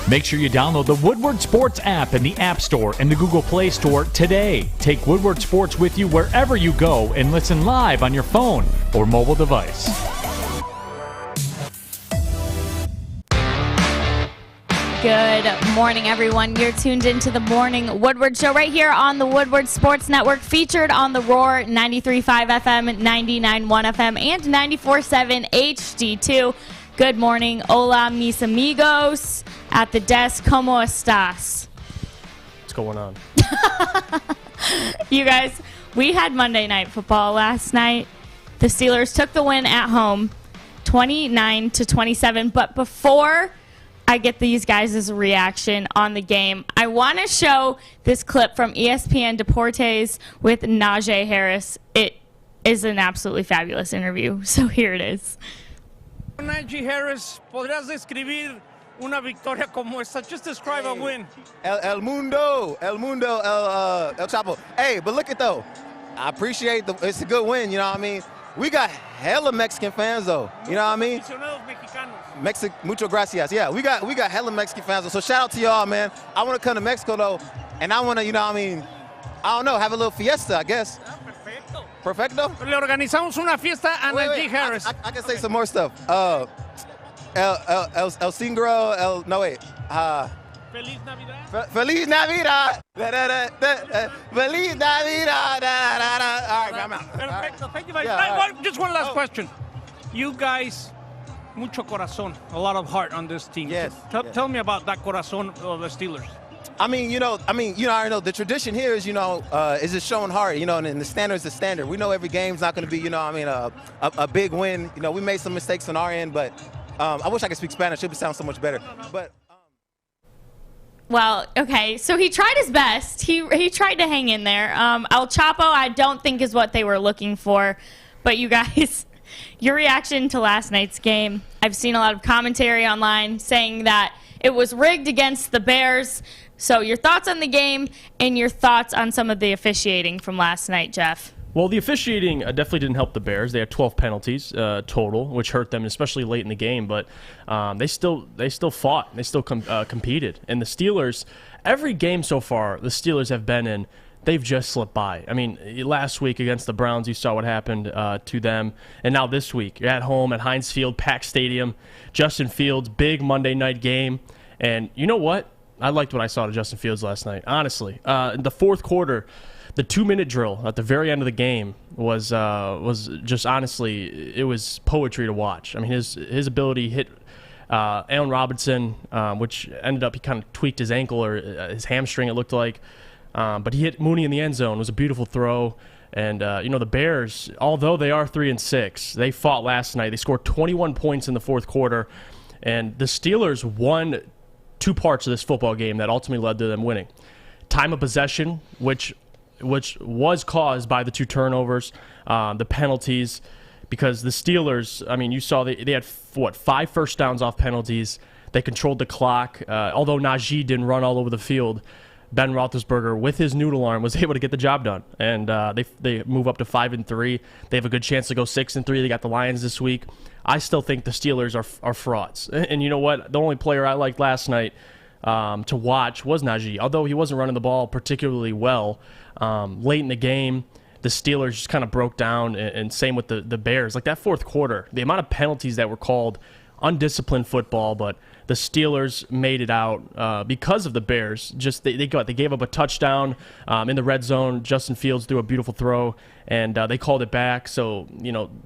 Make sure you download the Woodward Sports app in the App Store and the Google Play Store today. Take Woodward Sports with you wherever you go and listen live on your phone or mobile device. Good morning, everyone. You're tuned into the Morning Woodward Show right here on the Woodward Sports Network, featured on the Roar 93.5 FM, 99.1 FM, and 94.7 HD2. Good morning. Hola, mis amigos. At the desk, ¿cómo estás? What's going on? You guys, we had Monday Night Football last night. The Steelers took the win at home, 29-27. But before I get these guys' reaction on the game, I want to show this clip from ESPN Deportes with Najee Harris. It is an absolutely fabulous interview. So here it is. Najee Harris, ¿podrías describir una victoria como esta? Just describe a win. El mundo, el Chapo. Hey, but look at though. I appreciate it's a good win, you know what I mean? We got hella Mexican fans though, you know what I mean? Mucho gracias. Yeah, we got hella Mexican fans though. So shout out to y'all, man. I want to come to Mexico though, and I want to, you know what I mean? I don't know, have a little fiesta, I guess. Perfecto. Le organizamos una fiesta a Najee Harris. I can say some more stuff. El Singro, no wait. Feliz Navidad. Feliz Navidad. Feliz Navidad. All right, I'm out. Perfecto. Thank you very much. Just one last question. You guys, mucho corazón, a lot of heart on this team. Yes. So tell me about that corazón of the Steelers. I already know the tradition here is, is just showing heart, and the standard is the standard. We know every game's not going to be, a big win. We made some mistakes on our end, but I wish I could speak Spanish. It would sound so much better. But Well, okay, so he tried his best. He tried to hang in there. El Chapo, I don't think is what they were looking for. But you guys, your reaction to last night's game, I've seen a lot of commentary online saying that it was rigged against the Bears. So your thoughts on the game and your thoughts on some of the officiating from last night, Jeff? Well, the officiating definitely didn't help the Bears. They had 12 penalties total, which hurt them, especially late in the game. But they still fought. They still competed. And the Steelers, every game so far the Steelers have been in, they've just slipped by. I mean, last week against the Browns, you saw what happened to them. And now this week, you're at home at Heinz Field, packed stadium. Justin Fields, big Monday night game. And you know what? I liked what I saw to Justin Fields last night, honestly. In the fourth quarter, the 2-minute drill at the very end of the game was just, honestly, it was poetry to watch. I mean, his ability hit Allen Robinson, which ended up he kind of tweaked his ankle or his hamstring, it looked like. But he hit Mooney in the end zone. It was a beautiful throw. And, the Bears, although they are 3-6, they fought last night. They scored 21 points in the fourth quarter. And the Steelers won two parts of this football game that ultimately led to them winning. Time of possession, which was caused by the two turnovers, the penalties, because the Steelers, I mean, you saw they had, 5 first downs off penalties. They controlled the clock. Although Najee didn't run all over the field, Ben Roethlisberger, with his noodle arm, was able to get the job done. And they move up to 5-3. They have a good chance to go 6-3. They got the Lions this week. I still think the Steelers are frauds. And you know what? The only player I liked last night to watch was Najee. Although he wasn't running the ball particularly well, late in the game, the Steelers just kind of broke down, and same with the Bears. Like that fourth quarter, the amount of penalties that were called, undisciplined football, but the Steelers made it out because of the Bears. Just they gave up a touchdown in the red zone. Justin Fields threw a beautiful throw, and they called it back. So,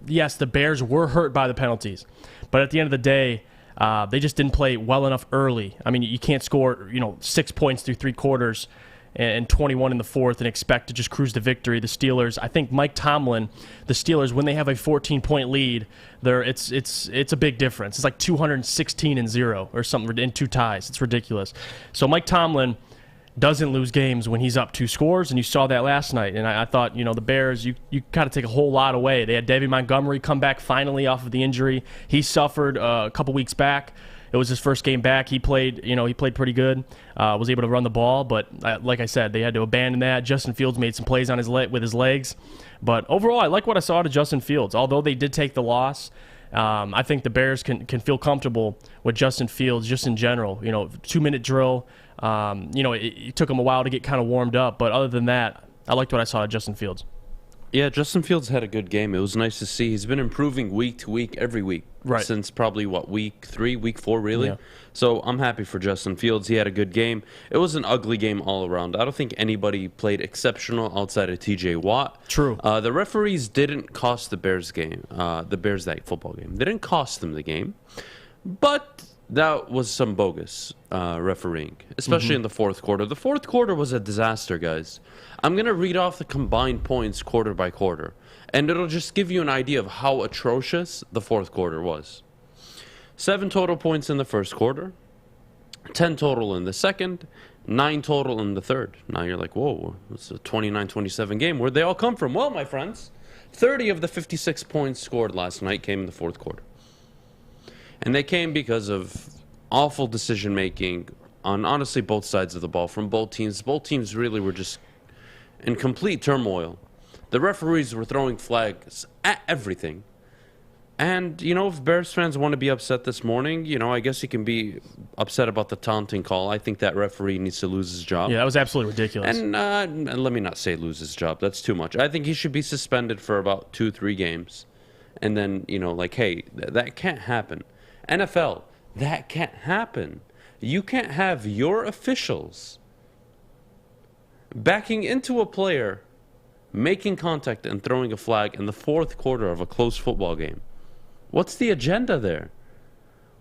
yes, the Bears were hurt by the penalties, but at the end of the day, they just didn't play well enough early. I mean, you can't score 6 points through 3 quarters and 21 in the fourth and expect to just cruise to victory. The Steelers, I think Mike Tomlin, the Steelers, when they have a 14-point lead, it's a big difference. It's like 216-0 or something in 2 ties. It's ridiculous. So Mike Tomlin doesn't lose games when he's up 2 scores, and you saw that last night. And I thought, the Bears, you kind of take a whole lot away. They had David Montgomery come back finally off of the injury. He suffered a couple weeks back. It was his first game back. He played pretty good. Was able to run the ball, but like I said, they had to abandon that. Justin Fields made some plays on with his legs, but overall, I like what I saw to Justin Fields. Although they did take the loss, I think the Bears can feel comfortable with Justin Fields just in general. 2-minute drill. It took him a while to get kind of warmed up, but other than that, I liked what I saw at Justin Fields. Yeah, Justin Fields had a good game. It was nice to see. He's been improving week to week, every week, since probably, week 3, week 4, really? Yeah. So I'm happy for Justin Fields. He had a good game. It was an ugly game all around. I don't think anybody played exceptional outside of T.J. Watt. True. The referees didn't cost the Bears that football game. They didn't cost them the game, but that was some bogus refereeing, especially in the fourth quarter. The fourth quarter was a disaster, guys. I'm going to read off the combined points quarter by quarter, and it'll just give you an idea of how atrocious the fourth quarter was. 7 total points in the first quarter, 10 total in the second, 9 total in the third. Now you're like, whoa, it's a 29-27 game. Where'd they all come from? Well, my friends, 30 of the 56 points scored last night came in the fourth quarter. And they came because of awful decision-making on, honestly, both sides of the ball from both teams. Both teams really were just in complete turmoil. The referees were throwing flags at everything. And, if Bears fans want to be upset this morning, I guess you can be upset about the taunting call. I think that referee needs to lose his job. Yeah, that was absolutely ridiculous. And let me not say lose his job. That's too much. I think he should be suspended for about 2-3 games. And then, hey, that can't happen. NFL, that can't happen. You can't have your officials backing into a player, making contact and throwing a flag in the fourth quarter of a close football game. What's the agenda there?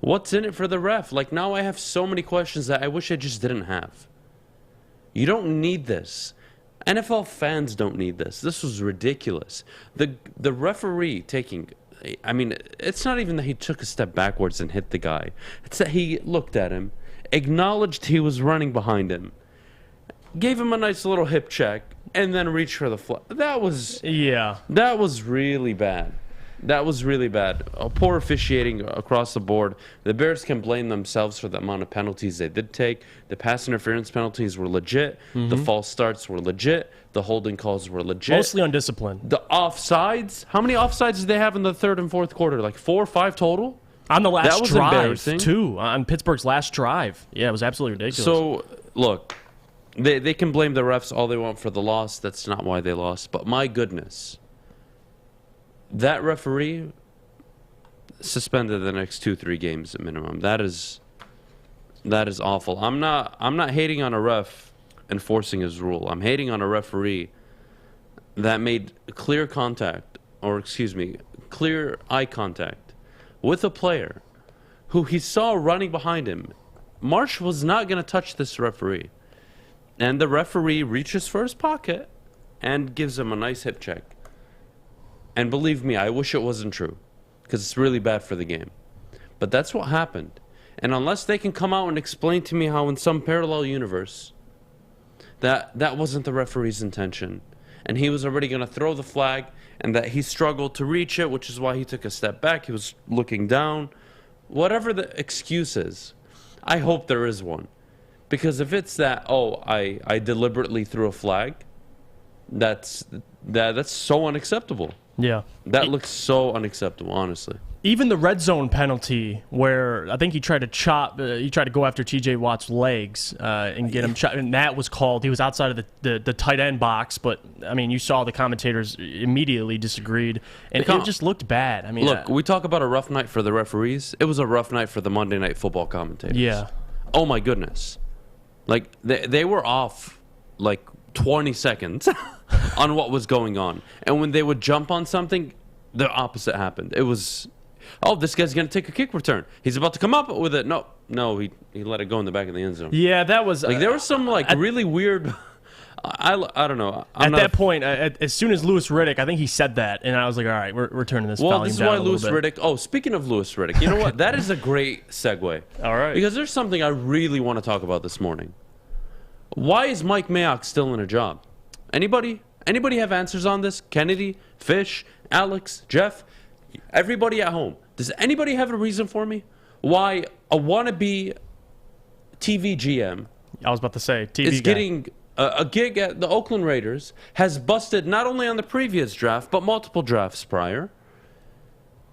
What's in it for the ref? Now I have so many questions that I wish I just didn't have. You don't need this. NFL fans don't need this. This was ridiculous. The referee taking... it's not even that he took a step backwards and hit the guy. It's that he looked at him, acknowledged he was running behind him, gave him a nice little hip check, and then reached for the flag. That was really bad. That was really bad. Poor officiating across the board. The Bears can blame themselves for the amount of penalties they did take. The pass interference penalties were legit. The false starts were legit. The holding calls were legit. Mostly undisciplined. The offsides. How many offsides did they have in the third and fourth quarter? 4 or 5 total? On the last drive, embarrassing. too. On Pittsburgh's last drive. Yeah, it was absolutely ridiculous. So, look, they can blame the refs all they want for the loss. That's not why they lost. But my goodness, that referee suspended the next 2-3 games at minimum. That is awful. I'm not hating on a ref enforcing his rule. I'm hating on a referee that made clear eye contact with a player who he saw running behind him. Marsh was not going to touch this referee. And the referee reaches for his pocket and gives him a nice hip check. And believe me, I wish it wasn't true, because it's really bad for the game. But that's what happened. And unless they can come out and explain to me how in some parallel universe that wasn't the referee's intention, and he was already going to throw the flag, and that he struggled to reach it, which is why he took a step back, he was looking down, whatever the excuse is, I hope there is one. Because if it's that, I deliberately threw a flag, that's so unacceptable. Yeah. That looks so unacceptable, honestly. Even the red zone penalty, where I think he tried to go after T.J. Watt's legs and get him shot, and that was called. He was outside of the tight end box, but you saw the commentators immediately disagreed, and it just looked bad. Look, we talk about a rough night for the referees. It was a rough night for the Monday Night Football commentators. Yeah. Oh my goodness, they were off 20 seconds on what was going on. And when they would jump on something, the opposite happened. It was, this guy's going to take a kick return. He's about to come up with it. No, he let it go in the back of the end zone. Yeah, that was... there was some really weird... I don't know. At that point, as soon as Louis Riddick, I think he said that, and I was like, all right, we're turning this volume down a little bit. Well, this is why Louis Riddick... speaking of Louis Riddick, you know what? That is a great segue. All right. Because there's something I really want to talk about this morning. Why is Mike Mayok still in a job? Anybody have answers on this? Kennedy, Fish, Alex, Jeff, everybody at home. Does anybody have a reason for me? Why a wannabe TV GM I was about to say, TV is guy. getting a gig at the Oakland Raiders, has busted not only on the previous draft, but multiple drafts prior.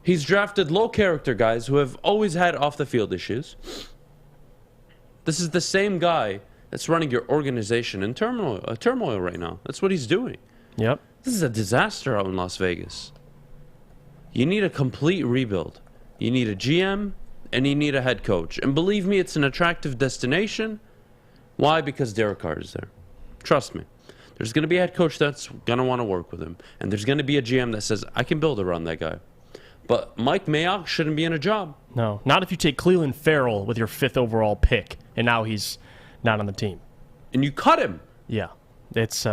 He's drafted low character guys who have always had off the field issues. This is the same guy that's running your organization in turmoil right now. That's what he's doing. Yep. This is a disaster out in Las Vegas. You need a complete rebuild. You need a GM and you need a head coach. And believe me, it's an attractive destination. Why? Because Derek Carr is there. Trust me. There's going to be a head coach that's going to want to work with him. And there's going to be a GM that says, I can build around that guy. But Mike Mayok shouldn't be in a job. No, not if you take Cleveland Farrell with your 5th overall pick, and now he's not on the team. And you cut him. Yeah, it's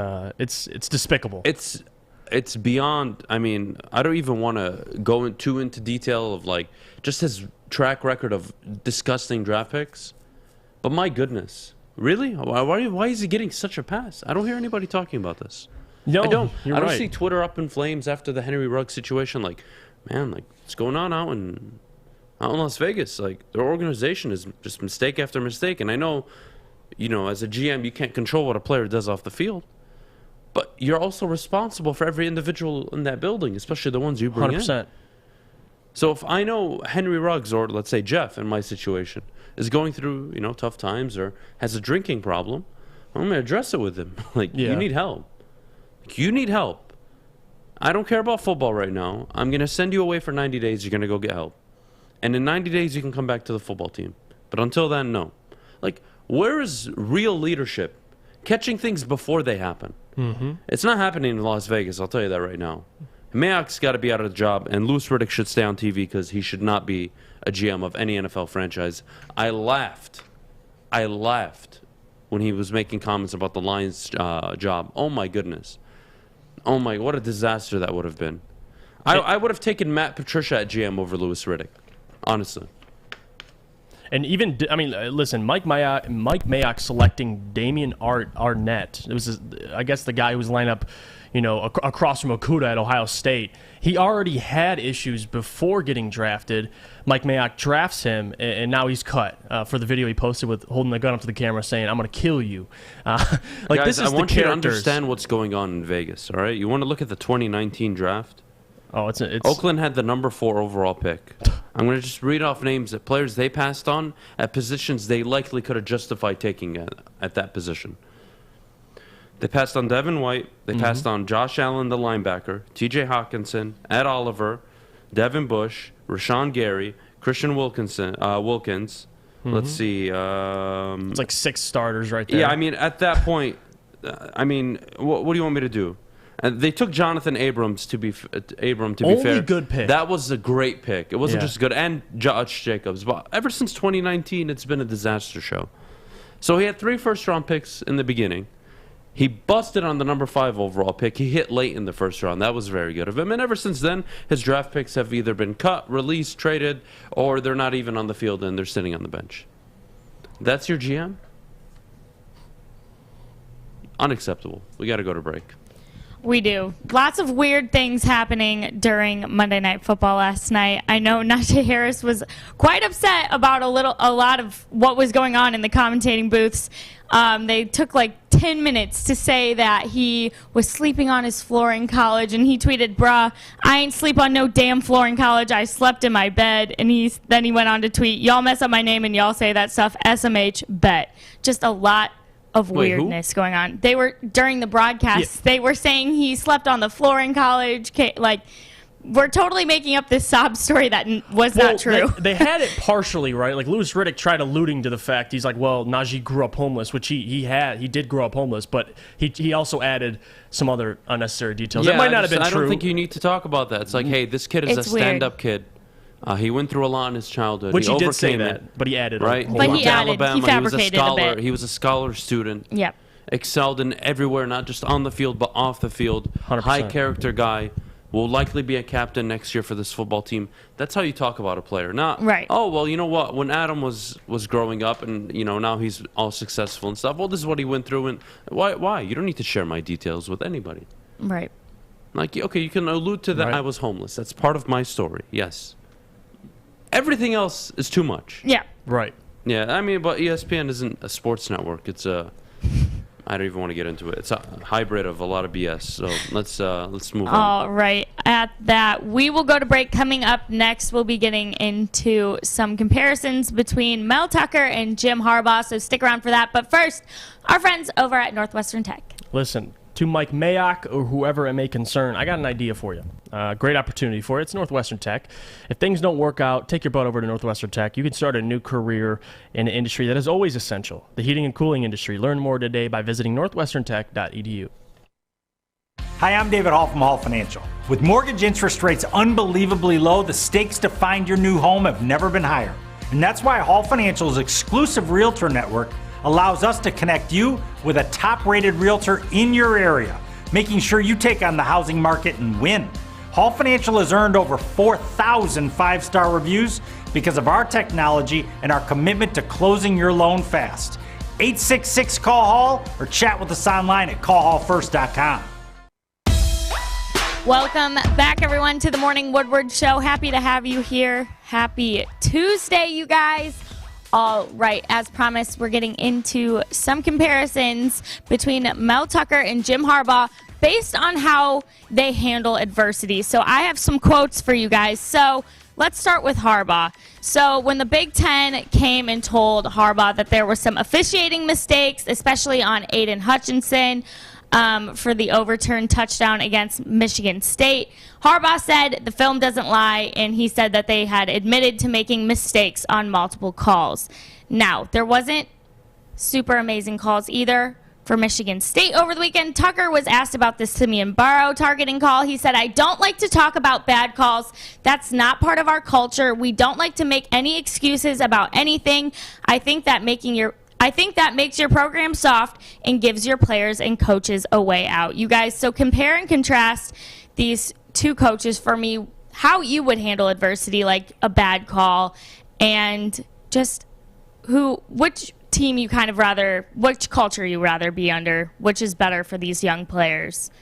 despicable. It's beyond. I mean, I don't even want to go into detail of like just his track record of disgusting draft picks. But my goodness, really? Why is he getting such a pass? I don't hear anybody talking about this. No, I don't. You're I don't right. see Twitter up in flames after the Henry Ruggs situation. Like, man, like what's going on out in Las Vegas? Like their organization is just mistake after mistake. And I know, as a GM, you can't control what a player does off the field, but you're also responsible for every individual in that building, especially the ones you bring 100%. in. So if I know Henry Ruggs, or let's say Jeff in my situation, is going through tough times or has a drinking problem, I'm going to address it with him. Like, Yeah. You need help. You need help. I don't care about football right now. I'm going to send you away for 90 days. You're going to go get help. And in 90 days, you can come back to the football team. But until then, no. Like, where is real leadership? Catching things before they happen. Mm-hmm. It's not happening in Las Vegas, I'll tell you that right now. Mayok's got to be out of the job, and Louis Riddick should stay on TV because he should not be a GM of any NFL franchise. I laughed when he was making comments about the Lions' job. Oh, my goodness. Oh, my, what a disaster that would have been. I would have taken Matt Patricia at GM over Louis Riddick, honestly. And even, listen, Mike Mayock selecting Damian Arnett. It was, I guess, the guy who was lined up, across from Okuda at Ohio State. He already had issues before getting drafted. Mike Mayock drafts him, and now he's cut for the video he posted with holding the gun up to the camera saying, I'm going to kill you. Guys, this is I want the you to characters. understand what's going on in Vegas, all right? You want to look at the 2019 draft? Oh, it's Oakland had the number 4 overall pick. I'm going to just read off names of players they passed on at positions they likely could have justified taking at that position. They passed on Devin White. They passed on Josh Allen, the linebacker, T.J. Hawkinson, Ed Oliver, Devin Bush, Rashawn Gary, Christian Wilkins. Let's see. it's like 6 starters right there. Yeah, at that point, what do you want me to do? They took Jonathan Abrams to be fair. Only good pick. That was a great pick. It wasn't just good. And Josh Jacobs. But ever since 2019, it's been a disaster show. So he had 3 first-round picks in the beginning. He busted on the number 5 overall pick. He hit late in the first round. That was very good of him. And ever since then, his draft picks have either been cut, released, traded, or they're not even on the field and they're sitting on the bench. That's your GM? Unacceptable. We got to go to break. We do. Lots of weird things happening during Monday Night Football last night. I know Najee Harris was quite upset about a lot of what was going on in the commentating booths. They took like 10 minutes to say that he was sleeping on his floor in college, and he tweeted, "Bruh, I ain't sleep on no damn floor in college. I slept in my bed." And then he went on to tweet, "Y'all mess up my name and y'all say that stuff. SMH bet." Just a lot of weirdness going on. They were, during the broadcast, they were saying he slept on the floor in college. Like, we're totally making up this sob story that was not true. They had it partially right. Like, Louis Riddick tried alluding to the fact, he's like, well, Najee grew up homeless, which he did grow up homeless, but he also added some other unnecessary details. Yeah, that might not have been I true. don't think you need to talk about that. It's like, hey, this kid is a stand-up kid. He went through a lot in his childhood. Which he did say overcame that, it, but he added. right? A whole But lot. he added, Alabama. he fabricated was a scholar. a bit. He was a scholar student. Yep. Excelled in everywhere, not just on the field, but off the field. 100%. High character guy. Will likely be a captain next year for this football team. That's how you talk about a player. Not, right. Oh, well, you know what? When Adham was growing up and, now he's all successful and stuff, well, this is what he went through. And why? You don't need to share my details with anybody. Right. Like, okay, you can allude to that Right. I was homeless. That's part of my story. Yes. Everything else is too much. Yeah. Right. Yeah, but ESPN isn't a sports network. It's a I don't even want to get into it. It's a hybrid of a lot of BS. So let's move on. All right. At that, we will go to break. Coming up next, we'll be getting into some comparisons between Mel Tucker and Jim Harbaugh. So stick around for that. But first, our friends over at Northwestern Tech. Listen, to Mike Mayok or whoever it may concern, I got an idea for you. Great opportunity for it. It's Northwestern Tech. If things don't work out, take your butt over to Northwestern Tech. You can start a new career in an industry that is always essential, the heating and cooling industry. Learn more today by visiting northwesterntech.edu. Hi, I'm David Hall from Hall Financial. With mortgage interest rates unbelievably low, the stakes to find your new home have never been higher. And that's why Hall Financial's exclusive realtor network allows us to connect you with a top-rated realtor in your area, making sure you take on the housing market and win. Hall Financial has earned over 4,000 five-star reviews because of our technology and our commitment to closing your loan fast. 866-CALL-HALL or chat with us online at callhallfirst.com. Welcome back, everyone, to the Morning Woodward Show. Happy to have you here. Happy Tuesday, you guys. All right, as promised, we're getting into some comparisons between Mel Tucker and Jim Harbaugh based on how they handle adversity. So I have some quotes for you guys. So let's start with Harbaugh. So when the Big Ten came and told Harbaugh that there were some officiating mistakes, especially on Aiden Hutchinson, for the overturned touchdown against Michigan State, Harbaugh said the film doesn't lie, and he said that they had admitted to making mistakes on multiple calls. Now, there wasn't super amazing calls either for Michigan State over the weekend. Tucker was asked about the Simeon Barrow targeting call. He said, "I don't like to talk about bad calls. That's not part of our culture. We don't like to make any excuses about anything. I think that makes your program soft and gives your players and coaches a way out." You guys, so compare and contrast these two coaches for me, how you would handle adversity, like a bad call, and just which team you which culture you rather be under, which is better for these young players.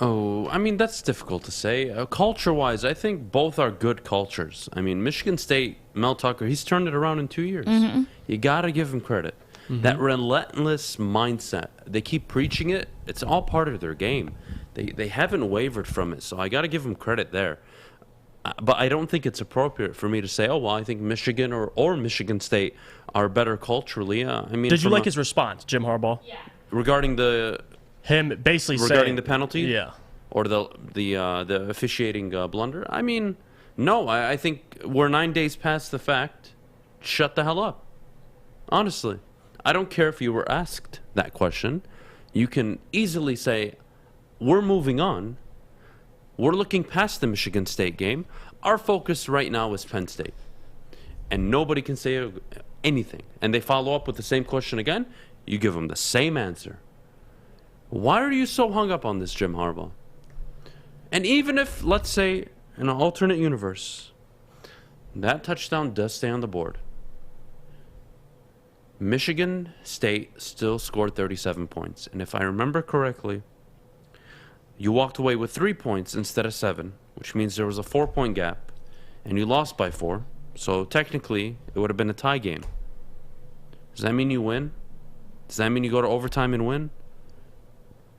Oh, I mean, that's difficult to say. Culture-wise, I think both are good cultures. I mean, Michigan State, Mel Tucker, he's turned it around in 2 years. Mm-hmm. You got to give him credit. Mm-hmm. That relentless mindset, they keep preaching it. It's all part of their game. They haven't wavered from it, so I got to give them credit there. But I don't think it's appropriate for me to say, oh, well, I think Michigan or Michigan State are better culturally. I mean, did you like his response, Jim Harbaugh? Yeah. Regarding the penalty? Yeah. Or the officiating blunder? I mean, no, I think we're 9 days past the fact. Shut the hell up. Honestly. I don't care if you were asked that question. You can easily say, we're moving on. We're looking past the Michigan State game. Our focus right now is Penn State. And nobody can say anything. And they follow up with the same question again. You give them the same answer. Why are you so hung up on this, Jim Harbaugh? And even if, let's say, in an alternate universe, that touchdown does stay on the board, Michigan State still scored 37 points. And if I remember correctly, you walked away with 3 points instead of 7, which means there was a 4-point gap, and you lost by 4. So technically, it would have been a tie game. Does that mean you win? Does that mean you go to overtime and win?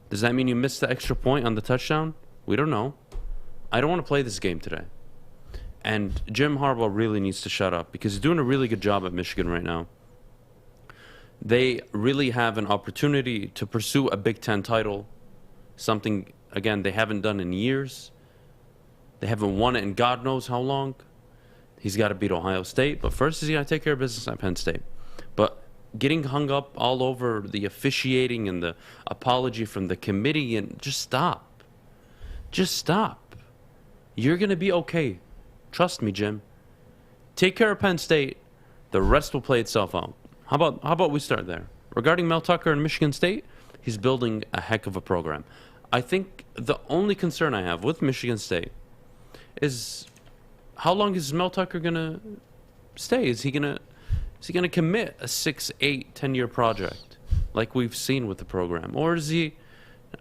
Does that mean you missed the extra point on the touchdown? We don't know. I don't want to play this game today. And Jim Harbaugh really needs to shut up because he's doing a really good job at Michigan right now. They really have an opportunity to pursue a Big Ten title, something, again, they haven't done in years. They haven't won it in God knows how long. He's got to beat Ohio State, but first he's got to take care of business at Penn State. But getting hung up all over the officiating and the apology from the committee, and just stop. Just stop. You're going to be okay. Trust me, Jim. Take care of Penn State. The rest will play itself out. How about we start there? Regarding Mel Tucker and Michigan State, he's building a heck of a program. I think the only concern I have with Michigan State is how long is Mel Tucker going to stay? Is he going to commit a 6, 8, 10-year project like we've seen with the program? Or is he,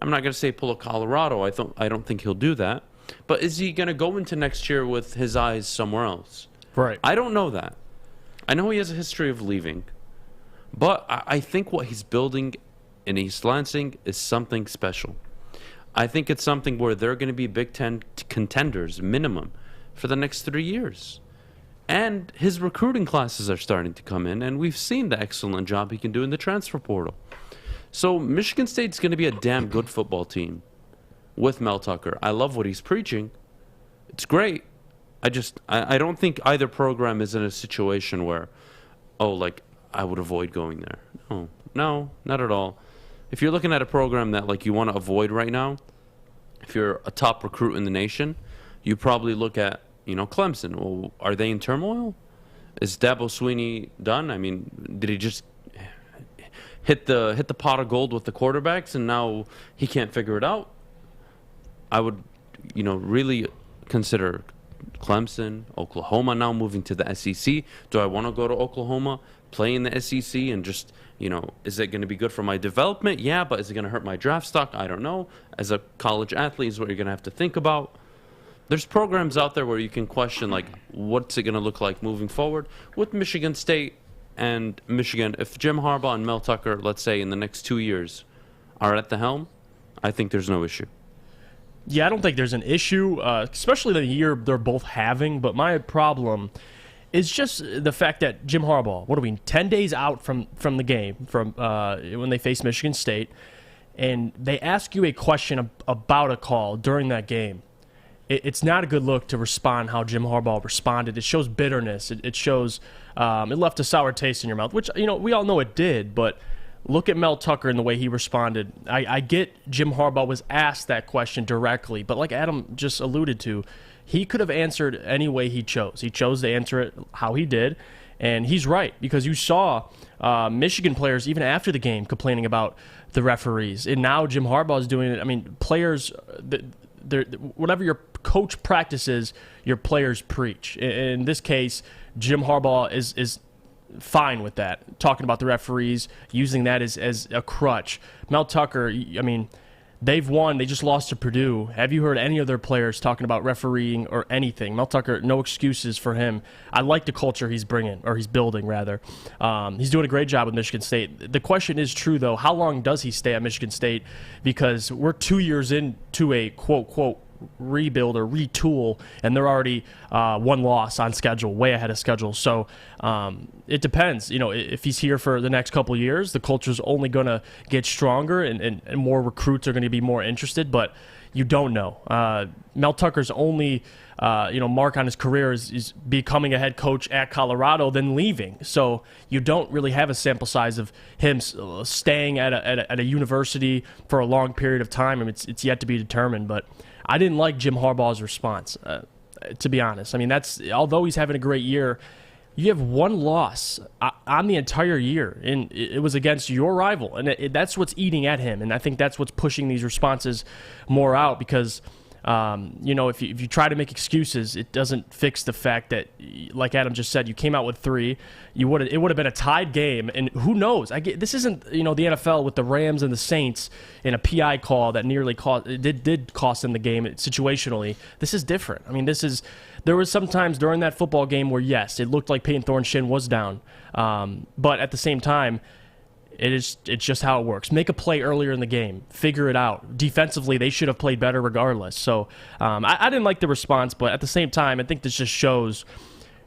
I'm not going to say pull a Colorado. I don't think he'll do that. But is he going to go into next year with his eyes somewhere else? Right. I don't know that. I know he has a history of leaving. But I think what he's building in East Lansing is something special. I think it's something where they're going to be Big Ten contenders minimum for the next 3 years. And his recruiting classes are starting to come in, and we've seen the excellent job he can do in the transfer portal. So Michigan State's going to be a damn good football team with Mel Tucker. I love what he's preaching. It's great. I don't think either program is in a situation where, I would avoid going there. No, not at all. If you're looking at a program that you want to avoid right now, if you're a top recruit in the nation, you probably look at, Clemson. Well, are they in turmoil? Is Dabo Swinney done? I mean, did he just hit the pot of gold with the quarterbacks and now he can't figure it out? I would, really consider Clemson, Oklahoma now moving to the SEC. Do I want to go to Oklahoma, play in the SEC, and just, is it going to be good for my development? Yeah, but is it going to hurt my draft stock? I don't know. As a college athlete is what you're going to have to think about. There's programs out there where you can question, what's it going to look like moving forward? With Michigan State and Michigan, if Jim Harbaugh and Mel Tucker, let's say in the next 2 years, are at the helm, I think there's no issue. Yeah, I don't think there's an issue, especially the year they're both having. But my problem is just the fact that Jim Harbaugh, 10 days out from the game, from when they face Michigan State, and they ask you a question about a call during that game. It's not a good look to respond how Jim Harbaugh responded. It shows bitterness. It shows it left a sour taste in your mouth, which we all know it did, but look at Mel Tucker and the way he responded. I get Jim Harbaugh was asked that question directly, but like Adam just alluded to, he could have answered any way he chose. He chose to answer it how he did, and he's right, because you saw Michigan players, even after the game, complaining about the referees. And now Jim Harbaugh is doing it. I mean, players, whatever your coach practices, your players preach. In this case, Jim Harbaugh is fine with that, talking about the referees, using that as a crutch. Mel Tucker, I mean, they've won. They just lost to Purdue. Have you heard any of their players talking about refereeing or anything? Mel Tucker, no excuses for him. I like the culture he's bringing, or he's building, rather. He's doing a great job with Michigan State. The question is true, though. How long does he stay at Michigan State? Because we're 2 years into a quote, rebuild or retool, and they're already one loss on schedule, way ahead of schedule. So it depends. If he's here for the next couple of years, the culture's only going to get stronger, and more recruits are going to be more interested, but you don't know. Mel Tucker's only mark on his career is becoming a head coach at Colorado, then leaving. So you don't really have a sample size of him staying at a university for a long period of time. I mean, it's yet to be determined, but I didn't like Jim Harbaugh's response, to be honest. I mean, although he's having a great year, you have one loss on the entire year, and it was against your rival, and that's what's eating at him, and I think that's what's pushing these responses more out, because if you try to make excuses, it doesn't fix the fact that, like Adam just said, you came out with 3. It would have been a tied game, and who knows? This isn't the NFL with the Rams and the Saints in a PI call that nearly did cost them the game situationally. This is different. I mean, there was some times during that football game where, yes, it looked like Peyton Thorne's shin was down, but at the same time, it's just how it works. Make a play earlier in the game. Figure it out. Defensively, they should have played better regardless. So I didn't like the response, but at the same time, I think this just shows,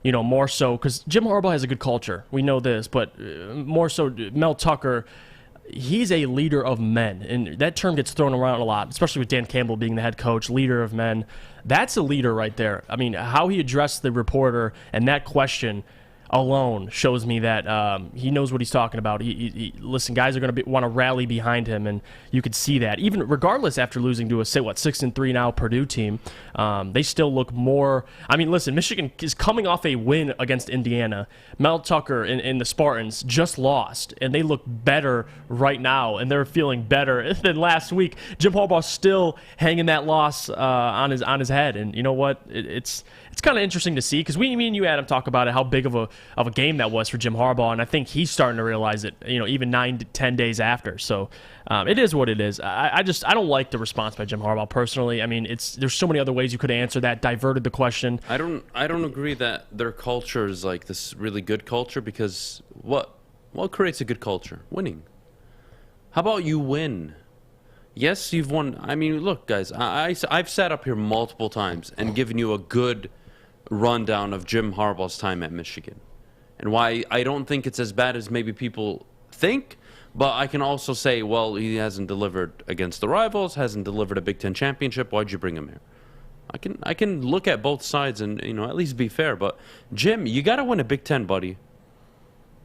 more so, because Jim Harbaugh has a good culture. We know this, but more so Mel Tucker, he's a leader of men. And that term gets thrown around a lot, especially with Dan Campbell being the head coach, leader of men. That's a leader right there. I mean, how he addressed the reporter and that question alone shows me that he knows what he's talking about. Listen, guys are going to want to rally behind him, and you could see that. Even regardless, after losing to a 6-3 now Purdue team, they still look more. I mean, listen, Michigan is coming off a win against Indiana. Mel Tucker and the Spartans just lost, and they look better right now, and they're feeling better than last week. Jim Harbaugh's still hanging that loss on his head, and you know what? It's kind of interesting to see, because me and you, Adam, talk about it, how big of a game that was for Jim Harbaugh, and I think he's starting to realize it, even 9 to 10 days after. So it is what it is. I don't like the response by Jim Harbaugh personally. I mean, there's so many other ways you could answer that, diverted the question. I don't agree that their culture is like this really good culture, because what creates a good culture? Winning. How about you win? Yes, you've won. I mean, look, guys, I've sat up here multiple times and given you a good rundown of Jim Harbaugh's time at Michigan and why I don't think it's as bad as maybe people think. But I can also say, well, he hasn't delivered against the rivals, hasn't delivered a Big Ten championship. Why'd you bring him here? I can look at both sides and, you know, at least be fair. But, Jim, you got to win a Big Ten, buddy.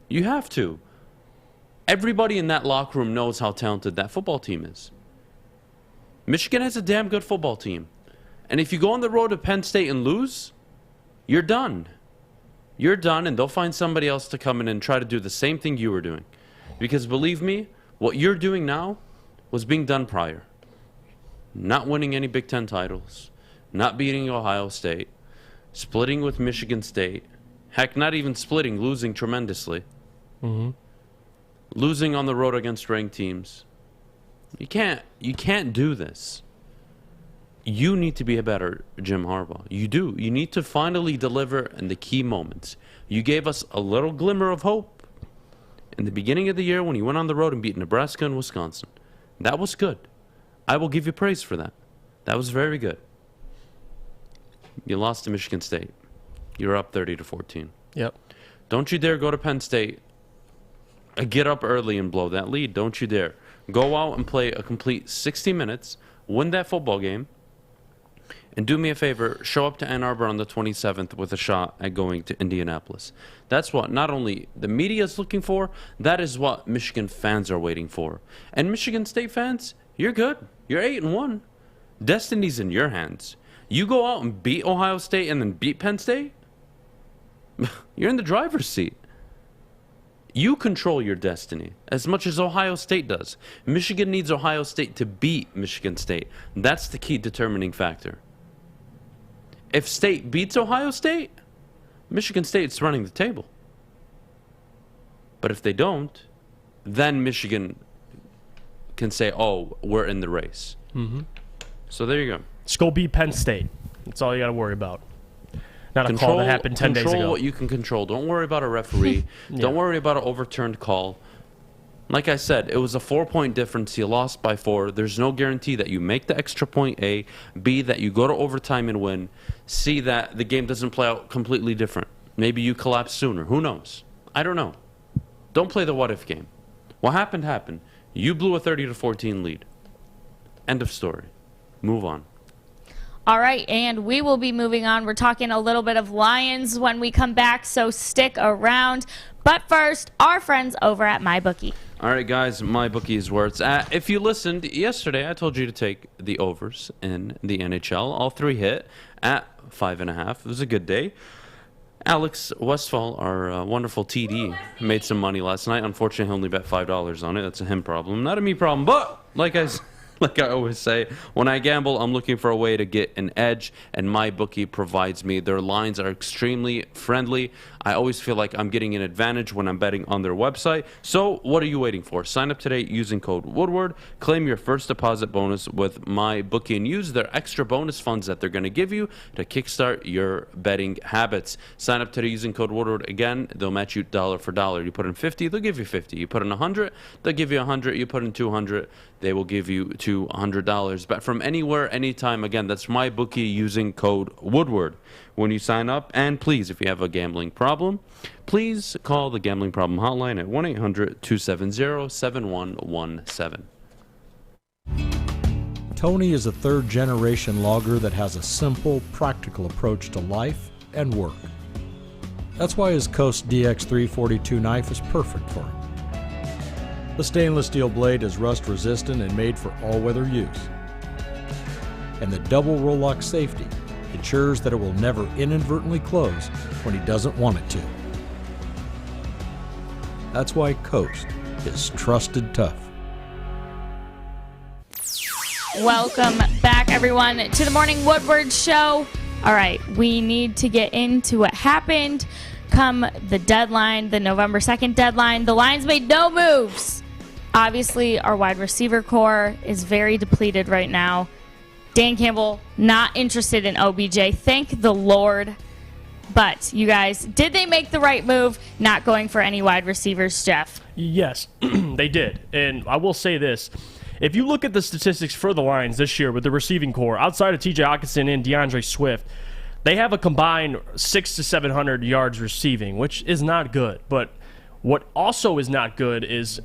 You have to. Everybody in that locker room knows how talented that football team is. Michigan has a damn good football team. And if you go on the road to Penn State and lose, you're done. You're done, and they'll find somebody else to come in and try to do the same thing you were doing. Because believe me, what you're doing now was being done prior. Not winning any Big Ten titles, not beating Ohio State, splitting with Michigan State, heck, not even splitting, losing tremendously. Losing on the road against ranked teams. You can't do this. You need to be a better Jim Harbaugh. You do. You need to finally deliver in the key moments. You gave us a little glimmer of hope in the beginning of the year when you went on the road and beat Nebraska and Wisconsin. That was good. I will give you praise for that. That was very good. You lost to Michigan State. You're up 30-14. Yep. Don't you dare go to Penn State, get up early and blow that lead. Don't you dare. Go out and play a complete 60 minutes, win that football game, and do me a favor, show up to Ann Arbor on the 27th with a shot at going to Indianapolis. That's what not only the media is looking for, that is what Michigan fans are waiting for. And Michigan State fans, you're good. You're 8-1. Destiny's in your hands. You go out and beat Ohio State and then beat Penn State, you're in the driver's seat. You control your destiny as much as Ohio State does. Michigan needs Ohio State to beat Michigan State. That's the key determining factor. If State beats Ohio State, Michigan State's running the table. But if they don't, then Michigan can say, oh, we're in the race. So there you go. Just go beat Penn State. That's all you got to worry about. Not a call that happened 10 days ago. Control what you can control. Don't worry about a referee. Don't worry about an overturned call. Like I said, it was a 4-point difference. You lost by 4. There's no guarantee that you make the extra point, A. B, that you go to overtime and win. C, that the game doesn't play out completely different. Maybe you collapse sooner. Who knows? I don't know. Don't play the what-if game. What happened, happened. You blew a 30-14 lead. End of story. Move on. All right, and we will be moving on. We're talking a little bit of Lions when we come back, so stick around. But first, our friends over at MyBookie. All right, guys, MyBookie is where it's at. If you listened yesterday, I told you to take the overs in the NHL. All 3 hit at 5.5. It was a good day. Alex Westfall, our wonderful TD, made some money last night. Unfortunately, he only bet $5 on it. That's a him problem, not a me problem. But like I always say, when I gamble, I'm looking for a way to get an edge, and MyBookie provides me. Their lines are extremely friendly. I always feel like I'm getting an advantage when I'm betting on their website. So what are you waiting for? Sign up today using code Woodward. Claim your first deposit bonus with MyBookie and use their extra bonus funds that they're going to give you to kickstart your betting habits. Sign up today using code Woodward. Again, they'll match you dollar for dollar. You put in 50, they'll give you 50. You put in 100, they'll give you 100. You put in 200, they will give you $200. Bet from anywhere, anytime. Again, that's MyBookie using code Woodward when you sign up. And please, if you have a gambling problem, please call the Gambling Problem Hotline at 1-800-270-7117. Tony is a third-generation logger that has a simple, practical approach to life and work. That's why his Coast DX342 knife is perfect for him. The stainless steel blade is rust-resistant and made for all-weather use. And the double roll-lock safety ensures that it will never inadvertently close when he doesn't want it to. That's why Coast is trusted tough. Welcome back, everyone, to the Morning Woodward Show. All right, we need to get into what happened come the deadline, the November 2nd deadline. The Lions made no moves. Obviously, our wide receiver core is very depleted right now. Dan Campbell not interested in OBJ. Thank the Lord. But you guys, did they make the right move not going for any wide receivers, Jeff? Yes, they did. And I will say this. If you look at the statistics for the Lions this year with the receiving core, outside of T.J. Hockenson and DeAndre Swift, they have a combined 600 to 700 yards receiving, which is not good. But what also is not good is,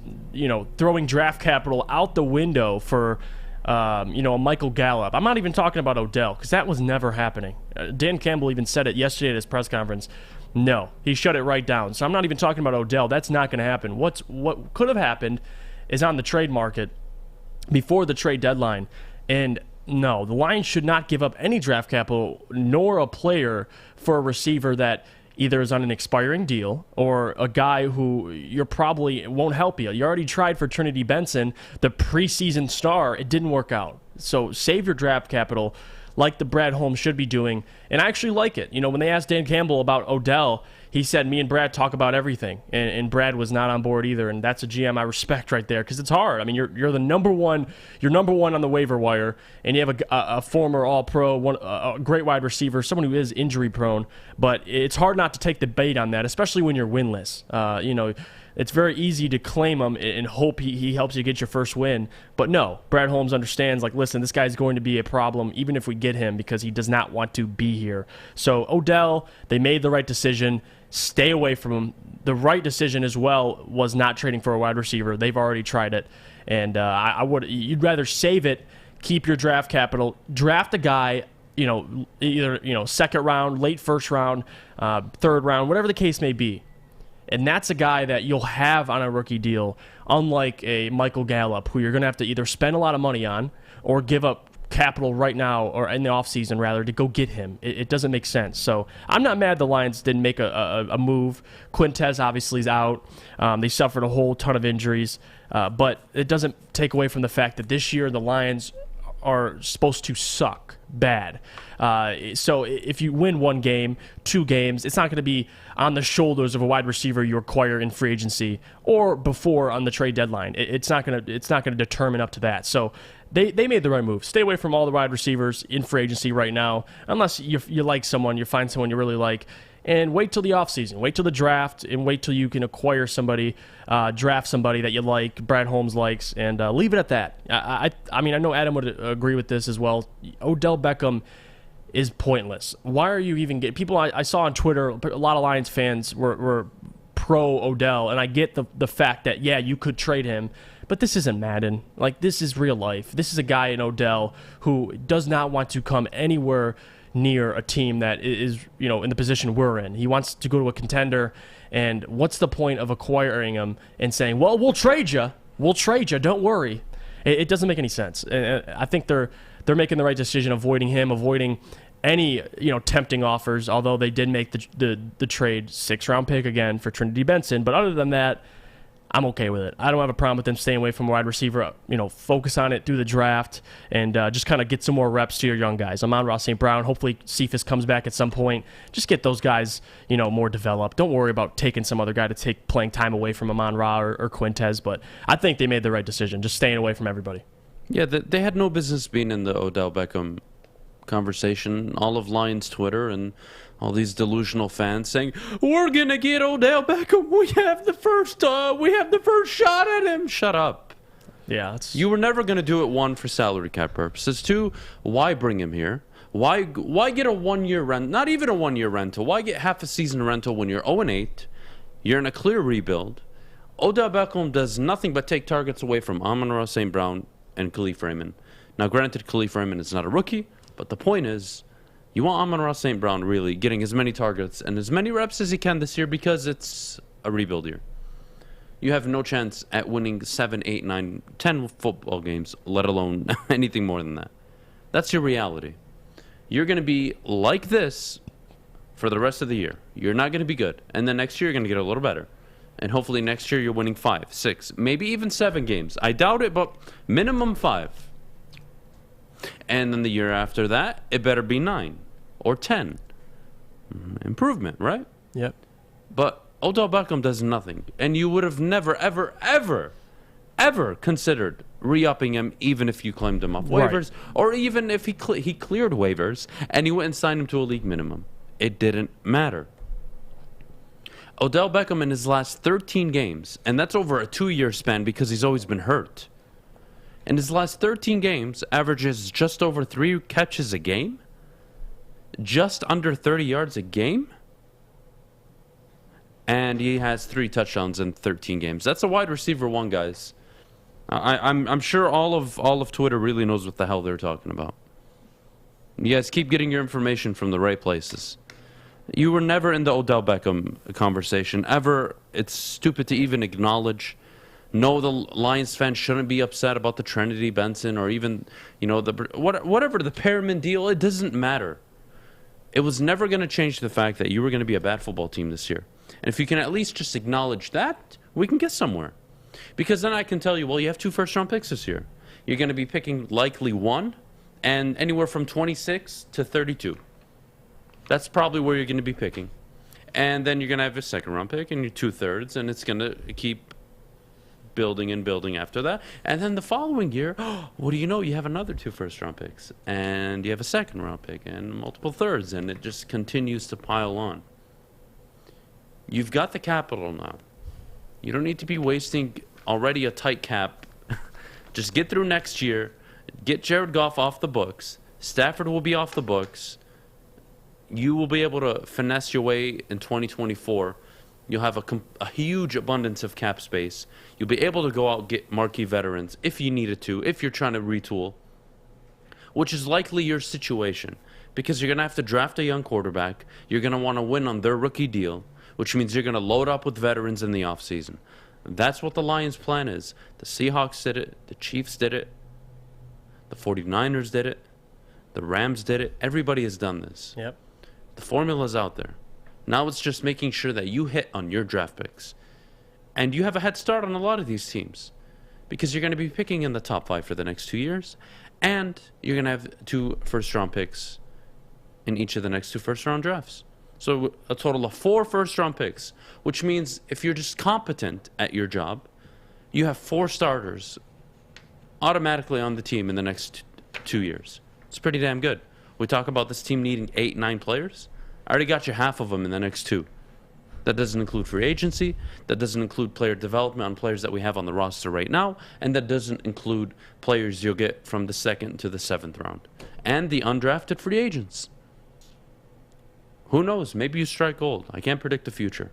throwing draft capital out the window for a Michael Gallup. I'm not even talking about Odell, because that was never happening. Dan Campbell even said it yesterday at his press conference. No, he shut it right down. So I'm not even talking about Odell. That's not going to happen. What could have happened is on the trade market before the trade deadline. And no, the Lions should not give up any draft capital nor a player for a receiver that either is on an expiring deal or a guy who you're probably won't help you. You already tried for Trinity Benson, the preseason star. It didn't work out. So save your draft capital like the Brad Holmes should be doing. And I actually like it. When they asked Dan Campbell about Odell, he said, me and Brad talk about everything. And Brad was not on board either. And that's a GM I respect right there, because it's hard. I mean, you're the number one. You're number one on the waiver wire, and you have a former All-Pro, a great wide receiver, someone who is injury prone. But it's hard not to take the bait on that, especially when you're winless. It's very easy to claim him and hope he helps you get your first win. But no, Brad Holmes understands, listen, this guy's going to be a problem even if we get him, because he does not want to be here. So Odell, they made the right decision. Stay away from him. The right decision as well was not trading for a wide receiver. They've already tried it. And you'd rather save it, keep your draft capital, draft a guy, either second round, late first round, third round, whatever the case may be. And that's a guy that you'll have on a rookie deal, unlike a Michael Gallup, who you're going to have to either spend a lot of money on or give up capital right now, or in the offseason rather, to go get him. It doesn't make sense. So I'm not mad the Lions didn't make a move. Quintez obviously is out. They suffered a whole ton of injuries. But it doesn't take away from the fact that this year the Lions are supposed to suck bad. So if you win one game, 2 games, it's not going to be on the shoulders of a wide receiver you acquire in free agency or before on the trade deadline. It's not going to determine up to that. So they made the right move. Stay away from all the wide receivers in free agency right now, unless you like someone, you find someone you really like, and wait till the offseason. Wait till the draft, and wait till you can acquire somebody, draft somebody that you like, Brad Holmes likes, and leave it at that. I mean, I know Adam would agree with this as well. Odell Beckham is pointless. Why are you even getting people? I saw on Twitter, a lot of Lions fans were pro Odell, and I get the fact that, yeah, you could trade him, but this isn't Madden. This is real life. This is a guy in Odell who does not want to come anywhere near a team that is, in the position we're in. He wants to go to a contender, and what's the point of acquiring him and saying, well, we'll trade you, don't worry. It doesn't make any sense. And I think they're making the right decision, avoiding him, avoiding any tempting offers, although they did make the trade 6th-round pick again for Trinity Benson. But other than that, I'm okay with it. I don't have a problem with them staying away from a wide receiver. Focus on it through the draft and just kind of get some more reps to your young guys. Amon-Ra St. Brown, hopefully Cephas comes back at some point. Just get those guys, more developed. Don't worry about taking some other guy to take playing time away from Amon-Ra or Quintez, but I think they made the right decision, just staying away from everybody. Yeah, they had no business being in the Odell Beckham conversation. All of Lions Twitter and all these delusional fans saying, we're going to get Odell Beckham. We have the first shot at him. Shut up. Yeah. You were never going to do it, 1, for salary cap purposes. 2, why bring him here? Why get a 1-year rent? Not even a 1-year rental. Why get half a season rental when you're 0-8? You're in a clear rebuild. Odell Beckham does nothing but take targets away from Amon-Ra St. Brown and Khalif Raymond. Now, granted, Khalif Raymond is not a rookie, but the point is, you want Amon-Ra St. Brown really getting as many targets and as many reps as he can this year, because it's a rebuild year. You have no chance at winning 7, 8, 9, 10 football games, let alone anything more than that. That's your reality. You're going to be like this for the rest of the year. You're not going to be good. And then next year, you're going to get a little better. And hopefully next year, you're winning 5, 6, maybe even 7 games. I doubt it, but minimum 5. And then the year after that, it better be 9 or 10. Improvement, right? Yep. But Odell Beckham does nothing. And you would have never, ever, ever, ever considered re-upping him, even if you claimed him off waivers, or even if he cleared waivers and you went and signed him to a league minimum. It didn't matter. Odell Beckham in his last 13 games, and that's over a 2-year span because he's always been hurt. In his last 13 games, averages just over 3 catches a game, just under 30 yards a game, and he has 3 touchdowns in 13 games. That's a wide receiver 1, guys. I'm sure all of Twitter really knows what the hell they're talking about. You guys keep getting your information from the right places. You were never in the Odell Beckham conversation, ever. It's stupid to even acknowledge. No, the Lions fans shouldn't be upset about the Trinity Benson or even, whatever the Perriman deal. It doesn't matter. It was never going to change the fact that you were going to be a bad football team this year. And if you can at least just acknowledge that, we can get somewhere. Because then I can tell you, well, you have 2 first-round picks this year. You're going to be picking likely 1 and anywhere from 26 to 32. That's probably where you're going to be picking. And then you're going to have a second-round pick and your 2/3, and it's going to keep building and building after that. And then the following year, what do you know? You have another 2 first-round picks, and you have a second-round pick and multiple thirds, and it just continues to pile on. You've got the capital now. You don't need to be wasting already a tight cap. Just get through next year. Get Jared Goff off the books. Stafford will be off the books. You will be able to finesse your way in 2024. You'll have a huge abundance of cap space. You'll be able to go out and get marquee veterans if you needed to, if you're trying to retool, which is likely your situation because you're going to have to draft a young quarterback. You're going to want to win on their rookie deal, which means you're going to load up with veterans in the offseason. That's what the Lions' plan is. The Seahawks did it. The Chiefs did it. The 49ers did it. The Rams did it. Everybody has done this. Yep. The formula's out there. Now it's just making sure that you hit on your draft picks. And you have a head start on a lot of these teams because you're going to be picking in the top 5 for the next 2 years. And you're going to have 2 first-round picks in each of the next 2 first-round drafts. So a total of 4 first-round picks, which means if you're just competent at your job, you have 4 starters automatically on the team in the next 2 years. It's pretty damn good. We talk about this team needing 8, 9 players. I already got you half of them in the next 2. That doesn't include free agency. That doesn't include player development on players that we have on the roster right now. And that doesn't include players you'll get from the 2nd to the 7th round. And the undrafted free agents. Who knows? Maybe you strike gold. I can't predict the future.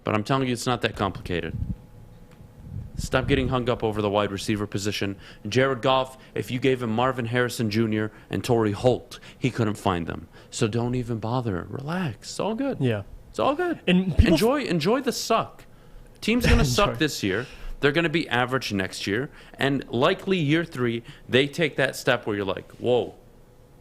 But I'm telling you, it's not that complicated. Stop getting hung up over the wide receiver position. Jared Goff, if you gave him Marvin Harrison Jr. and Torrey Holt, he couldn't find them. So don't even bother. Relax. It's all good. Yeah. It's all good. And enjoy the suck. Team's going to suck this year. They're going to be average next year. And likely year 3, they take that step where you're like, whoa,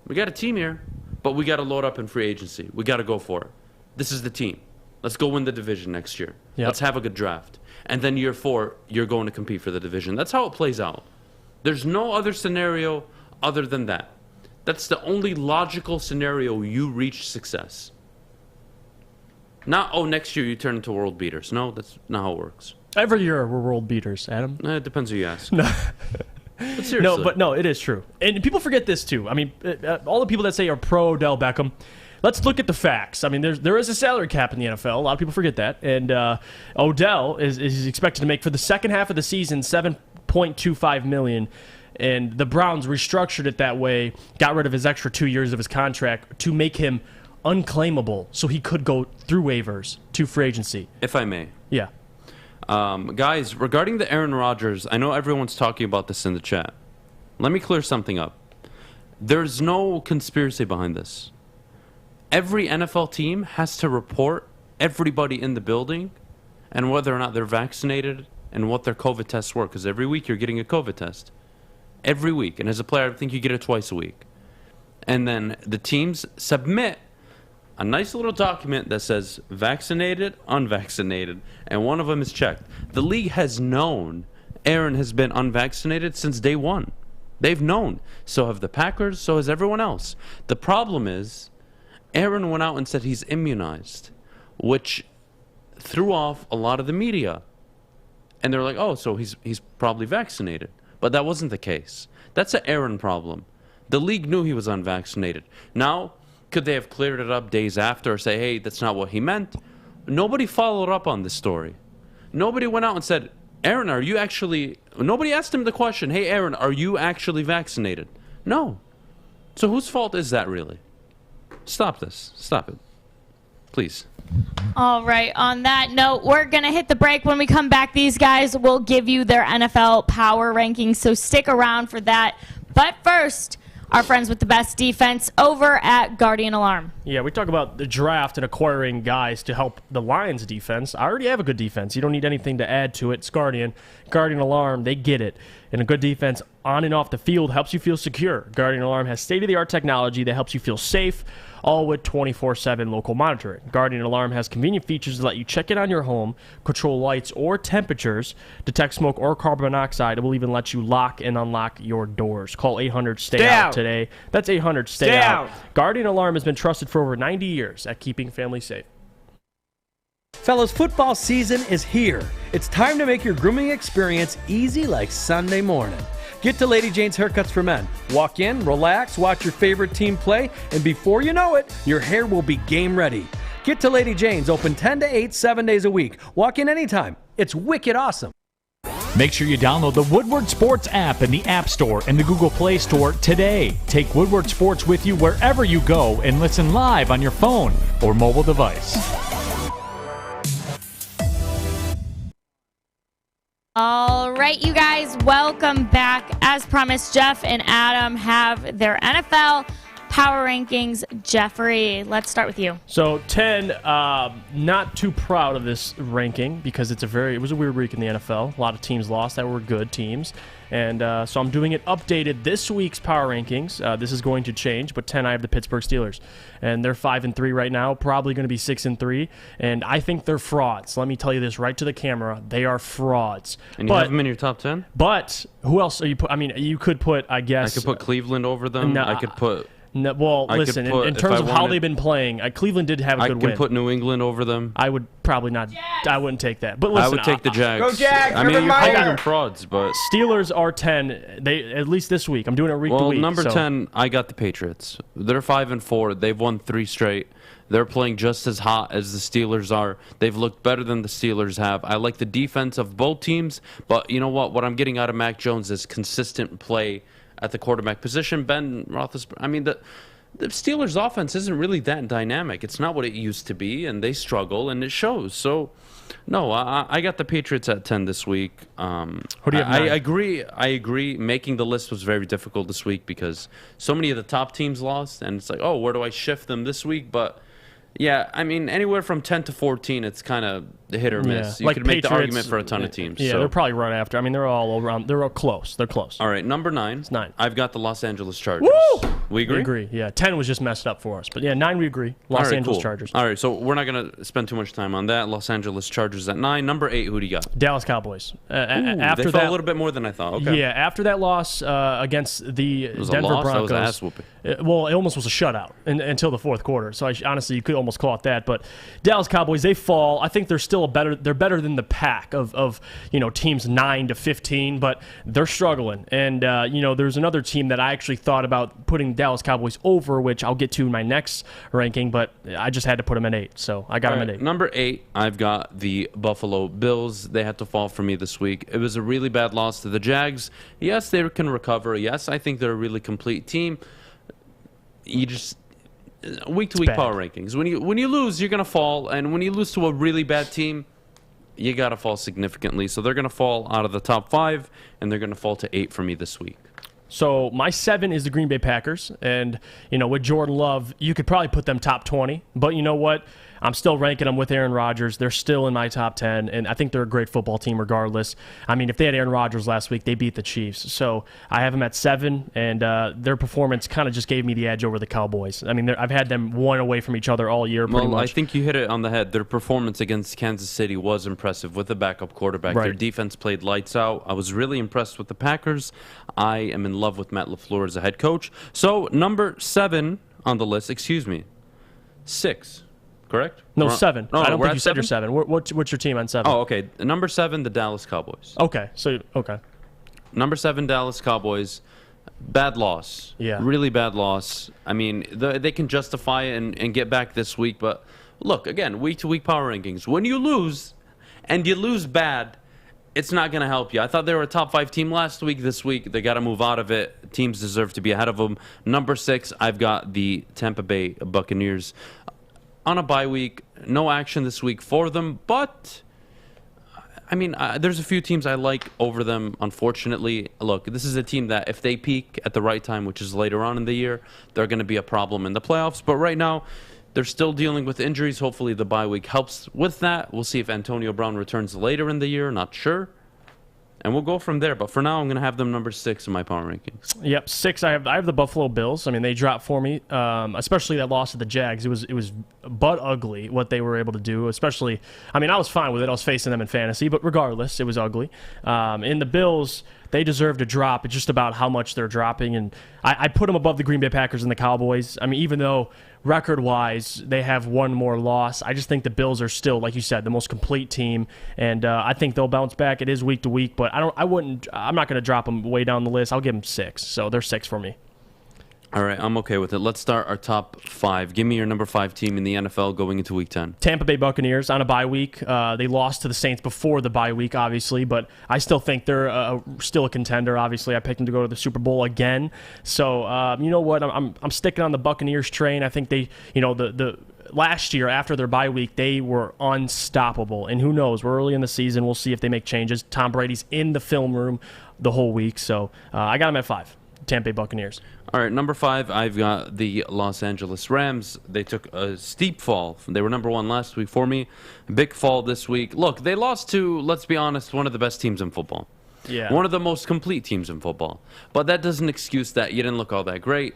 we got a team here, but we got to load up in free agency. We got to go for it. This is the team. Let's go win the division next year. Yep. Let's have a good draft. And then year 4, you're going to compete for the division. That's how it plays out. There's no other scenario other than that. That's the only logical scenario you reach success. Not, oh, next year you turn into world beaters. No, that's not how it works. Every year we're world beaters, Adam. It depends who you ask. No. But seriously. No, it is true. And people forget this too. I mean, all the people that say are pro Odell Beckham, let's look at the facts. I mean, there is a salary cap in the NFL. A lot of people forget that. And Odell is expected to make for the second half of the season $7.25 million. And the Browns restructured it that way, got rid of his extra 2 years of his contract to make him unclaimable, so he could go through waivers to free agency. If I may. Yeah. Guys, regarding the Aaron Rodgers, I know everyone's talking about this in the chat. Let me clear something up. There's no conspiracy behind this. Every NFL team has to report everybody in the building and whether or not they're vaccinated and what their COVID tests were, because every week you're getting a COVID test. Every week. And as a player, I think you get it twice a week. And then the teams submit a nice little document that says vaccinated, unvaccinated, and one of them is checked. The league has known Aaron has been unvaccinated since day 1. They've known. So have the Packers, so has everyone else. The problem is Aaron went out and said he's immunized, which threw off a lot of the media. And they're like, oh, so he's probably vaccinated. But that wasn't the case. That's an Aaron problem. The league knew he was unvaccinated. Now, Could they have cleared it up days after or say, hey, that's not what he meant? Nobody followed up on this story. Nobody went out and said, Aaron, are you actually... Nobody asked him the question, hey, Aaron, are you actually vaccinated? No. So whose fault is that really? Stop this. Stop it. Please. All right. On that note, we're going to hit the break. When we come back, these guys will give you their NFL power rankings, so stick around for that. But first, our friends with the best defense over at Guardian Alarm. Yeah, we talk about the draft and acquiring guys to help the Lions defense. I already have a good defense. You don't need anything to add to it. It's Guardian. Guardian Alarm, they get it. And a good defense on and off the field helps you feel secure. Guardian Alarm has state-of-the-art technology that helps you feel safe, all with 24/7 local monitoring. Guardian Alarm has convenient features that let you check in on your home, control lights or temperatures, detect smoke or carbon monoxide. It will even let you lock and unlock your doors. Call 800-STAY-OUT today. That's 800-STAY-OUT. Guardian Alarm has been trusted for over 90 years at keeping families safe. Fellas, football season is here. It's time to make your grooming experience easy like Sunday morning. Get to Lady Jane's Haircuts for Men. Walk in, relax, watch your favorite team play, and before you know it, your hair will be game ready. Get to Lady Jane's, open 10 to 8, 7 days a week. Walk in anytime. It's wicked awesome. Make sure you download the Woodward Sports app in the App Store and the Google Play Store today. Take Woodward Sports with you wherever you go and listen live on your phone or mobile device. All right, you guys, welcome back. As promised, Jeff and Adam have their NFL power rankings. Jeffrey, let's start with you. So 10, not too proud of this ranking because it was a weird week in the NFL. A lot of teams lost that were good teams. And so I'm doing it updated this week's power rankings. This is going to change, but 10, I have the Pittsburgh Steelers. And they're 5-3 right now, probably going to be 6-3. And I think they're frauds. Let me tell you this right to the camera. They are frauds. And you have them in your top 10? But who else are you put? I mean, you could put, I guess. I could put Cleveland over them. No, I could put... No, well, listen, in terms of how they've been playing, Cleveland did have a good win. I can put New England over them. I would probably not. I wouldn't take that. But listen, I would take the Jags. Go Jags! I mean, you're calling them frauds, but Steelers are 10. They at least this week. I'm doing it week to week. Well, number 10, I got the Patriots. They're 5-4. They've won 3 straight. They're playing just as hot as the Steelers are. They've looked better than the Steelers have. I like the defense of both teams, but you know what? What I'm getting out of Mac Jones is consistent play at the quarterback position. Ben Roethlisberger. I mean the Steelers' offense isn't really that dynamic. It's not what it used to be, and they struggle, and it shows. So, no, I got the Patriots at 10 this week. Who do you have? I agree. Making the list was very difficult this week because so many of the top teams lost, and it's like, oh, where do I shift them this week? But, yeah, I mean, anywhere from 10 to 14, it's kind of hit or miss. Yeah. You could make the argument for a ton of teams. Yeah, so. they're probably right after. I mean, they're all around. They're all close. They're close. All right, number 9. It's 9. I've got the Los Angeles Chargers. Woo! We agree? We agree, yeah. 10 was just messed up for us. But, yeah, 9 we agree. Los Angeles Chargers. All right, so we're not going to spend too much time on that. Los Angeles Chargers at 9. Number 8, who do you got? Dallas Cowboys. After they fell a little bit more than I thought. Okay. Yeah, after that loss against the Denver Broncos. Broncos. That was ass whooping. Well, it almost was a shutout until the fourth quarter. So, honestly, you could almost call it that. But Dallas Cowboys, they fall. I think they're still they're better than the pack of teams 9 to 15, but they're struggling. And, there's another team that I actually thought about putting Dallas Cowboys over, which I'll get to in my next ranking, but I just had to put them at 8. So I got them at 8. Number 8, I've got the Buffalo Bills. They had to fall for me this week. It was a really bad loss to the Jags. Yes, they can recover. Yes, I think they're a really complete team. You just week-to-week power rankings. When you lose, you're going to fall, and when you lose to a really bad team, you got to fall significantly. So they're going to fall out of the top 5, and they're going to fall to 8 for me this week. So my 7 is the Green Bay Packers, and with Jordan Love, you could probably put them top 20. But you know what? I'm still ranking them with Aaron Rodgers. They're still in my top 10, and I think they're a great football team regardless. I mean, if they had Aaron Rodgers last week, they beat the Chiefs. So I have them at 7, and their performance kind of just gave me the edge over the Cowboys. I mean, I've had them one away from each other all year pretty much. I think you hit it on the head. Their performance against Kansas City was impressive with the backup quarterback. Right. Their defense played lights out. I was really impressed with the Packers. I am in love with Matt LaFleur as a head coach. So number 7 on the list, 6. Correct? No, 7. No, I don't we're think you at said your 7? 7. What's your team on 7? Oh, okay. Number 7, the Dallas Cowboys. Okay. So, okay. Number 7, Dallas Cowboys. Bad loss. Yeah. Really bad loss. I mean, they can justify it and get back this week. But look, again, week-to-week power rankings. When you lose, and you lose bad, it's not going to help you. I thought they were a top 5 team last week. This week, they got to move out of it. Teams deserve to be ahead of them. Number 6, I've got the Tampa Bay Buccaneers. On a bye week, no action this week for them. But, I mean, there's a few teams I like over them, unfortunately. Look, this is a team that if they peak at the right time, which is later on in the year, they're going to be a problem in the playoffs. But right now, they're still dealing with injuries. Hopefully the bye week helps with that. We'll see if Antonio Brown returns later in the year. Not sure. And we'll go from there. But for now, I'm going to have them number 6 in my power rankings. Yep, 6. I have the Buffalo Bills. I mean, they dropped for me, especially that loss to the Jags. It was butt ugly what they were able to do. Especially, I mean, I was fine with it. I was facing them in fantasy, but regardless, it was ugly. In the Bills, they deserve to drop. It's just about how much they're dropping, and I put them above the Green Bay Packers and the Cowboys. I mean, even though record-wise they have one more loss, I just think the Bills are still, like you said, the most complete team, and I think they'll bounce back. It is week to week, but I'm not going to drop them way down the list. I'll give them 6, so they're 6 for me. All right, I'm okay with it. Let's start our top 5. Give me your number 5 team in the NFL going into Week 10. Tampa Bay Buccaneers on a bye week. They lost to the Saints before the bye week, obviously, but I still think they're still a contender. Obviously, I picked them to go to the Super Bowl again. So you know what? I'm sticking on the Buccaneers train. I think they, the last year after their bye week, they were unstoppable. And who knows? We're early in the season. We'll see if they make changes. Tom Brady's in the film room the whole week, so I got him at 5. Tampa Bay Buccaneers. All right, number 5, I've got the Los Angeles Rams. They took a steep fall. They were number 1 last week for me. Big fall this week. Look, they lost to, let's be honest, one of the best teams in football. Yeah. One of the most complete teams in football. But that doesn't excuse that you didn't look all that great.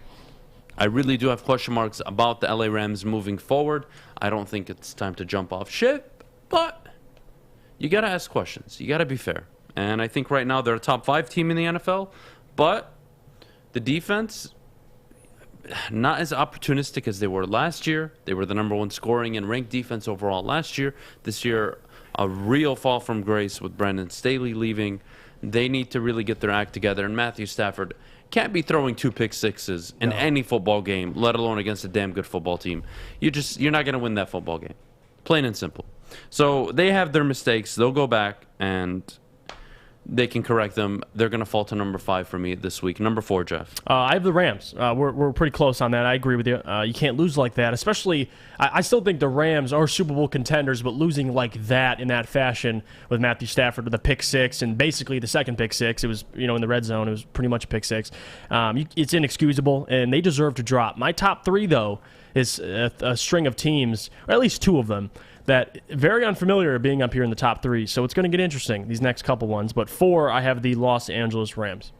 I really do have question marks about the LA Rams moving forward. I don't think it's time to jump off ship, but you got to ask questions. You got to be fair. And I think right now they're a top 5 team in the NFL, but the defense, not as opportunistic as they were last year. They were the number 1 scoring and ranked defense overall last year. This year, a real fall from grace with Brandon Staley leaving. They need to really get their act together. And Matthew Stafford can't be throwing 2 pick-6s in any football game, let alone against a damn good football team. You're not going to win that football game. Plain and simple. So they have their mistakes. They'll go back and they can correct them. They're going to fall to number 5 for me this week. Number 4, Jeff. I have the Rams. We're pretty close on that. I agree with you. You can't lose like that, especially I still think the Rams are Super Bowl contenders, but losing like that in that fashion with Matthew Stafford with a pick 6 and basically the second pick 6, it was, in the red zone, it was pretty much a pick 6. It's inexcusable, and they deserve to drop. My top 3, though, is a string of teams, or at least 2 of them, that very unfamiliar being up here in the top 3. So it's going to get interesting, these next couple ones. But 4, I have the Los Angeles Rams.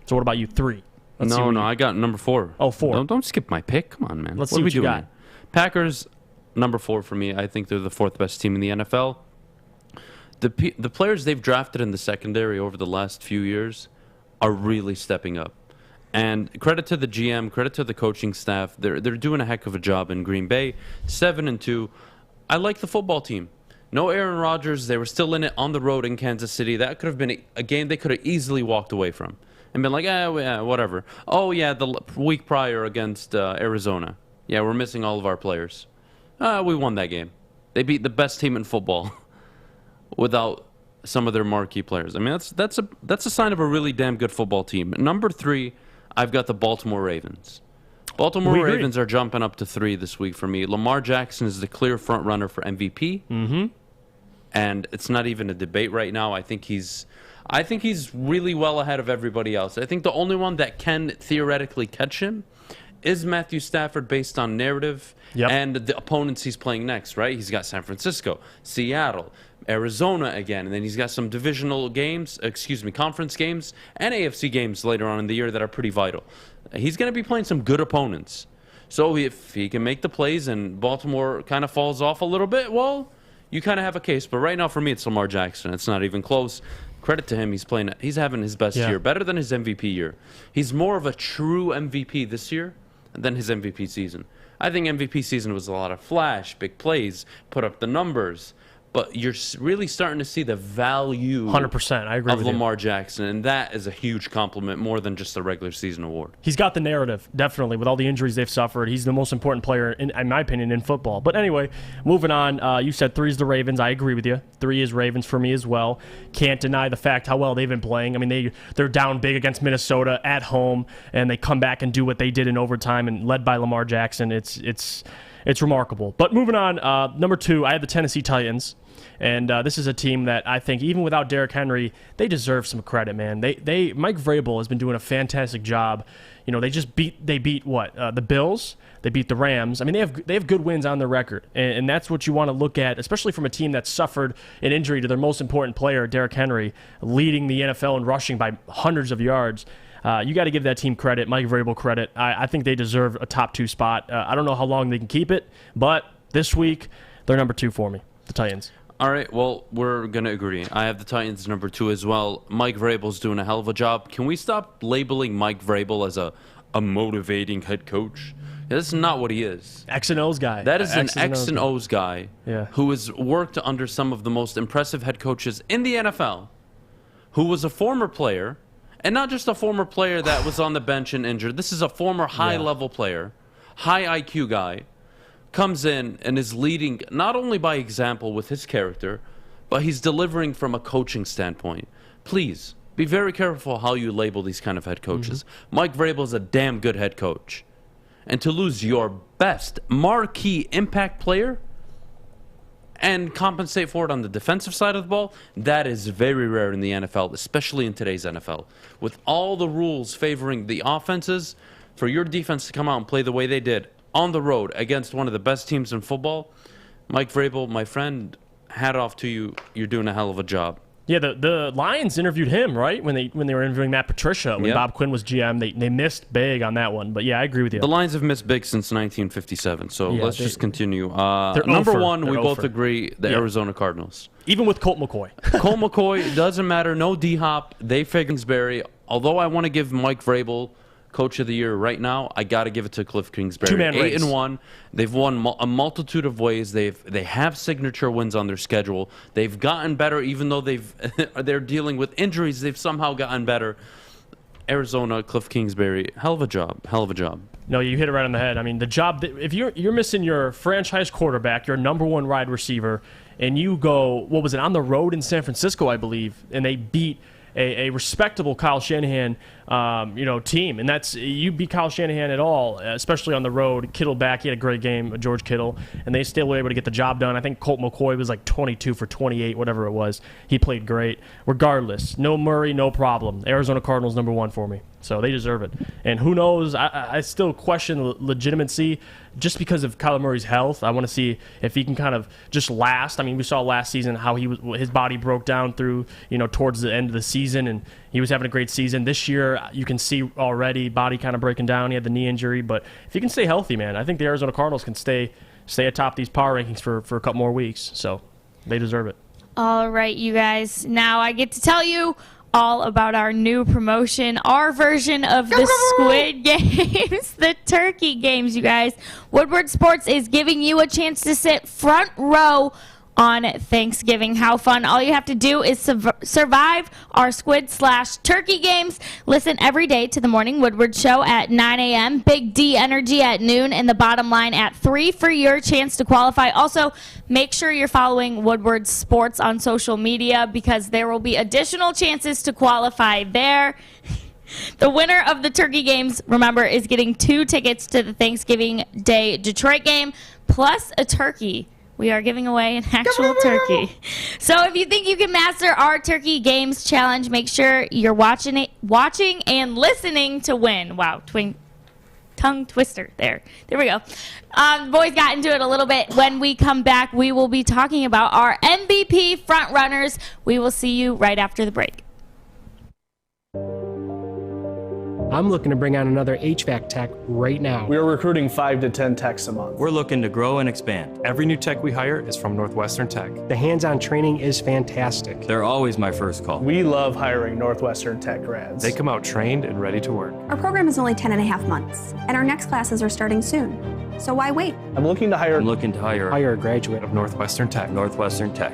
So what about you? 3? No, I got number 4. Oh, 4. Don't skip my pick. Come on, man. Let's see what you got. Packers, number 4 for me. I think they're the 4th best team in the NFL. The players they've drafted in the secondary over the last few years are really stepping up. And credit to the GM, credit to the coaching staff. They're doing a heck of a job in Green Bay. 7-2. I like the football team. No Aaron Rodgers. They were still in it on the road in Kansas City. That could have been a game they could have easily walked away from and been like, yeah, whatever. Oh, yeah, the week prior against Arizona. Yeah, we're missing all of our players. We won that game. They beat the best team in football without some of their marquee players. I mean, that's a sign of a really damn good football team. Number 3, I've got the Baltimore Ravens. Baltimore Ravens are jumping up to 3 this week for me. Lamar Jackson is the clear front runner for MVP. Mm-hmm. And it's not even a debate right now. I think he's really well ahead of everybody else. I think the only one that can theoretically catch him is Matthew Stafford based on narrative and the opponents he's playing next, right? He's got San Francisco, Seattle, Arizona again, and then he's got some conference games and AFC games later on in the year that are pretty vital. He's going to be playing some good opponents. So if he can make the plays and Baltimore kind of falls off a little bit, well, you kind of have a case. But right now for me, it's Lamar Jackson. It's not even close. Credit to him. He's having his best year, better than his MVP year. He's more of a true MVP this year than his MVP season. I think MVP season was a lot of flash, big plays, put up the numbers. but you're really starting to see the value 100%. I agree of with Lamar Jackson, and that is a huge compliment more than just a regular season award. He's got the narrative, definitely, with all the injuries they've suffered. He's the most important player, in my opinion, in football. But anyway, moving on. You said 3 is the Ravens. I agree with you. 3 is Ravens for me as well. Can't deny the fact how well they've been playing. I mean, they're down big against Minnesota at home, and they come back and do what they did in overtime, and led by Lamar Jackson. It's remarkable. But moving on, number 2, I have the Tennessee Titans. And this is a team that I think, even without Derrick Henry, they deserve some credit, man. Mike Vrabel has been doing a fantastic job. You know, they beat what? The Bills. They beat the Rams. I mean, they have good wins on their record, and that's what you want to look at, especially from a team that suffered an injury to their most important player, Derrick Henry, leading the NFL in rushing by hundreds of yards. You got to give that team credit, Mike Vrabel credit. I think they deserve a top 2 spot. I don't know how long they can keep it, but this week they're number 2 for me, the Titans. All right, well, we're going to agree. I have the Titans number 2 as well. Mike Vrabel's doing a hell of a job. Can we stop labeling Mike Vrabel as a motivating head coach? This is not what he is. X and O's guy. That is an X and O's guy who has worked under some of the most impressive head coaches in the NFL, who was a former player, and not just a former player that was on the bench and injured. This is a former high-level player, high IQ guy, comes in and is leading not only by example with his character, but he's delivering from a coaching standpoint. Please be very careful how you label these kind of head coaches. Mike Vrabel is a damn good head coach. And to lose your best marquee impact player and compensate for it on the defensive side of the ball, that is very rare in the NFL, especially in today's NFL. With all the rules favoring the offenses, for your defense to come out and play the way they did on the road against one of the best teams in football, Mike Vrabel, my friend, hat off to you. You're doing a hell of a job. Yeah, the Lions interviewed him, right, when they were interviewing Matt Patricia when Bob Quinn was GM. They missed big on that one, but yeah, I agree with you. The Lions have missed big since 1957, so let's just continue. Number over. 1, we both over. agree, the Arizona Cardinals. Even with Colt McCoy. Colt McCoy, doesn't matter, no D-Hop, they Kingsbury. Although I want to give Mike Vrabel Coach of the Year right now, I got to give it to Cliff Kingsbury. 2-man race. 8-1. They've won a multitude of ways. They have signature wins on their schedule. They've gotten better, even though they're dealing with injuries. They've somehow gotten better. Arizona, Cliff Kingsbury, hell of a job. Hell of a job. No, you hit it right on the head. I mean, the job that, if you're missing your franchise quarterback, your number 1 wide receiver, and you go, what was it, on the road in San Francisco, I believe, and they beat a respectable Kyle Shanahan team, and that's, you beat Kyle Shanahan at all, especially on the road. Kittle back, he had a great game, George Kittle, and they still were able to get the job done. I think Colt McCoy was like 22 for 28, whatever it was. He played great. Regardless, no Murray, no problem. Arizona Cardinals number 1 for me, so they deserve it. And who knows? I still question the legitimacy just because of Kyler Murray's health. I want to see if he can kind of just last. I mean, we saw last season how his body broke down through towards the end of the season, and he was having a great season. This year, you can see already body kind of breaking down. He had the knee injury, but if you can stay healthy, man, I think the Arizona Cardinals can stay atop these power rankings for a couple more weeks. So they deserve it. All right, you guys. Now I get to tell you all about our new promotion, our version of the Squid Games, the Turkey Games, you guys. Woodward Sports is giving you a chance to sit front row on Thanksgiving. How fun. All you have to do is survive our Squid/Turkey Games. Listen every day to the Morning Woodward Show at 9 a.m., Big D Energy at noon, and the Bottom Line at 3 for your chance to qualify. Also, make sure you're following Woodward Sports on social media because there will be additional chances to qualify there. The winner of the Turkey Games, remember, is getting 2 tickets to the Thanksgiving Day Detroit game, plus a turkey. We are giving away an actual turkey. So if you think you can master our Turkey Games challenge, make sure you're watching and listening to win. Wow, tongue twister there. There we go. Boys got into it a little bit. When we come back, we will be talking about our MVP front runners. We will see you right after the break. I'm looking to bring on another HVAC tech right now. We are recruiting 5 to 10 techs a month. We're looking to grow and expand. Every new tech we hire is from Northwestern Tech. The hands-on training is fantastic. They're always my first call. We love hiring Northwestern Tech grads. They come out trained and ready to work. Our program is only 10 and a half months, and our next classes are starting soon. So why wait? I'm looking to hire Hire a graduate of Northwestern Tech. Northwestern Tech.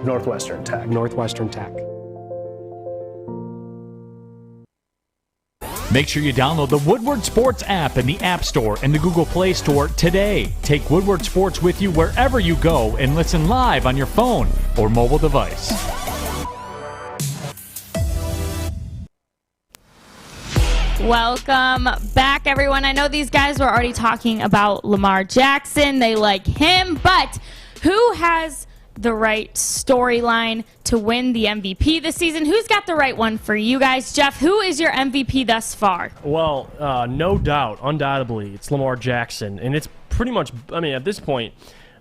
Make sure you download the Woodward Sports app in the App Store and the Google Play Store today. Take Woodward Sports with you wherever you go and listen live on your phone or mobile device. Welcome back, everyone. I know these guys were already talking about Lamar Jackson. They like him, but who has the right storyline to win the MVP this season? Who's got the right one for you guys? Jeff, who is your MVP thus far? Well, no doubt, undoubtedly, it's Lamar Jackson. And it's pretty much, I mean, at this point,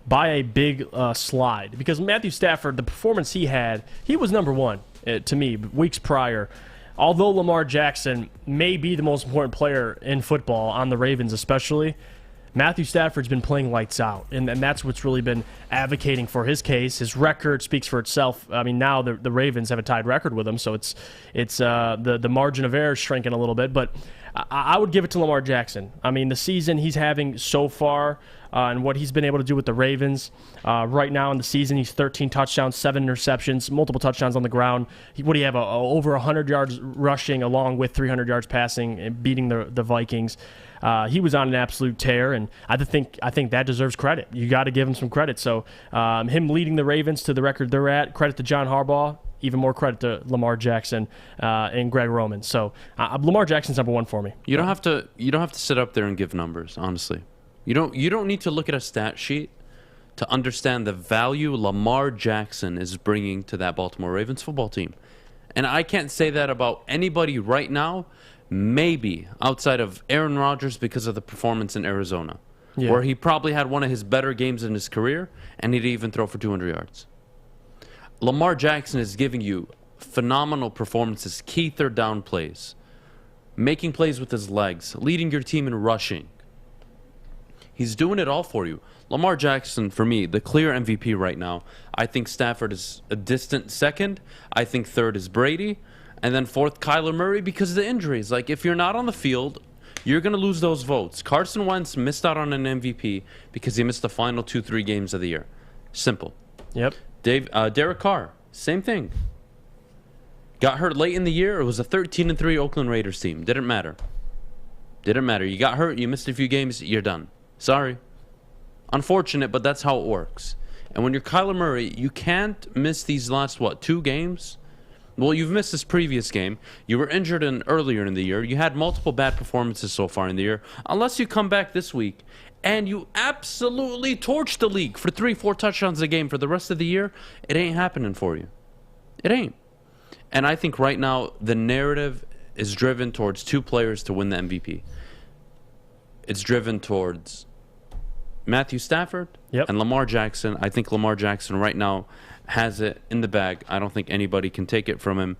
by a big slide. Because Matthew Stafford, the performance he had, he was number one to me weeks prior. Although Lamar Jackson may be the most important player in football, on the Ravens especially, Matthew Stafford's been playing lights out, and that's what's really been advocating for his case. His record speaks for itself. I mean, now the Ravens have a tied record with him, so it's the margin of error is shrinking a little bit. But I would give it to Lamar Jackson. I mean, the season he's having so far and what he's been able to do with the Ravens right now in the season, he's 13 touchdowns, 7 interceptions, multiple touchdowns on the ground. What do you have? Over 100 yards rushing, along with 300 yards passing, and beating the Vikings. He was on an absolute tear, and I think that deserves credit. You got to give him some credit. So him leading the Ravens to the record they're at, credit to John Harbaugh, even more credit to Lamar Jackson and Greg Roman. So Lamar Jackson's number one for me. You don't have to sit up there and give numbers, honestly. You don't need to look at a stat sheet to understand the value Lamar Jackson is bringing to that Baltimore Ravens football team. And I can't say that about anybody right now, maybe outside of Aaron Rodgers because of the performance in Arizona, where he probably had one of his better games in his career, and he didn't even throw for 200 yards. Lamar Jackson is giving you phenomenal performances, key third down plays, making plays with his legs, leading your team in rushing. He's doing it all for you. Lamar Jackson, for me, the clear MVP right now. I think Stafford is a distant second. I think third is Brady. And then fourth, Kyler Murray, because of the injuries. Like, if you're not on the field, you're going to lose those votes. Carson Wentz missed out on an MVP because he missed the final 2-3 games of the year. Simple. Yep. Derek Carr, same thing. Got hurt late in the year. It was a 13-3 Oakland Raiders team. Didn't matter. You got hurt. You missed a few games. You're done. Sorry. Unfortunate, but that's how it works. And when you're Kyler Murray, you can't miss these last, 2 games? Well, you've missed this previous game. You were injured earlier in the year. You had multiple bad performances so far in the year. Unless you come back this week and you absolutely torch the league for 3-4 touchdowns a game for the rest of the year, it ain't happening for you. It ain't. And I think right now the narrative is driven towards 2 players to win the MVP. It's driven towards Matthew Stafford and Lamar Jackson. I think Lamar Jackson right now has it in the bag. I don't think anybody can take it from him.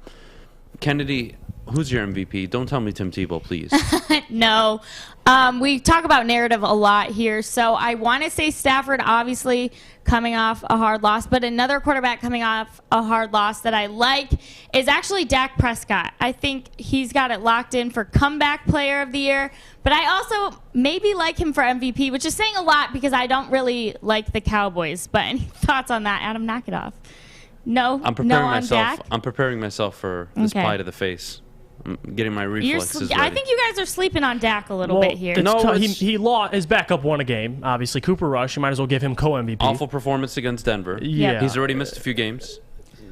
Kennedy, who's your MVP? Don't tell me Tim Tebow, please. No. We talk about narrative a lot here, so I want to say Stafford, obviously coming off a hard loss, but another quarterback coming off a hard loss that I like is actually Dak Prescott. I think he's got it locked in for comeback player of the year, but I also maybe like him for MVP, which is saying a lot because I don't really like the Cowboys. But any thoughts on that? Adam, knock it off. No, I'm preparing myself for this pie to the face. I'm getting my reflexes ready. I think you guys are sleeping on Dak a little bit here. He lost. His backup won a game. Obviously, Cooper Rush. You might as well give him co-MVP. Awful performance against Denver. Yeah, he's already missed a few games.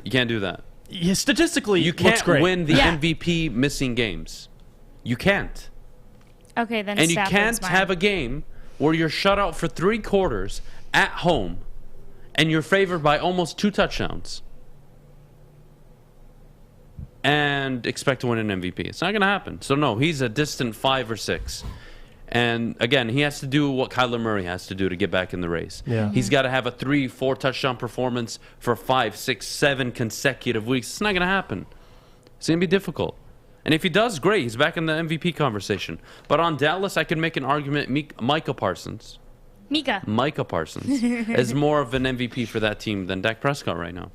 You can't do that. Yeah, statistically, you can't win the MVP missing games. You can't. Okay, then. And you can't have a game where you're shut out for 3 quarters at home, and you're favored by almost 2 touchdowns. And expect to win an MVP. It's not going to happen. So, no, he's a distant 5 or 6. And, again, he has to do what Kyler Murray has to do to get back in the race. Yeah. He's got to have a 3-4 touchdown performance for 5, 6, 7 consecutive weeks. It's not going to happen. It's going to be difficult. And if he does, great. He's back in the MVP conversation. But on Dallas, I could make an argument. Micah Parsons is more of an MVP for that team than Dak Prescott right now.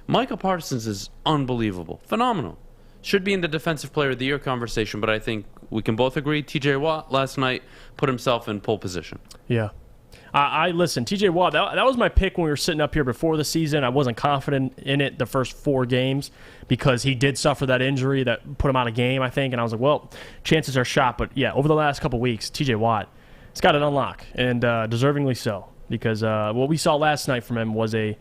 Micah Parsons is unbelievable. Phenomenal. Should be in the Defensive Player of the Year conversation, but I think we can both agree TJ Watt last night put himself in pole position. Yeah. Listen, TJ Watt, that was my pick when we were sitting up here before the season. I wasn't confident in it the first 4 games because he did suffer that injury that put him out of game, I think. And I was like, well, chances are shot. But, yeah, over the last couple weeks, TJ Watt, it's got an unlock, and deservingly so, because what we saw last night from him was a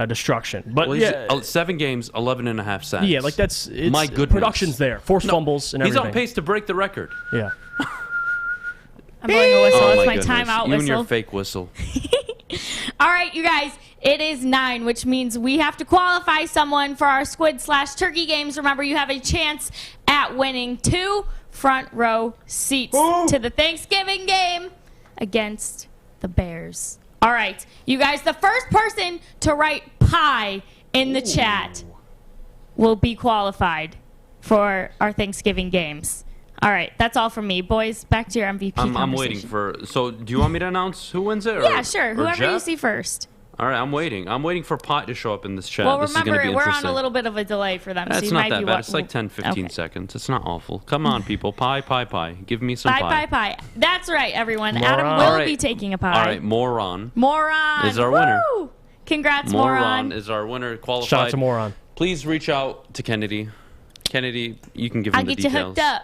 destruction. But well, 7 games, 11.5 sacks. Yeah, like it's my goodness. Production's there. Forced fumbles and everything. He's on pace to break the record. Yeah. I'm blowing a whistle. It's my goodness. timeout whistle. You and your fake whistle. All right, you guys, it is 9, which means we have to qualify someone for our squid/turkey games. Remember, you have a chance at winning 2 front row seats to the Thanksgiving game against the Bears. All right, you guys, the first person to write pie in the chat will be qualified for our Thanksgiving games. All right, that's all from me. Boys, back to your MVP conversation. I'm waiting for... So, do you want me to announce who wins it? Yeah, sure. Whoever Jeff? you see first. All right, I'm waiting. I'm waiting for Pot to show up in this chat. Well, this is remember, gonna be we're on interesting. a little bit of a delay for them. It's so you not might that be bad. It's like 10, 15 seconds. It's not awful. Come on, people. Pie. Give me some pie. Pie. That's right, everyone. Moron. Adam will be taking a pie. All right, Moron. Moron is our winner. Woo! Congrats, Moron is our winner. Qualified. Shout out to Moron. Please reach out to Kennedy. Kennedy, you can give him the details. I'll get you hooked up.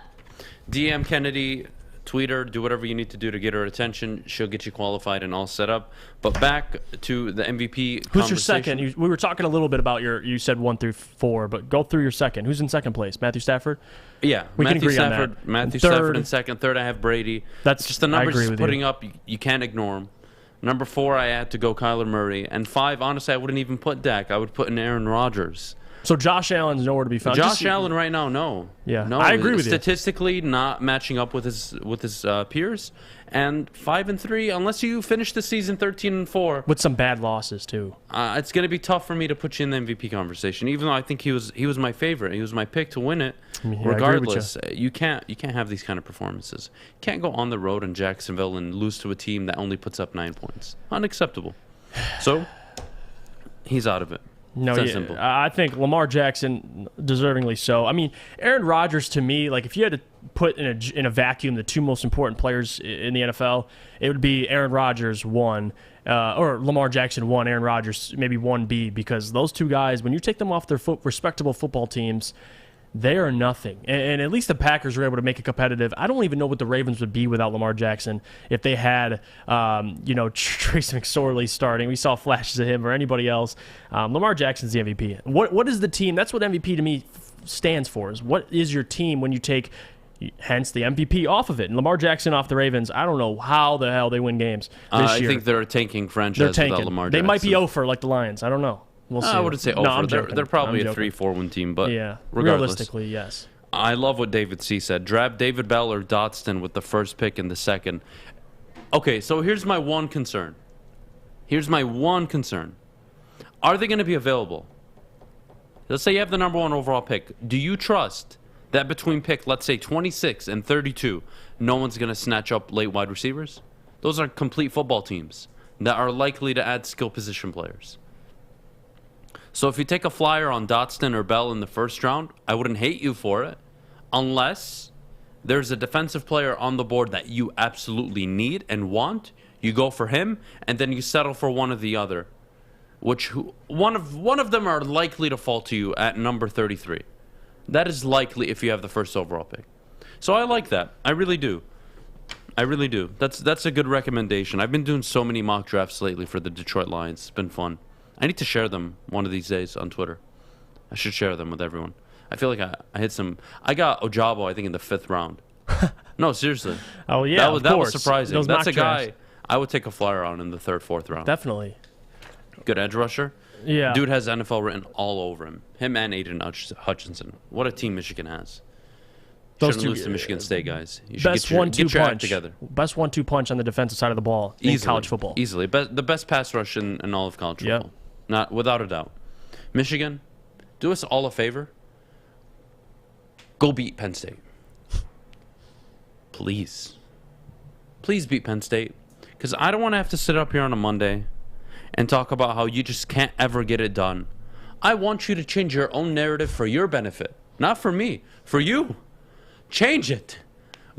DM Kennedy, tweet her, do whatever you need to do to get her attention. She'll get you qualified and all set up. But back to the MVP Who's your second? We were talking a little bit about you said 1 through 4, but go through your second. Who's in second place? Matthew Stafford? Yeah, we can agree on Stafford. that. Matthew Third, Stafford in second. Third, I have Brady. That's just the numbers he's putting up. You can't ignore them. Number 4, I had to go Kyler Murray. And 5, honestly, I wouldn't even put Dak. I would put in Aaron Rodgers. So Josh Allen's nowhere to be found. Josh Allen right now, no. Yeah, no. I agree with you. Statistically, not matching up with his peers. And 5 and 3, unless you finish the season 13 and 4, with some bad losses too. It's going to be tough for me to put you in the MVP conversation. Even though I think he was my favorite, he was my pick to win it. Regardless, you can't have these kind of performances. You can't go on the road in Jacksonville and lose to a team that only puts up 9 points. Unacceptable. So he's out of it. No, simple. I think Lamar Jackson, deservingly so. I mean, Aaron Rodgers, to me, like if you had to put in a vacuum the 2 most important players in the NFL, it would be Aaron Rodgers 1, or Lamar Jackson 1, Aaron Rodgers maybe 1B, because those 2 guys, when you take them off their respectable football teams, they are nothing. And at least the Packers were able to make it competitive. I don't even know what the Ravens would be without Lamar Jackson if they had, Trace McSorley starting. We saw flashes of him or anybody else. Lamar Jackson's the MVP. What is the team? That's what MVP to me stands for. Is what is your team when you take, hence the MVP off of it. And Lamar Jackson off the Ravens, I don't know how the hell they win games this year. I think they're a tanking franchise without Lamar Jackson. They might be over like the Lions. I don't know. We'll see. I wouldn't say over. They're probably a 3-4 win team, but yeah, regardless, realistically, yes. I love what David C said. Draft David Bell or Dotson with the first pick in the second. Okay, so here's my one concern. Are they going to be available? Let's say you have the number 1 overall pick. Do you trust that between pick, let's say 26 and 32, no one's going to snatch up late wide receivers? Those are complete football teams that are likely to add skill position players. So if you take a flyer on Dotson or Bell in the first round, I wouldn't hate you for it, unless there's a defensive player on the board that you absolutely need and want. You go for him, and then you settle for one or the other, which one of them are likely to fall to you at number 33. That is likely if you have the first overall pick. So I like that. I really do. That's a good recommendation. I've been doing so many mock drafts lately for the Detroit Lions. It's been fun. I need to share them one of these days on Twitter. I should share them with everyone. I feel like I hit some... I got Ojabo, I think, in the 5th round. No, seriously. Oh, yeah, that was surprising. That's a guy I would take a flyer on in the 3rd, 4th round. Definitely. Good edge rusher. Yeah. Dude has NFL written all over him. Him and Aiden Hutchinson. What a team Michigan has. Shouldn't lose to Michigan State, guys. You should get your act together. Best 1-2 punch on the defensive side of the ball in college football. Easily. The best pass rush in all of college football. Not without a doubt. Michigan, do us all a favor. Go beat Penn State. Please. Please beat Penn State. Because I don't want to have to sit up here on a Monday and talk about how you just can't ever get it done. I want you to change your own narrative for your benefit. Not for me. For you. Change it.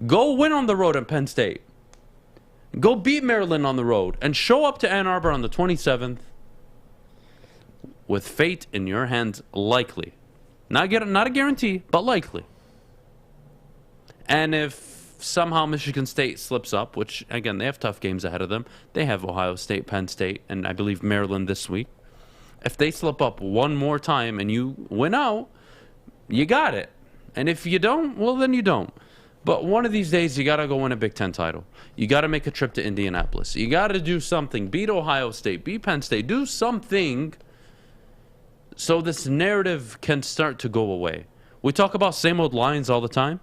Go win on the road at Penn State. Go beat Maryland on the road and show up to Ann Arbor on the 27th with fate in your hands, likely. Not a guarantee, but likely. And if somehow Michigan State slips up, which, again, they have tough games ahead of them. They have Ohio State, Penn State, and I believe Maryland this week. If they slip up one more time and you win out, you got it. And if you don't, well, then you don't. But one of these days, you got to go win a Big Ten title. You got to make a trip to Indianapolis. You got to do something. Beat Ohio State. Beat Penn State. Do something so this narrative can start to go away. We talk about same old lines all the time.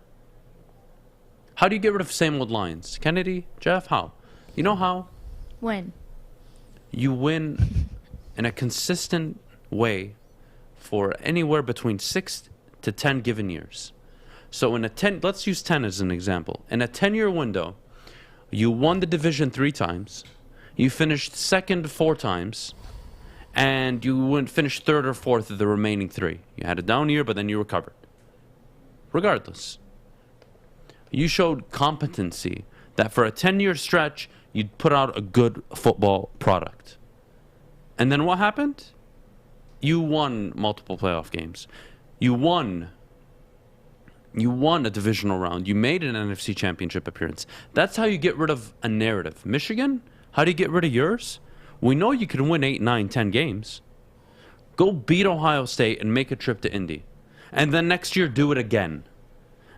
How do you get rid of same old lines? Kennedy, Jeff, how? You know how? Win. You win in a consistent way for anywhere between 6 to 10 given years. So in a 10, let's use 10 as an example. In a 10-year window, you won the division 3 times, you finished second 4 times, and you finished third or fourth of the remaining 3. You had a down year, but then you recovered. Regardless, you showed competency that for a 10-year stretch, you'd put out a good football product. And then what happened? You won multiple playoff games. You won a divisional round. You made an NFC championship appearance. That's how you get rid of a narrative. Michigan, how do you get rid of yours? We know you can win 8, 9, 10 games. Go beat Ohio State and make a trip to Indy. And then next year, do it again.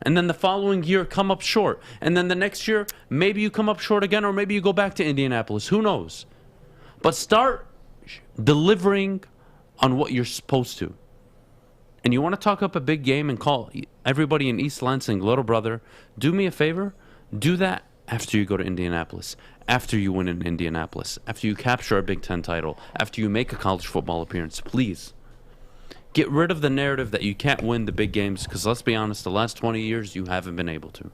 And then the following year, come up short. And then the next year, maybe you come up short again, or maybe you go back to Indianapolis. Who knows? But start delivering on what you're supposed to. And you want to talk up a big game and call everybody in East Lansing, little brother, do me a favor, do that after you go to Indianapolis, after you win in Indianapolis, after you capture a Big Ten title, after you make a college football appearance. Please, get rid of the narrative that you can't win the big games, because let's be honest, the last 20 years you haven't been able to.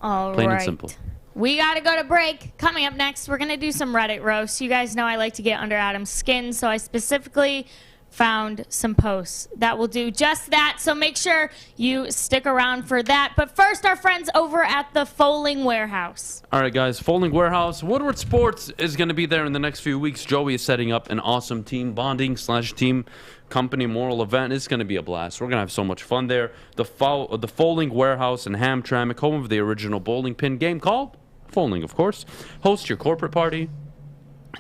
All Plain right. and simple. We got to go to break. Coming up next, we're going to do some Reddit roast. You guys know I like to get under Adam's skin, so I specifically found some posts that will do just that. So make sure you stick around for that. But first, our friends over at the Folding Warehouse. All right, guys, Folding Warehouse. Woodward Sports is going to be there in the next few weeks. Joey is setting up an awesome team bonding / team company moral event. It's going to be a blast. We're going to have so much fun there. The Folding Warehouse in Hamtramck, home of the original bowling pin game called Folding, of course. Host your corporate party,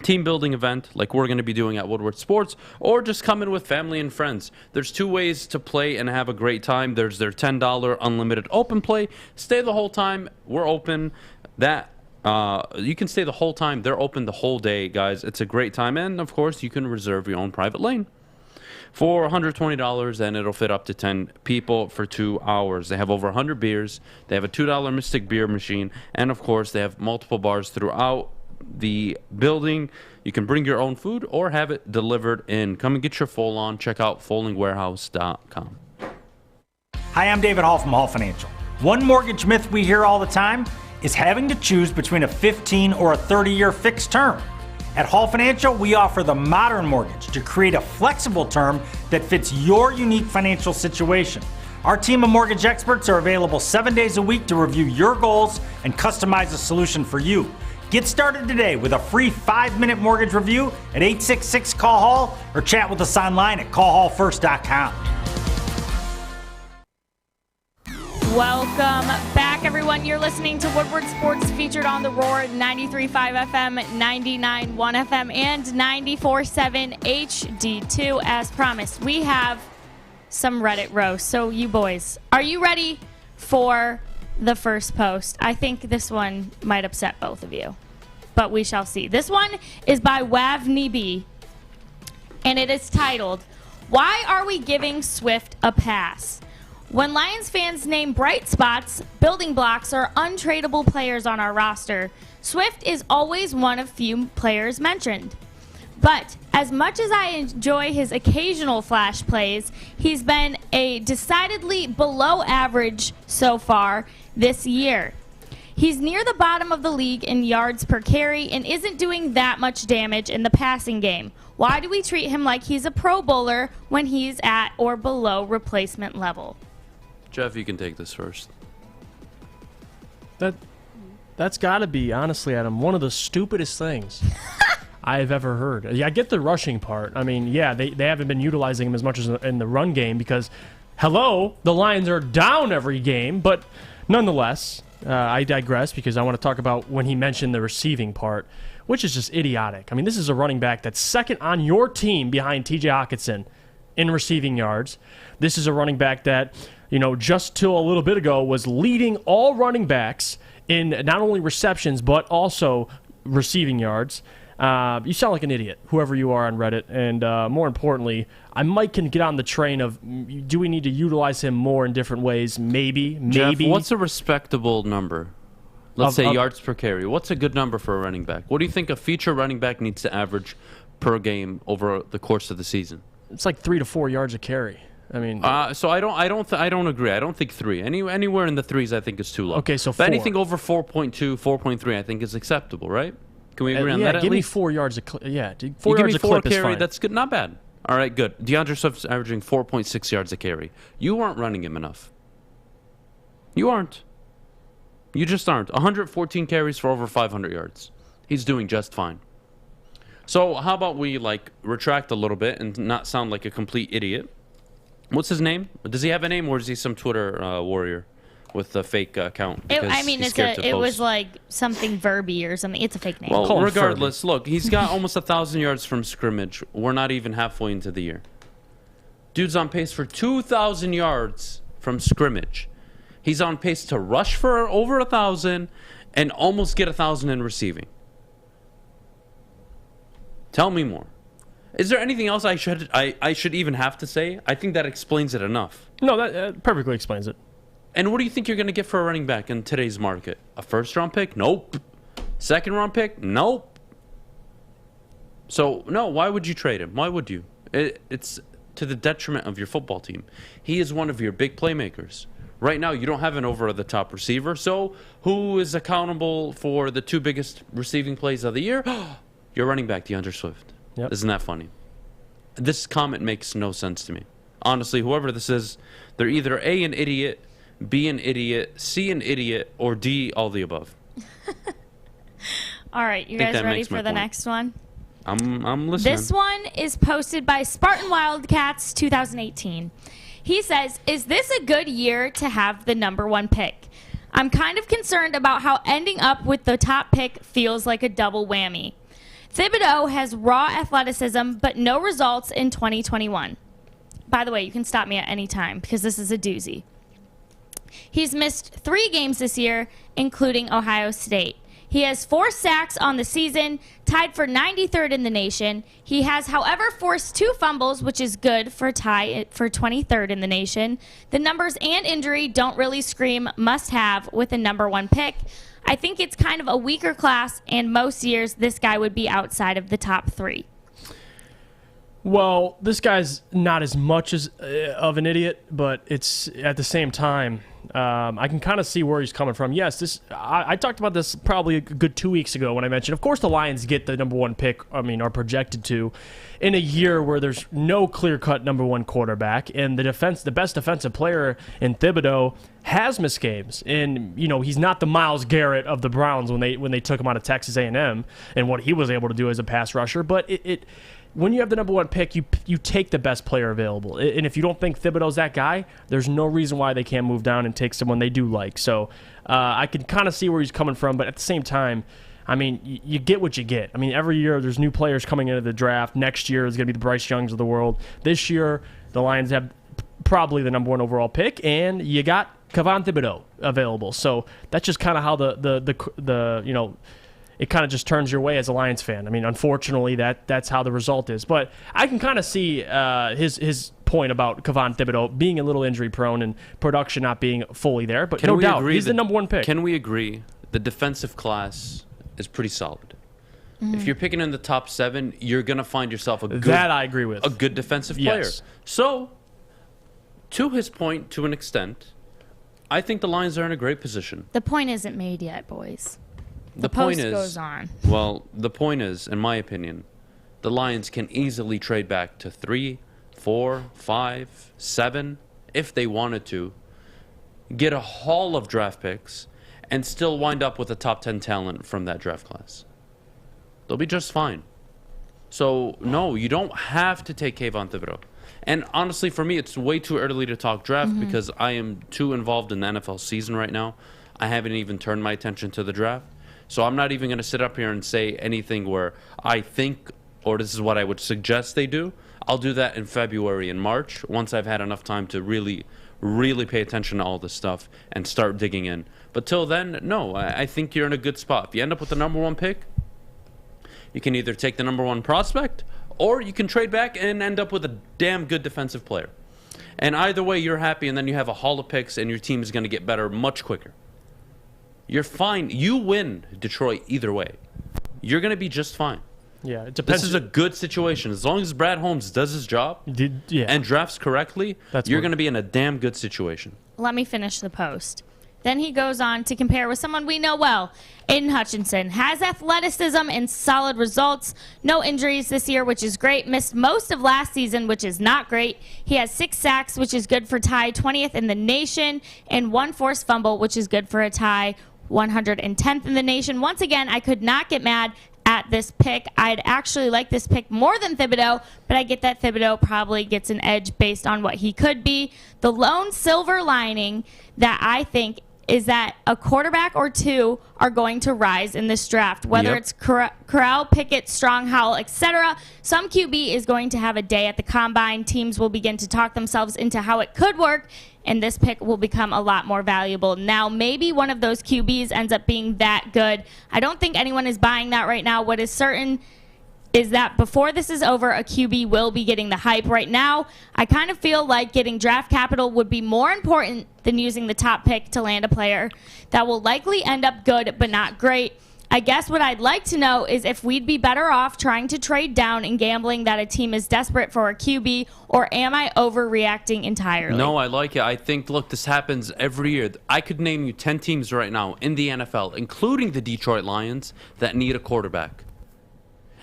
team building event like we're going to be doing at Woodward Sports, or just come in with family and friends. There's 2 ways to play and have a great time. There's their $10 unlimited open play. Stay the whole time. We're open. You can stay the whole time. They're open the whole day, guys. It's a great time. And, of course, you can reserve your own private lane for $120, and it'll fit up to 10 people for 2 hours. They have over 100 beers. They have a $2 Mystic beer machine. And, of course, they have multiple bars throughout the building. You can bring your own food or have it delivered in. Come and get your full on. Check out foldingwarehouse.com. Hi, I'm David Hall from Hall Financial. One mortgage myth we hear all the time is having to choose between a 15 or a 30-year fixed term. At Hall Financial, we offer the modern mortgage to create a flexible term that fits your unique financial situation. Our team of mortgage experts are available 7 days a week to review your goals and customize a solution for you. Get started today with a free 5-minute mortgage review at 866-CALL-HALL or chat with us online at callhallfirst.com. Welcome back, everyone. You're listening to Woodward Sports, featured on the Roar 93.5 FM, 99.1 FM, and 94.7 HD2. As promised, we have some Reddit roast. So you boys, are you ready for the first post? I think this one might upset both of you, but we shall see. This one is by Wavney, and it is titled, "Why Are We Giving Swift a Pass?" When Lions fans name bright spots, building blocks, or untradeable players on our roster, Swift is always one of few players mentioned. But as much as I enjoy his occasional flash plays, he's been a decidedly below average so far this year. He's near the bottom of the league in yards per carry and isn't doing that much damage in the passing game. Why do we treat him like he's a Pro Bowler when he's at or below replacement level? Jeff, you can take this first. That That's got to be, honestly, Adam, one of the stupidest things I've ever heard. Yeah, I get the rushing part. I mean, yeah, they haven't been utilizing him as much as in the run game because, hello, the Lions are down every game. But nonetheless, I digress because I want to talk about when he mentioned the receiving part, which is just idiotic. I mean, this is a running back that's second on your team behind T.J. Hockenson in receiving yards. This is a running back that, just till a little bit ago was leading all running backs in not only receptions but also receiving yards. You sound like an idiot, whoever you are on Reddit. And more importantly, I might can get on the train of, do we need to utilize him more in different ways? Maybe. Jeff, what's a respectable number? Let's say yards per carry. What's a good number for a running back? What do you think a feature running back needs to average per game over the course of the season? It's like 3 to 4 yards a carry. I mean, so I don't agree. I don't think 3. Anywhere in the 3s, I think is too low. Okay, so 4. But anything over 4.2, 4.3, I think is acceptable, right? Can we agree on that? Give me at least? 4 yards a clip. Yeah, 4 yards yards a clip carry, is fine. That's good. Not bad. All right, good. DeAndre Swift's averaging 4.6 yards a carry. You aren't running him enough. You aren't. You just aren't. 114 carries for over 500 yards. He's doing just fine. So how about we retract a little bit and not sound like a complete idiot? What's his name? Does he have a name, or is he some Twitter warrior with a fake account? It was like something Verby or something. It's a fake name. Well, regardless, look, he's got almost 1,000 yards from scrimmage. We're not even halfway into the year. Dude's on pace for 2,000 yards from scrimmage. He's on pace to rush for over 1,000 and almost get 1,000 in receiving. Tell me more. Is there anything else I should even have to say? I think that explains it enough. No, that perfectly explains it. And what do you think you're going to get for a running back in today's market? A first-round pick? Nope. Second-round pick? Nope. So, no, why would you trade him? Why would you? It's to the detriment of your football team. He is one of your big playmakers. Right now, you don't have an over-the-top receiver, so who is accountable for the 2 biggest receiving plays of the year? Your running back, DeAndre Swift. Yep. Isn't that funny? This comment makes no sense to me. Honestly, whoever this is, they're either A, an idiot, B, an idiot, C, an idiot, or D, all the above. All right, you guys ready for the next one? I'm listening. This one is posted by Spartan Wildcats 2018. He says, is this a good year to have the #1 pick? I'm kind of concerned about how ending up with the top pick feels like a double whammy. Thibodeau has raw athleticism, but no results in 2021. By the way, you can stop me at any time because this is a doozy. He's missed 3 games this year, including Ohio State. He has 4 sacks on the season, tied for 93rd in the nation. He has, however, forced 2 fumbles, which is good for tie for 23rd in the nation. The numbers and injury don't really scream must-have with a #1 pick. I think it's kind of a weaker class, and most years this guy would be outside of the top 3. Well, this guy's not as much as of an idiot, but it's at the same time, I can kind of see where he's coming from. Yes, I talked about this probably a good 2 weeks ago when I mentioned, of course, the Lions get the #1 pick, are projected to, in a year where there's no clear-cut #1 quarterback, and the best defensive player in Thibodeau has missed games. And, he's not the Myles Garrett of the Browns when they took him out of Texas A&M and what he was able to do as a pass rusher, but when you have the #1 pick, you take the best player available. And if you don't think Thibodeau's that guy, there's no reason why they can't move down and take someone they do like. So I can kind of see where he's coming from, but at the same time, you get what you get. Every year there's new players coming into the draft. Next year is going to be the Bryce Youngs of the world. This year, the Lions have probably the #1 overall pick, and you got Kayvon Thibodeau available. So that's just kind of how it kind of just turns your way as a Lions fan. Unfortunately, that's how the result is. But I can kind of see his point about Kayvon Thibodeau being a little injury prone and production not being fully there. But no doubt, he's the #1 pick. Can we agree the defensive class is pretty solid? Mm-hmm. If you're picking in the top 7, you're going to find yourself a good defensive player. Yes. So, to his point, to an extent, I think the Lions are in a great position. The point isn't made yet, boys. The point goes on. Well, the point is, in my opinion, the Lions can easily trade back to 3, 4, 5, 7, if they wanted to, get a haul of draft picks, and still wind up with a top 10 talent from that draft class. They'll be just fine. So, no, you don't have to take Kayvon Thibodeau. And honestly, for me, it's way too early to talk draft because I am too involved in the NFL season right now. I haven't even turned my attention to the draft. So I'm not even going to sit up here and say anything where I think or this is what I would suggest they do. I'll do that in February and March once I've had enough time to really pay attention to all this stuff and start digging in. But till then, no, I think you're in a good spot. If you end up with the number 1 pick, you can either take the number 1 prospect or you can trade back and end up with a damn good defensive player. And either way, you're happy, and then you have a haul of picks, and your team is going to get better much quicker. You're fine. You win, Detroit, either way. You're going to be just fine. Yeah, it depends. This is a good situation. As long as Brad Holmes does his job and drafts correctly, you're going to be in a damn good situation. Let me finish the post. Then he goes on to compare with someone we know well. Aiden Hutchinson has athleticism and solid results. No injuries this year, which is great. Missed most of last season, which is not great. He has 6 sacks, which is good for tie 20th in the nation, and 1 forced fumble, which is good for a tie 110th in the nation. Once again, I could not get mad at this pick. I'd actually like this pick more than Thibodeau, but I get that Thibodeau probably gets an edge based on what he could be. The lone silver lining that I think is that a quarterback or 2 are going to rise in this draft. Whether it's Corral, Pickett, Strong, Howell, etc., some QB is going to have a day at the combine. Teams will begin to talk themselves into how it could work, and this pick will become a lot more valuable. Now, maybe one of those QBs ends up being that good. I don't think anyone is buying that right now. What is certain is that before this is over, a QB will be getting the hype. Right now, I kind of feel like getting draft capital would be more important than using the top pick to land a player that will likely end up good but not great. I guess what I'd like to know is if we'd be better off trying to trade down and gambling that a team is desperate for a QB, or am I overreacting entirely? No, I like it. I think, look, this happens every year. I could name you 10 teams right now in the NFL, including the Detroit Lions, that need a quarterback.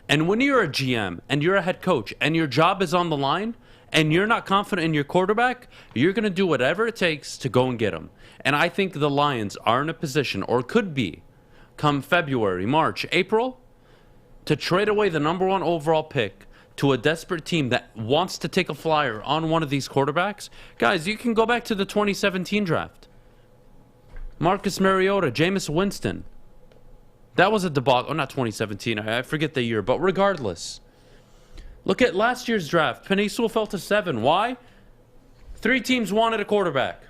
And when you're a GM and you're a head coach and your job is on the line and you're not confident in your quarterback, you're going to do whatever it takes to go and get him. And I think the Lions are in a position, or could be, come February, March, April, to trade away the number 1 overall pick to a desperate team that wants to take a flyer on one of these quarterbacks. Guys, you can go back to the 2017 draft. Marcus Mariota, Jameis Winston. That was a debacle. Oh, not 2017. I forget the year. But regardless, look at last year's draft. Penei Sewell fell to 7. Why? 3 teams wanted a quarterback.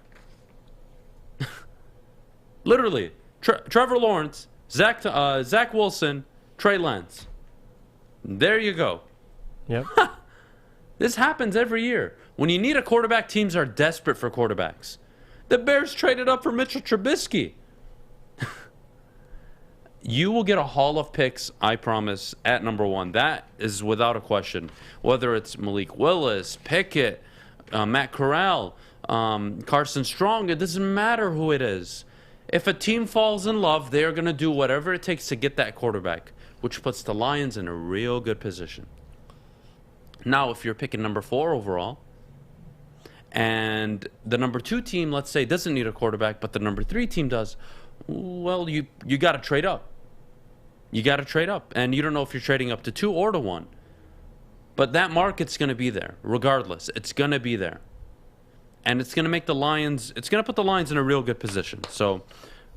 Literally. Trevor Lawrence, Zach Wilson, Trey Lance. There you go. Yep. This happens every year. When you need a quarterback, teams are desperate for quarterbacks. The Bears traded up for Mitchell Trubisky. You will get a haul of picks, I promise, at number 1. That is without a question. Whether it's Malik Willis, Pickett, Matt Corral, Carson Strong, it doesn't matter who it is. If a team falls in love, they are going to do whatever it takes to get that quarterback, which puts the Lions in a real good position. Now, if you're picking number 4 overall, and the number 2 team, let's say, doesn't need a quarterback, but the number 3 team does, well, you got to trade up. You got to trade up, and you don't know if you're trading up to 2 or to 1. But that market's going to be there, regardless. It's going to be there. And it's going to make the Lions, it's going to put the Lions in a real good position. So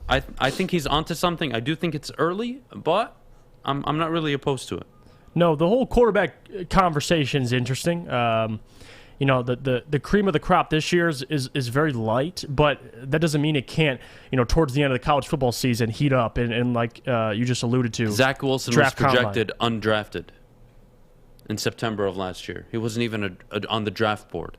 I think he's onto something. I do think it's early, but I'm not really opposed to it. No, the whole quarterback conversation is interesting. The cream of the crop this year is very light, but that doesn't mean it can't, towards the end of the college football season, heat up and like you just alluded to. Zach Wilson was projected undrafted in September of last year. He wasn't even on the draft board.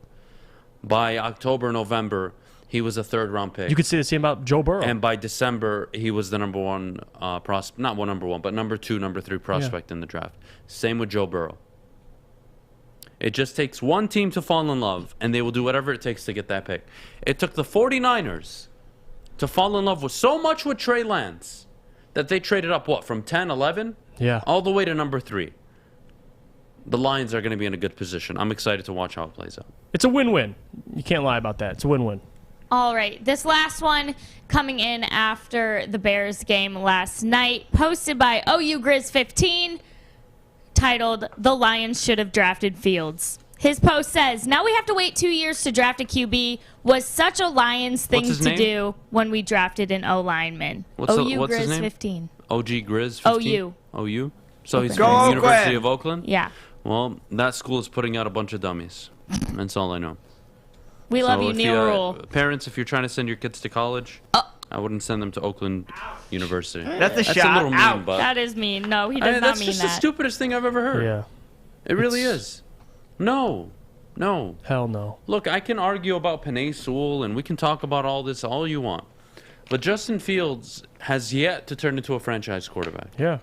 By October, November, he was a 3rd-round pick. You could say the same about Joe Burrow. And by December, he was the number 1 prospect, not number 1, but number 2, number 3 prospect in the draft. Same with Joe Burrow. It just takes one team to fall in love, and they will do whatever it takes to get that pick. It took the 49ers to fall in love with so much with Trey Lance that they traded up, from 10, 11? Yeah. All the way to number 3. The Lions are going to be in a good position. I'm excited to watch how it plays out. It's a win-win. You can't lie about that. It's a win-win. All right, this last one coming in after the Bears game last night, posted by OU Grizz15, titled, "The Lions Should Have Drafted Fields." His post says, "Now we have to wait 2 years to draft a QB. Was such a Lions thing to do when we drafted an O-lineman." OU what's his name? Grizz15. OG Grizz 15? OU? So he's Go from the University of Oakland? Yeah. Well, that school is putting out a bunch of dummies. That's all I know. We love you, if Neil Rule. Parents, if you're trying to send your kids to college, I wouldn't send them to Oakland University. That's a little mean, but That is mean. No, he does not that's mean just that. the stupidest thing I've ever heard. Yeah. It really is. No. Hell no. Look, I can argue about Penei, Sewell, and we can talk about all this all you want. But Justin Fields has yet to turn into a franchise quarterback. Yeah.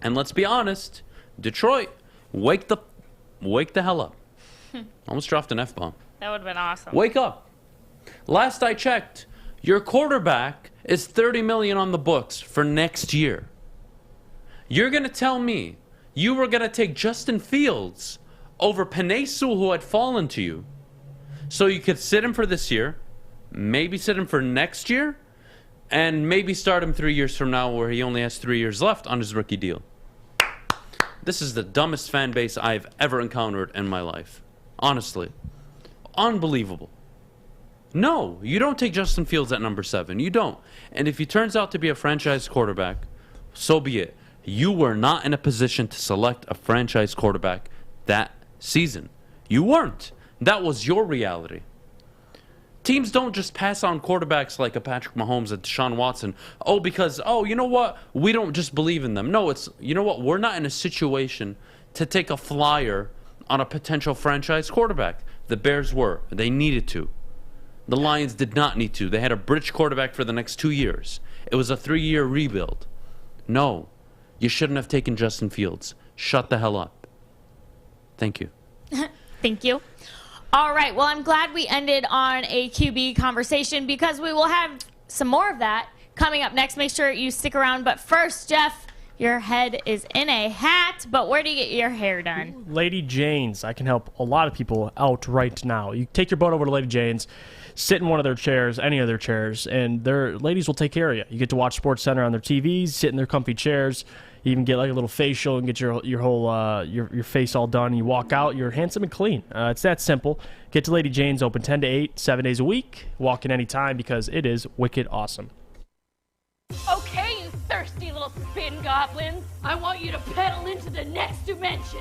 And let's be honest, Detroit, wake the hell up. Almost dropped an F-bomb. That would have been awesome. Wake up. Last I checked, your quarterback is $30 million on the books for next year. You're going to tell me you were going to take Justin Fields over Penei Sewell, who had fallen to you, so you could sit him for this year, maybe sit him for next year, and maybe start him 3 years from now where he only has 3 years left on his rookie deal. This is the dumbest fan base I've ever encountered in my life. Honestly. Unbelievable. No, you don't take Justin Fields at number 7. You don't. And if he turns out to be a franchise quarterback, so be it. You were not in a position to select a franchise quarterback that season. You weren't. That was your reality. Teams don't just pass on quarterbacks like a Patrick Mahomes and Deshaun Watson. Because you know what? We don't just believe in them. No, it's, you know what? We're not in a situation to take a flyer on a potential franchise quarterback. The Bears were. They needed to. The Lions did not need to. They had a bridge quarterback for the next 2 years. It was a 3-year rebuild. No, you shouldn't have taken Justin Fields. Shut the hell up. Thank you. Thank you. All right. Well, I'm glad we ended on a QB conversation because we will have some more of that coming up next. Make sure you stick around. But first, Jeff, your head is in a hat, but where do you get your hair done? Lady Jane's. I can help a lot of people out right now. You take your boat over to Lady Jane's, sit in one of their chairs, any of their chairs, and their ladies will take care of you. You get to watch Sports Center on their TVs, sit in their comfy chairs. You even get like a little facial and get your whole your face all done. You walk out, you're handsome and clean. It's that simple. Get to Lady Jane's, open 10 to 8, 7 days a week. Walk in any time because it is wicked awesome. Okay, you thirsty little spin goblins. I want you to pedal into the next dimension.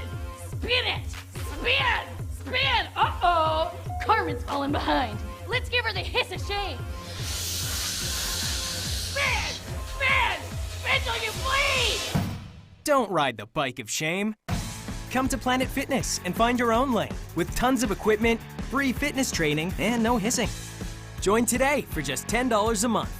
Spin it! Spin! Spin! Uh-oh! Carmen's falling behind. Let's give her the hiss of shame. Spin! Spin! Spin till you bleed! Don't ride the bike of shame. Come to Planet Fitness and find your own lane with tons of equipment, free fitness training, and no hissing. Join today for just $10 a month.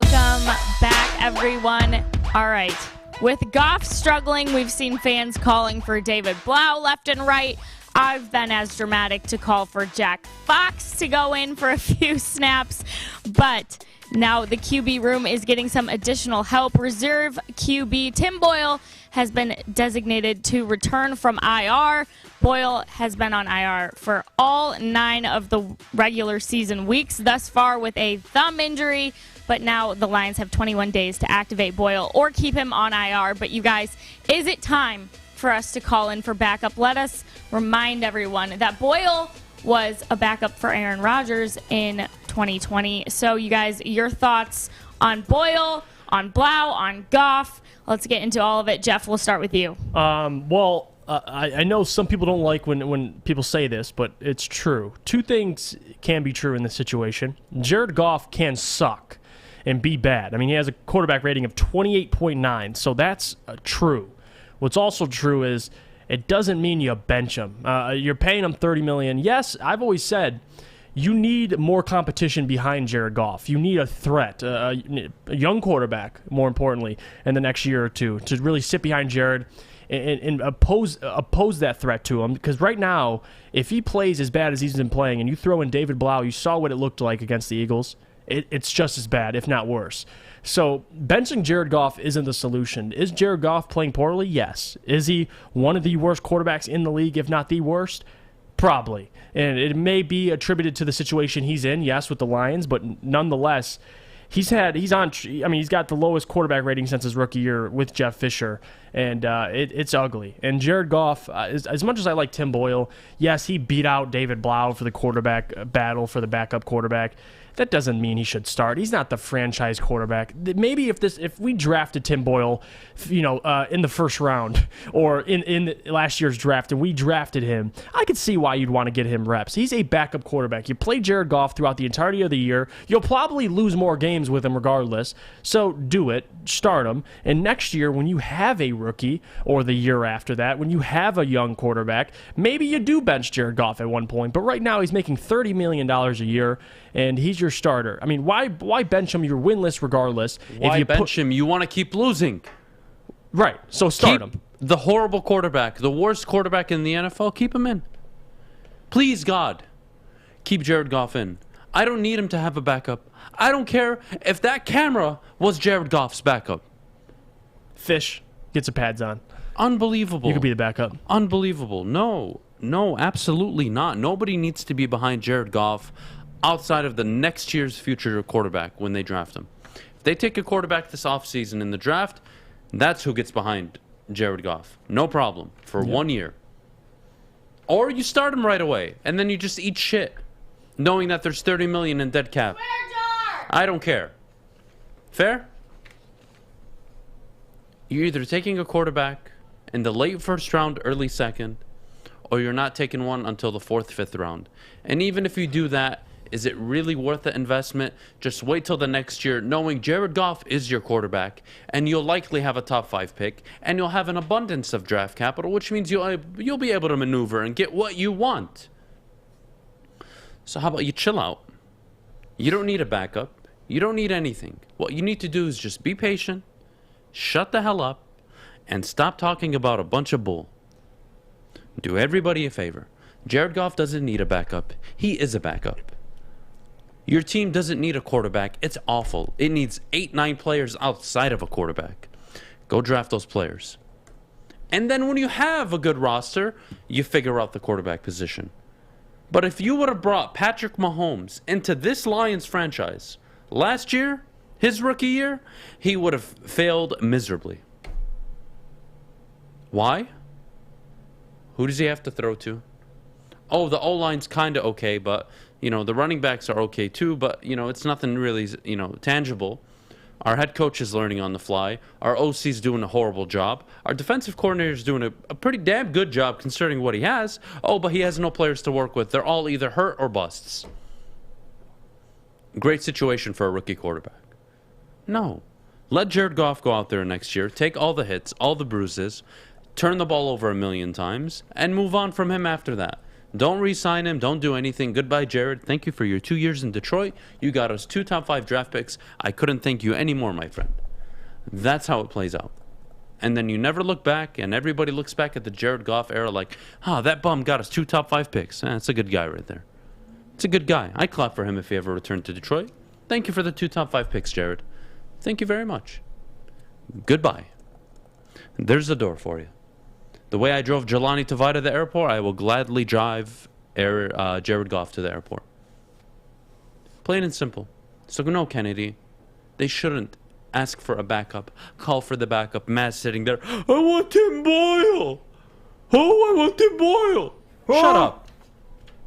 Welcome back, everyone. All right. With Goff struggling, we've seen fans calling for David Blau left and right. I've been as dramatic to call for Jack Fox to go in for a few snaps, but now the QB room is getting some additional help. Reserve QB Tim Boyle has been designated to return from IR. Boyle has been on IR for all 9 of the regular season weeks thus far with a thumb injury, but now the Lions have 21 days to activate Boyle or keep him on IR. But you guys, is it time for us to call in for backup? Let us remind everyone that Boyle was a backup for Aaron Rodgers in 2020. So you guys, your thoughts on Boyle, on Blau, on Goff. Let's get into all of it. Jeff, we'll start with you. I know some people don't like when people say this, but it's true. 2 things can be true in this situation. Jared Goff can suck and be bad. I mean, he has a quarterback rating of 28.9, so that's true. What's also true is it doesn't mean you bench him. You're paying him $30 million. Yes, I've always said you need more competition behind Jared Goff. You need a threat, a young quarterback, more importantly, in the next year or two to really sit behind Jared and oppose that threat to him. Because right now, if he plays as bad as he's been playing and you throw in David Blau, you saw what it looked like against the Eagles. It's just as bad, if not worse. So benching Jared Goff isn't the solution. Is Jared Goff playing poorly? Yes. Is he one of the worst quarterbacks in the league, if not the worst? Probably. And it may be attributed to the situation he's in, yes, with the Lions, but nonetheless, he's got the lowest quarterback rating since his rookie year with Jeff Fisher, and it's ugly. And Jared Goff, as much as I like Tim Boyle, yes, he beat out David Blau for the quarterback battle for the backup quarterback. That doesn't mean he should start. He's not the franchise quarterback. Maybe if we drafted Tim Boyle, in the first round or in last year's draft, and we drafted him, I could see why you'd want to get him reps. He's a backup quarterback. You play Jared Goff throughout the entirety of the year. You'll probably lose more games with him regardless. So do it. Start him. And next year, when you have a rookie, or the year after that, when you have a young quarterback, maybe you do bench Jared Goff at one point. But right now, he's making $30 million a year, and he's your starter. I mean, why bench him? You're winless regardless. Why bench him? You want to keep losing. Right, so start him. The horrible quarterback, the worst quarterback in the NFL, keep him in. Please, God, keep Jared Goff in. I don't need him to have a backup. I don't care if that camera was Jared Goff's backup. Fish, get some pads on. Unbelievable. You could be the backup. Unbelievable. No, absolutely not. Nobody needs to be behind Jared Goff outside of the next year's future quarterback when they draft him. If they take a quarterback this offseason in the draft, that's who gets behind Jared Goff. No problem. For 1 year. Or you start him right away, and then you just eat shit, knowing that there's $30 million in dead cap. I don't care. Fair? You're either taking a quarterback in the late first round, early second, or you're not taking one until the fourth, fifth round. And even if you do that, is it really worth the investment? Just wait till the next year, knowing Jared Goff is your quarterback, and you'll likely have a top 5 pick, and you'll have an abundance of draft capital, which means you'll be able to maneuver and get what you want. So how about you chill out? You don't need a backup. You don't need anything. What you need to do is just be patient, shut the hell up, and stop talking about a bunch of bull. Do everybody a favor. Jared Goff doesn't need a backup. He is a backup. Your team doesn't need a quarterback. It's awful. It needs 8-9 players outside of a quarterback. Go draft those players. And then when you have a good roster, you figure out the quarterback position. But if you would have brought Patrick Mahomes into this Lions franchise last year, his rookie year, he would have failed miserably. Why? Who does he have to throw to? Oh, the O-line's kind of okay, but the running backs are okay too, but, it's nothing really, tangible. Our head coach is learning on the fly. Our OC's doing a horrible job. Our defensive coordinator's doing a pretty damn good job considering what he has. Oh, but he has no players to work with. They're all either hurt or busts. Great situation for a rookie quarterback. No. Let Jared Goff go out there next year, take all the hits, all the bruises, turn the ball over 1,000,000 times, and move on from him after that. Don't re-sign him. Don't do anything. Goodbye, Jared. Thank you for your 2 years in Detroit. You got us 2 top 5 draft picks. I couldn't thank you anymore, my friend. That's how it plays out. And then you never look back, and everybody looks back at the Jared Goff era like, that bum got us 2 top 5 picks. That's a good guy right there. It's a good guy. I'd clap for him if he ever returned to Detroit. Thank you for the 2 top 5 picks, Jared. Thank you very much. Goodbye. There's the door for you. The way I drove Jelani Tavai to the airport, I will gladly drive Jared Goff to the airport. Plain and simple. So no, Kennedy, they shouldn't ask for a backup, call for the backup. Matt's sitting there, I want Tim Boyle. Oh, I want Tim Boyle. Oh. Shut up.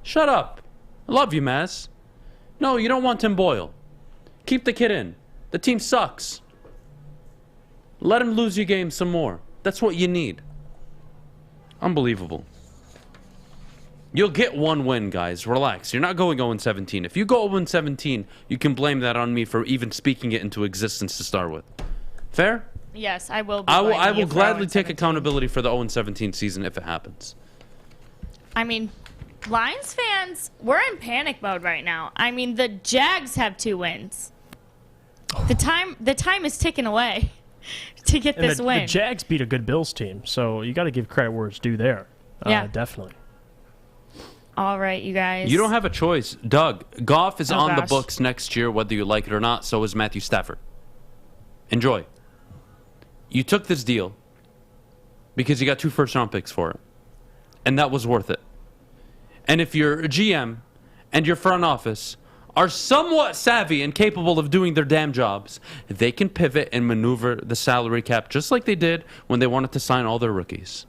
Shut up. I love you, Maz. No, you don't want Tim Boyle. Keep the kid in. The team sucks. Let him lose you games some more. That's what you need. Unbelievable. You'll get 1 win, guys. Relax. You're not going 0-17. If you go 0-17, you can blame that on me for even speaking it into existence to start with. Fair? Yes, I will. I will gladly take accountability for the 0-17 season if it happens. I mean, Lions fans, we're in panic mode right now. I mean, the Jags have 2 wins. The time is ticking away to get this win. The Jags beat a good Bills team, so you got to give credit where it's due there. Yeah, definitely. All right, you guys. You don't have a choice. Doug, Goff is on the books next year, whether you like it or not. So is Matthew Stafford. Enjoy. You took this deal because you got 2 first-round picks for it, and that was worth it. And if your GM and your front office are somewhat savvy and capable of doing their damn jobs, they can pivot and maneuver the salary cap just like they did when they wanted to sign all their rookies.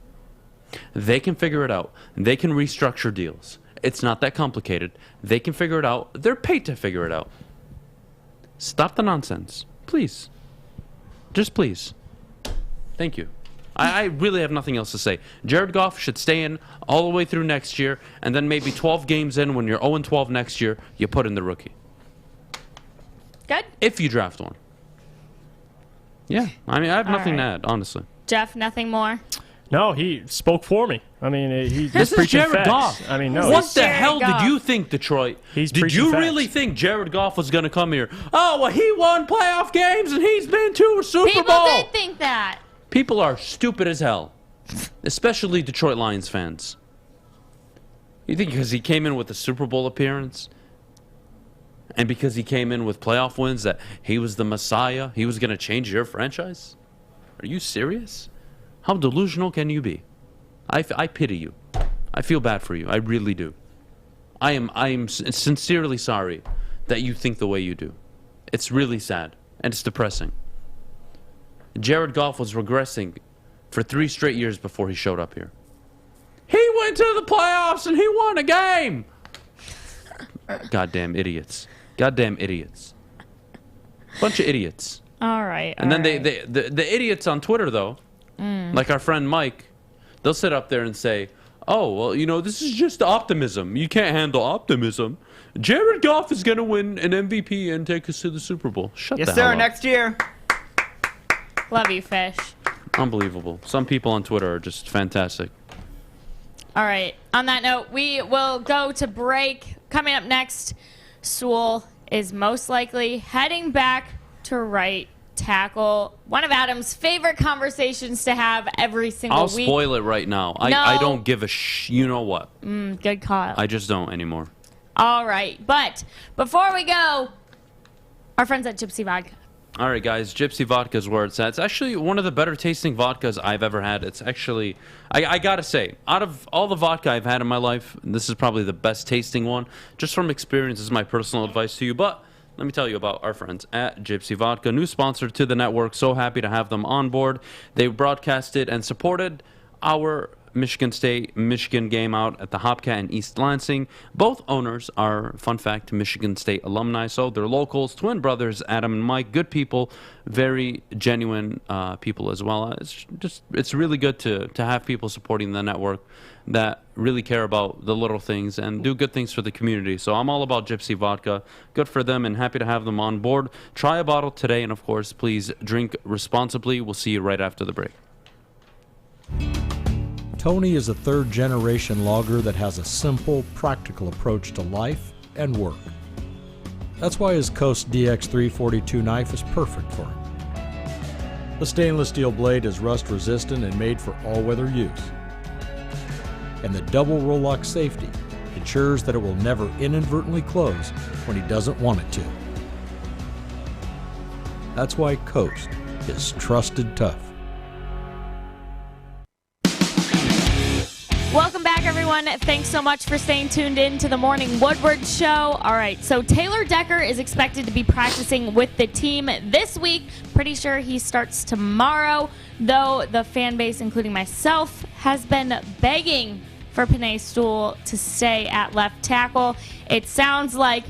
They can figure it out. They can restructure deals. It's not that complicated. They can figure it out. They're paid to figure it out. Stop the nonsense. Please. Just please. Thank you. I really have nothing else to say. Jared Goff should stay in all the way through next year, and then maybe 12 games in, when you're 0-12 next year, you put in the rookie. Good. If you draft one. Yeah. I mean, I have nothing to add, honestly. Jeff, nothing more? No, he spoke for me. I mean, he's this is preaching Jared facts. Goff. I mean, no. What the hell did you think, Detroit? Did you really think Jared Goff was going to come here? Oh, well, he won playoff games and he's been to a Super Bowl. People did think that. People are stupid as hell, especially Detroit Lions fans. You think because he came in with a Super Bowl appearance and because he came in with playoff wins that he was the Messiah, he was going to change your franchise? Are you serious? How delusional can you be? I pity you. I feel bad for you. I really do. I am sincerely sorry that you think the way you do. It's really sad, and it's depressing. Jared Goff was regressing for 3 straight years before he showed up here. He went to the playoffs and he won a game! Goddamn idiots. Goddamn idiots. Bunch of idiots. All right. And then the idiots on Twitter, though, like our friend Mike, they'll sit up there and say, oh, well, you know, this is just optimism. You can't handle optimism. Jared Goff is going to win an MVP and take us to the Super Bowl. Shut the hell up. Yes, sir. Next year. Love you, Fish. Unbelievable. Some people on Twitter are just fantastic. All right. On that note, we will go to break. Coming up next, Sewell is most likely heading back to right tackle. One of Adam's favorite conversations to have every single week. I'll spoil it right now. I don't give a you know what. Good call. I just don't anymore. All right. But before we go, our friends at Gypsy Vodka. All right, guys, Gypsy Vodka is where it's at. It's actually one of the better tasting vodkas I've ever had. It's actually, I got to say, out of all the vodka I've had in my life, this is probably the best tasting one. Just from experience, this is my personal advice to you. But let me tell you about our friends at Gypsy Vodka, new sponsor to the network. So happy to have them on board. They broadcasted and supported our Michigan State, Michigan game out at the Hopcat in East Lansing. Both owners are, fun fact, Michigan State alumni, so they're locals, twin brothers, Adham and Mike, good people, very genuine people as well. It's really good to have people supporting the network that really care about the little things and do good things for the community. So I'm all about Gypsy Vodka. Good for them and happy to have them on board. Try a bottle today, and of course, please drink responsibly. We'll see you right after the break. Tony is a third-generation logger that has a simple, practical approach to life and work. That's why his Coast DX342 knife is perfect for him. The stainless steel blade is rust-resistant and made for all-weather use. And the double roll-lock safety ensures that it will never inadvertently close when he doesn't want it to. That's why Coast is trusted tough. Welcome back, everyone. Thanks so much for staying tuned in to the Morning Woodward Show. All right, so Taylor Decker is expected to be practicing with the team this week. Pretty sure he starts tomorrow, though the fan base, including myself, has been begging for Penei Sewell to stay at left tackle. It sounds like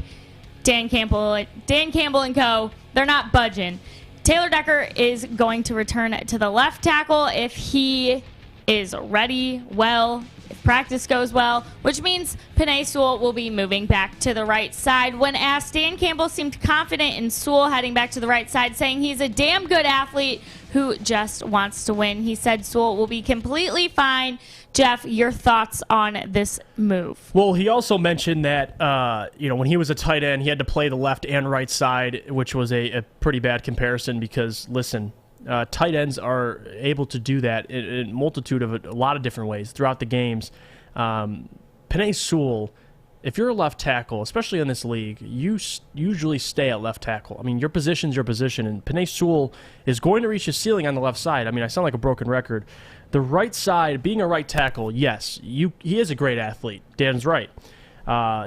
Dan Campbell and co., they're not budging. Taylor Decker is going to return to the left tackle if he is ready well, if practice goes well, which means Penei Sewell will be moving back to the right side. When asked, Dan Campbell seemed confident in Sewell heading back to the right side, saying he's a damn good athlete who just wants to win. He said Sewell will be completely fine. Jeff, your thoughts on this move? Well, he also mentioned that when he was a tight end, he had to play the left and right side, which was a pretty bad comparison because, listen, tight ends are able to do that in a multitude of a lot of different ways throughout the games. Penei Sewell if you're a left tackle, especially in this league, you usually stay at left tackle. I mean, your position's your position, and Penei Sewell is going to reach his ceiling on the left side. I mean, I sound like a broken record. The right side, being a right tackle, yes, he is a great athlete. Dan's right.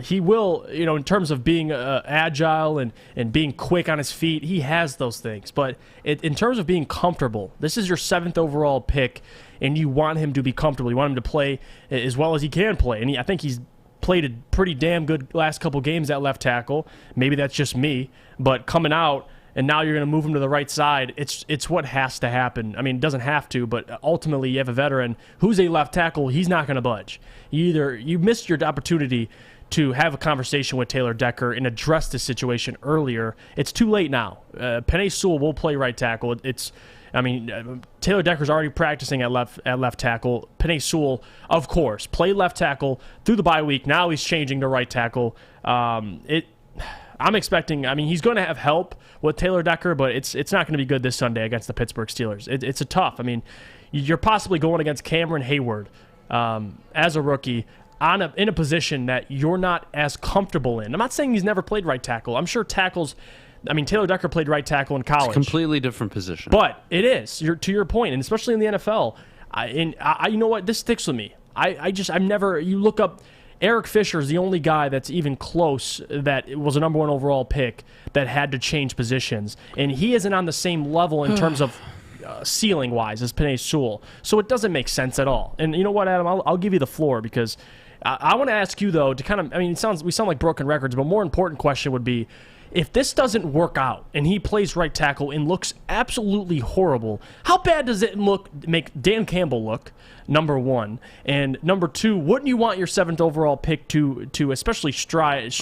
He will, in terms of being agile and being quick on his feet, he has those things. But in terms of being comfortable, this is your 7th overall pick, and you want him to be comfortable. You want him to play as well as he can play. And I think he's played a pretty damn good last couple games at left tackle. Maybe that's just me. But coming out, and now you're going to move him to the right side, it's what has to happen. I mean, it doesn't have to, but ultimately you have a veteran who's a left tackle. He's not going to budge. You missed your opportunity to have a conversation with Taylor Decker and address this situation earlier. It's too late now. Penei Sewell will play right tackle. Taylor Decker's already practicing at left tackle. Penei Sewell, of course, played left tackle through the bye week. Now he's changing to right tackle. I'm expecting. He's going to have help with Taylor Decker, but it's not going to be good this Sunday against the Pittsburgh Steelers. It's a tough. You're possibly going against Cameron Hayward as a rookie in a position that you're not as comfortable in. I'm not saying he's never played right tackle. I'm sure tackles. Taylor Decker played right tackle in college. It's a completely different position. But it is. To your point, and especially in the NFL. You know what? This sticks with me. You look up. Eric Fisher is the only guy that's even close that was a number 1 overall pick that had to change positions. And he isn't on the same level in terms of ceiling-wise as Penei Sewell. So it doesn't make sense at all. And you know what, Adam? I'll give you the floor because I want to ask you, though, to kind of, we sound like broken records, but a more important question would be, if this doesn't work out and he plays right tackle and looks absolutely horrible, how bad does it make Dan Campbell look, number 1? And number 2, wouldn't you want your 7th overall pick to especially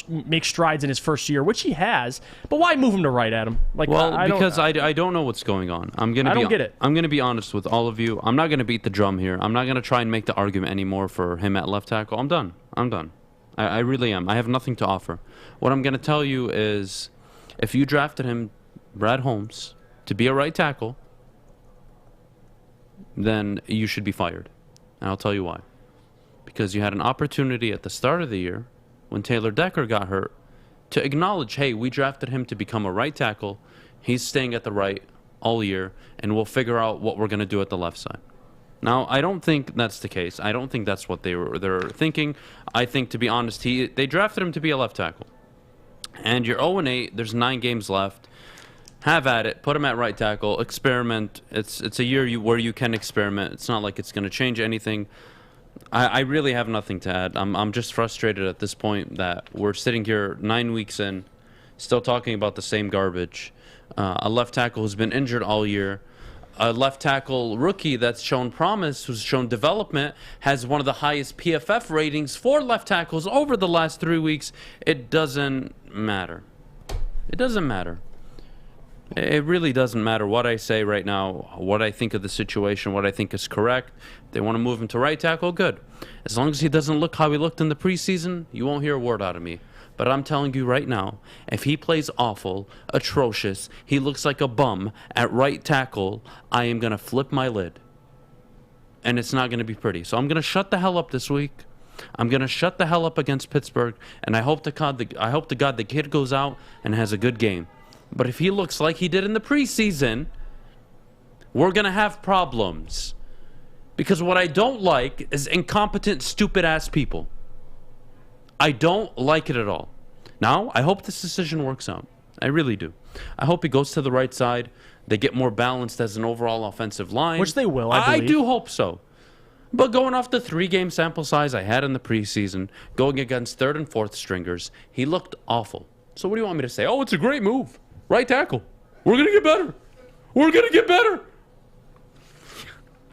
make strides in his first year, which he has, but why move him to right, Adam? Because I don't know what's going on. I don't get it. I'm going to be honest with all of you. I'm not going to beat the drum here. I'm not going to try and make the argument anymore for him at left tackle. I'm done. I really am. I have nothing to offer. What I'm going to tell you is, if you drafted him, Brad Holmes, to be a right tackle, then you should be fired. And I'll tell you why. Because you had an opportunity at the start of the year, when Taylor Decker got hurt, to acknowledge, hey, we drafted him to become a right tackle. He's staying at the right all year, and we'll figure out what we're going to do at the left side. Now, I don't think that's the case. I don't think that's what they're thinking. I think, to be honest, they drafted him to be a left tackle. And you're 0-8. There's 9 games left. Have at it. Put him at right tackle. Experiment. It's a year where you can experiment. It's not like it's going to change anything. I really have nothing to add. I'm just frustrated at this point that we're sitting here 9 weeks in, still talking about the same garbage. A left tackle who's been injured all year. A left tackle rookie that's shown promise, who's shown development, has one of the highest PFF ratings for left tackles over the last 3 weeks. It doesn't matter. It doesn't matter. It really doesn't matter what I say right now, what I think of the situation, what I think is correct. If they want to move him to right tackle, good. As long as he doesn't look how he looked in the preseason, you won't hear a word out of me. But I'm telling you right now, if he plays awful, atrocious, he looks like a bum at right tackle, I am going to flip my lid. And it's not going to be pretty. So I'm going to shut the hell up this week. I'm going to shut the hell up against Pittsburgh. And I hope to God the kid goes out and has a good game. But if he looks like he did in the preseason, we're going to have problems. Because what I don't like is incompetent, stupid-ass people. I don't like it at all. Now, I hope this decision works out. I really do. I hope he goes to the right side. They get more balanced as an overall offensive line. Which they will, I believe. I do hope so. But going off the 3-game sample size I had in the preseason, going against 3rd and 4th stringers, he looked awful. So what do you want me to say? Oh, it's a great move. Right tackle. We're going to get better. We're going to get better.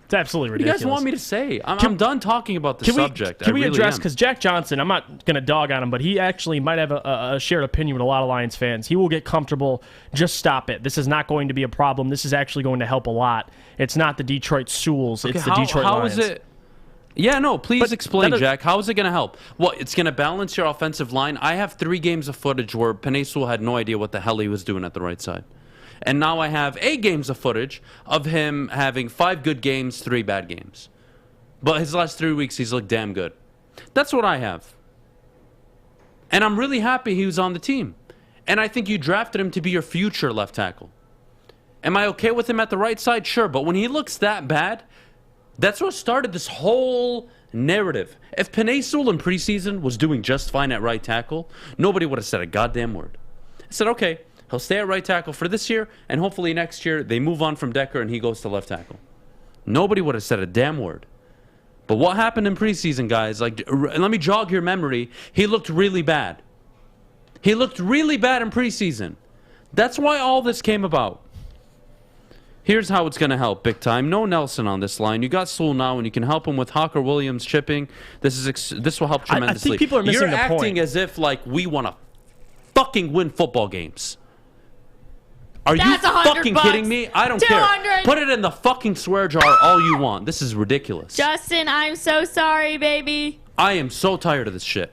It's absolutely ridiculous. What do you guys want me to say? I'm done talking about the subject. Can we address, because Jack Johnson, I'm not going to dog on him, but he actually might have a shared opinion with a lot of Lions fans. He will get comfortable. Just stop it. This is not going to be a problem. This is actually going to help a lot. It's not the Detroit Sewells. It's the Detroit Lions. How is it? Yeah, no, please explain, Jack. How is it going to help? Well, it's going to balance your offensive line. I have 3 games of footage where Penei Sewell had no idea what the hell he was doing at the right side. And now I have 8 games of footage of him having 5 good games, 3 bad games. But his last 3 weeks, he's looked damn good. That's what I have. And I'm really happy he was on the team. And I think you drafted him to be your future left tackle. Am I okay with him at the right side? Sure. But when he looks that bad, that's what started this whole narrative. If Penei Sewell in preseason was doing just fine at right tackle, nobody would have said a goddamn word. I said, okay, he'll stay at right tackle for this year, and hopefully next year they move on from Decker and he goes to left tackle. Nobody would have said a damn word. But what happened in preseason, guys? Like, let me jog your memory. He looked really bad. He looked really bad in preseason. That's why all this came about. Here's how it's going to help big time. No Nelson on this line. You got Sewell now, and you can help him with Hawker Williams chipping. This will help tremendously. I think people are missing the point. You're acting as if like we want to fucking win football games. Are you fucking kidding me? I don't care. Put it in the fucking swear jar all you want. This is ridiculous. Justin, I'm so sorry, baby. I am so tired of this shit.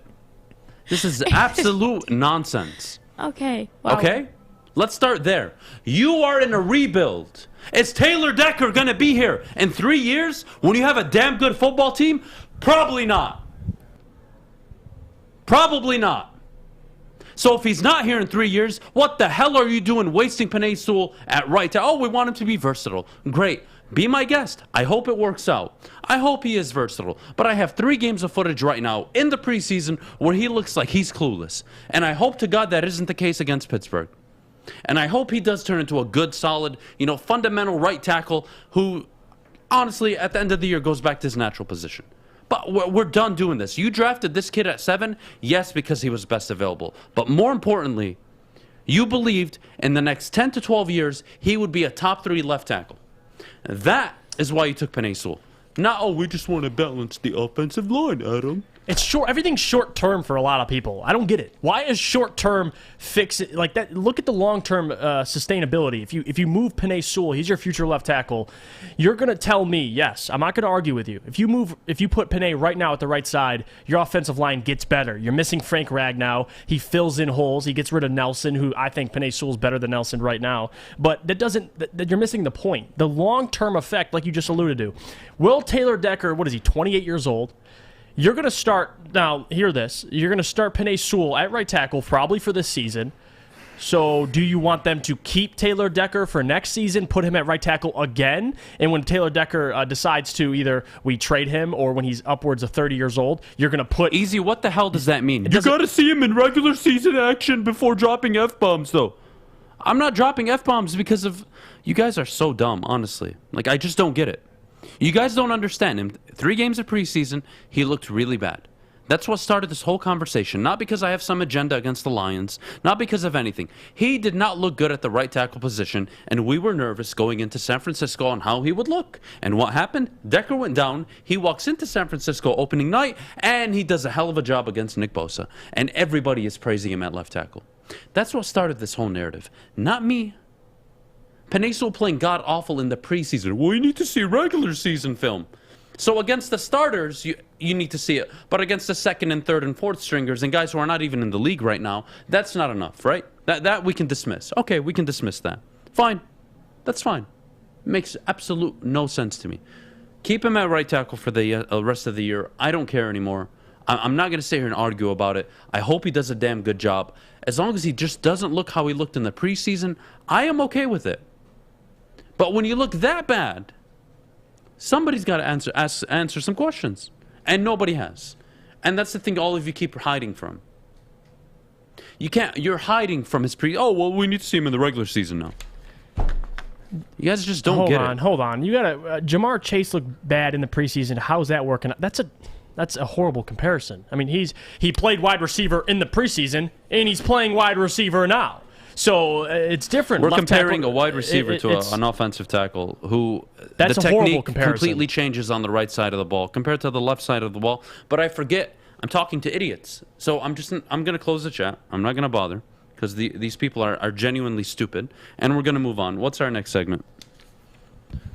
This is absolute nonsense. Okay. Well. Okay? Let's start there. You are in a rebuild. Is Taylor Decker going to be here in 3 years when you have a damn good football team? Probably not. Probably not. So if he's not here in 3 years, what the hell are you doing wasting Penei Sewell at right? Oh, we want him to be versatile. Great. Be my guest. I hope it works out. I hope he is versatile. But I have 3 games of footage right now in the preseason where he looks like he's clueless. And I hope to God that isn't the case against Pittsburgh. And I hope he does turn into a good, solid, fundamental right tackle who, honestly, at the end of the year goes back to his natural position. But we're done doing this. You drafted this kid at 7, yes, because he was best available. But more importantly, you believed in the next 10 to 12 years he would be a top 3 left tackle. That is why you took Penei Sewell. Not, we just want to balance the offensive line, Adham. It's short. Everything's short term for a lot of people. I don't get it. Why is short term fix it like that? Look at the long term sustainability. If you move Penei Sewell, he's your future left tackle. You're gonna tell me, yes, I'm not gonna argue with you. If you put Penei right now at the right side, your offensive line gets better. You're missing Frank Ragnow. He fills in holes. He gets rid of Nelson, who I think Penei Sewell's better than Nelson right now. But you're missing the point. The long term effect, like you just alluded to. Will Taylor Decker, what is he, 28 years old? You're going to start, now hear this, you're going to start Penei Sewell at right tackle probably for this season. So do you want them to keep Taylor Decker for next season, put him at right tackle again? And when Taylor Decker decides to either we trade him or when he's upwards of 30 years old, you're going to put... Easy, what the hell does that mean? You got to see him in regular season action before dropping F-bombs, though. I'm not dropping F-bombs because of... You guys are so dumb, honestly. Like, I just don't get it. You guys don't understand him. 3 games of preseason, he looked really bad. That's what started this whole conversation. Not because I have some agenda against the Lions. Not because of anything. He did not look good at the right tackle position, and we were nervous going into San Francisco on how he would look. And what happened? Decker went down. He walks into San Francisco opening night, and he does a hell of a job against Nick Bosa. And everybody is praising him at left tackle. That's what started this whole narrative. Not me. Penei Sewell playing god-awful in the preseason. Well, you need to see regular season film. So against the starters, you need to see it. But against the second and third and fourth stringers and guys who are not even in the league right now, that's not enough, right? That we can dismiss. Okay, we can dismiss that. Fine. That's fine. Makes absolute no sense to me. Keep him at right tackle for the rest of the year. I don't care anymore. I'm not going to sit here and argue about it. I hope he does a damn good job. As long as he just doesn't look how he looked in the preseason, I am okay with it. But when you look that bad, somebody's got to answer some questions. And nobody has. And that's the thing all of you keep hiding from. You're hiding from his oh, well, we need to see him in the regular season now. You guys just don't get it. Hold on. You got to Jamar Chase looked bad in the preseason. How's that working? That's a horrible comparison. I mean, he played wide receiver in the preseason, and he's playing wide receiver now. So it's different. We're comparing a wide receiver to an offensive tackle who the technique completely changes on the right side of the ball compared to the left side of the ball. But I forget, I'm talking to idiots. So I'm going to close the chat. I'm not going to bother because these people are genuinely stupid. And we're going to move on. What's our next segment?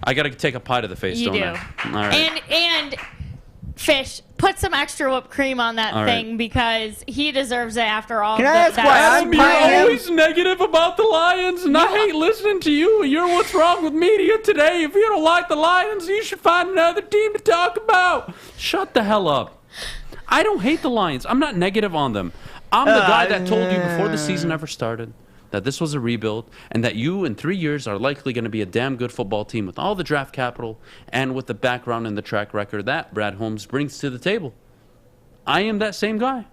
I got to take a pie to the face, don't I? All right. And Fish, put some extra whipped cream on that thing because he deserves it after all. Can I ask why I'm You're always negative about the Lions, and I hate listening to you. You're what's wrong with media today. If you don't like the Lions, you should find another team to talk about. Shut the hell up. I don't hate the Lions. I'm not negative on them. I'm the guy that told you before the season ever started that this was a rebuild and that you in 3 years are likely going to be a damn good football team with all the draft capital and with the background and the track record that Brad Holmes brings to the table. I am that same guy.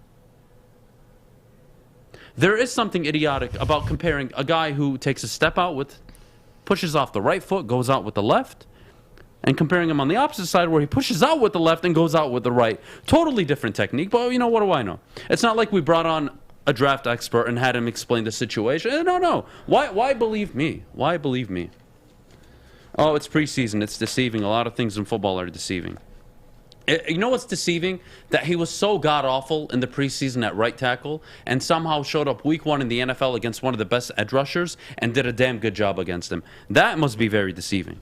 There is something idiotic about comparing a guy who takes a step out with, pushes off the right foot, goes out with the left, and comparing him on the opposite side where he pushes out with the left and goes out with the right. Totally different technique, but you know, what do I know? It's not like we brought on a draft expert and had him explain the situation. No. Why believe me? Why believe me? Oh, it's preseason. It's deceiving. A lot of things in football are deceiving. You know what's deceiving? That he was so god-awful in the preseason at right tackle and somehow showed up week 1 in the NFL against one of the best edge rushers and did a damn good job against him. That must be very deceiving.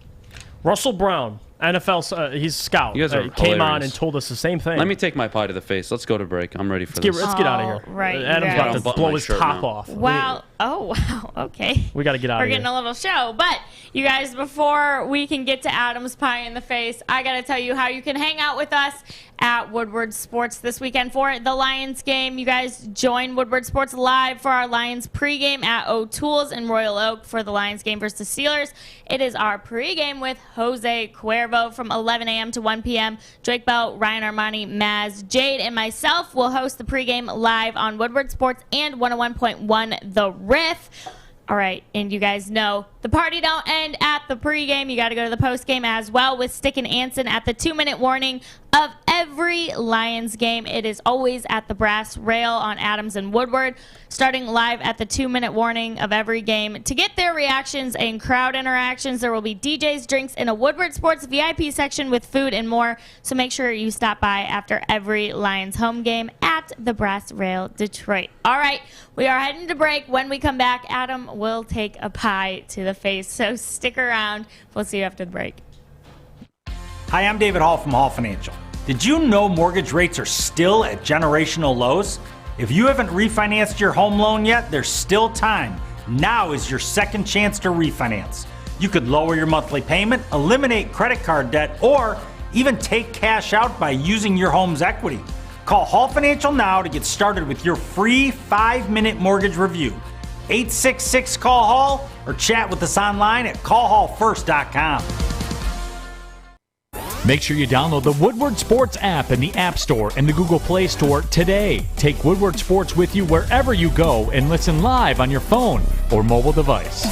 Russell Brown, NFL, he's a scout. You guys are came on and told us the same thing. Let me take my pie to the face. Let's go to break. I'm ready for this. Let's get out of here. Right, Adam's you about to blow his top off. Wow. Oh, wow. Okay. We got to get out We're of here. getting a little show. But, you guys, before we can get to Adam's pie in the face, I got to tell you how you can hang out with us at Woodward Sports this weekend for the Lions game. You guys join Woodward Sports live for our Lions pregame at O'Toole's in Royal Oak for the Lions game versus the Steelers. It is our pregame with Jose Cuervo from 11 a.m. to 1 p.m. Drake Bell, Ryan Armani, Maz, Jade, and myself will host the pregame live on Woodward Sports and 101.1 The Riff. All right, and you guys know the party don't end at the pregame. You got to go to the postgame as well with Stick and Anson at the 2-minute warning of every Lions game. It is always at the Brass Rail on Adams and Woodward, starting live at the 2-minute warning of every game. To get their reactions and crowd interactions, there will be DJs, drinks, and a Woodward Sports VIP section with food and more. So make sure you stop by after every Lions home game at the Brass Rail, Detroit. All right, we are heading to break. When we come back, Adam will take a pie to the face. So stick around. We'll see you after the break. Hi, I'm David Hall from Hall Financial. Did you know mortgage rates are still at generational lows? If you haven't refinanced your home loan yet, there's still time. Now is your second chance to refinance. You could lower your monthly payment, eliminate credit card debt, or even take cash out by using your home's equity. Call Hall Financial now to get started with your free 5-minute mortgage review. 866-CALL-HALL or chat with us online at callhallfirst.com. Make sure you download the Woodward Sports app in the App Store and the Google Play Store today. Take Woodward Sports with you wherever you go and listen live on your phone or mobile device.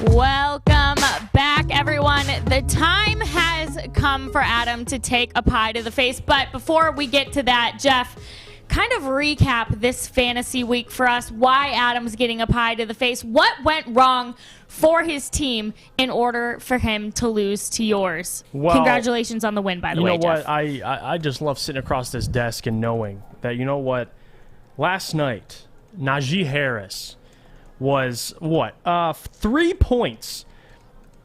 Welcome back, everyone. The time has come for Adam to take a pie to the face. But before we get to that, Jeff, kind of recap this fantasy week for us, why Adam's getting a pie to the face. What went wrong for his team in order for him to lose to yours? Well, congratulations on the win, by the way, You know what? Jeff. I just love sitting across this desk and knowing that, you know what? Last night, Najee Harris was, 3 points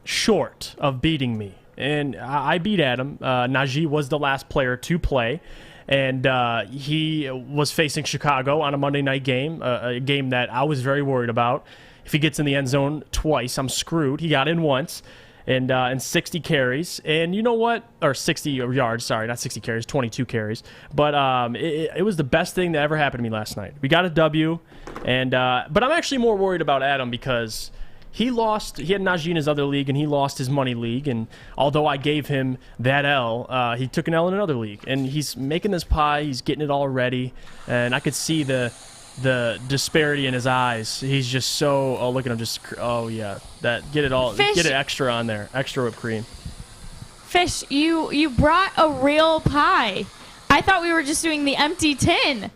short of beating me. And I beat Adam. Najee was the last player to play. And he was facing Chicago on a Monday night game, a game that I was very worried about. If he gets in the end zone twice, I'm screwed. He got in once and 60 carries. And you know what? Or 60 yards, sorry, not 60 carries, 22 carries. But it was the best thing that ever happened to me last night. We got a W. And but I'm actually more worried about Adam because he lost. He had Najee in his other league, and he lost his money league. And although I gave him that L, he took an L in another league. And he's making this pie. He's getting it all ready. And I could see the disparity in his eyes. He's just so, oh, look at him, just, oh, yeah. Get it extra on there. Extra whipped cream. Fish, you brought a real pie. I thought we were just doing the empty tin.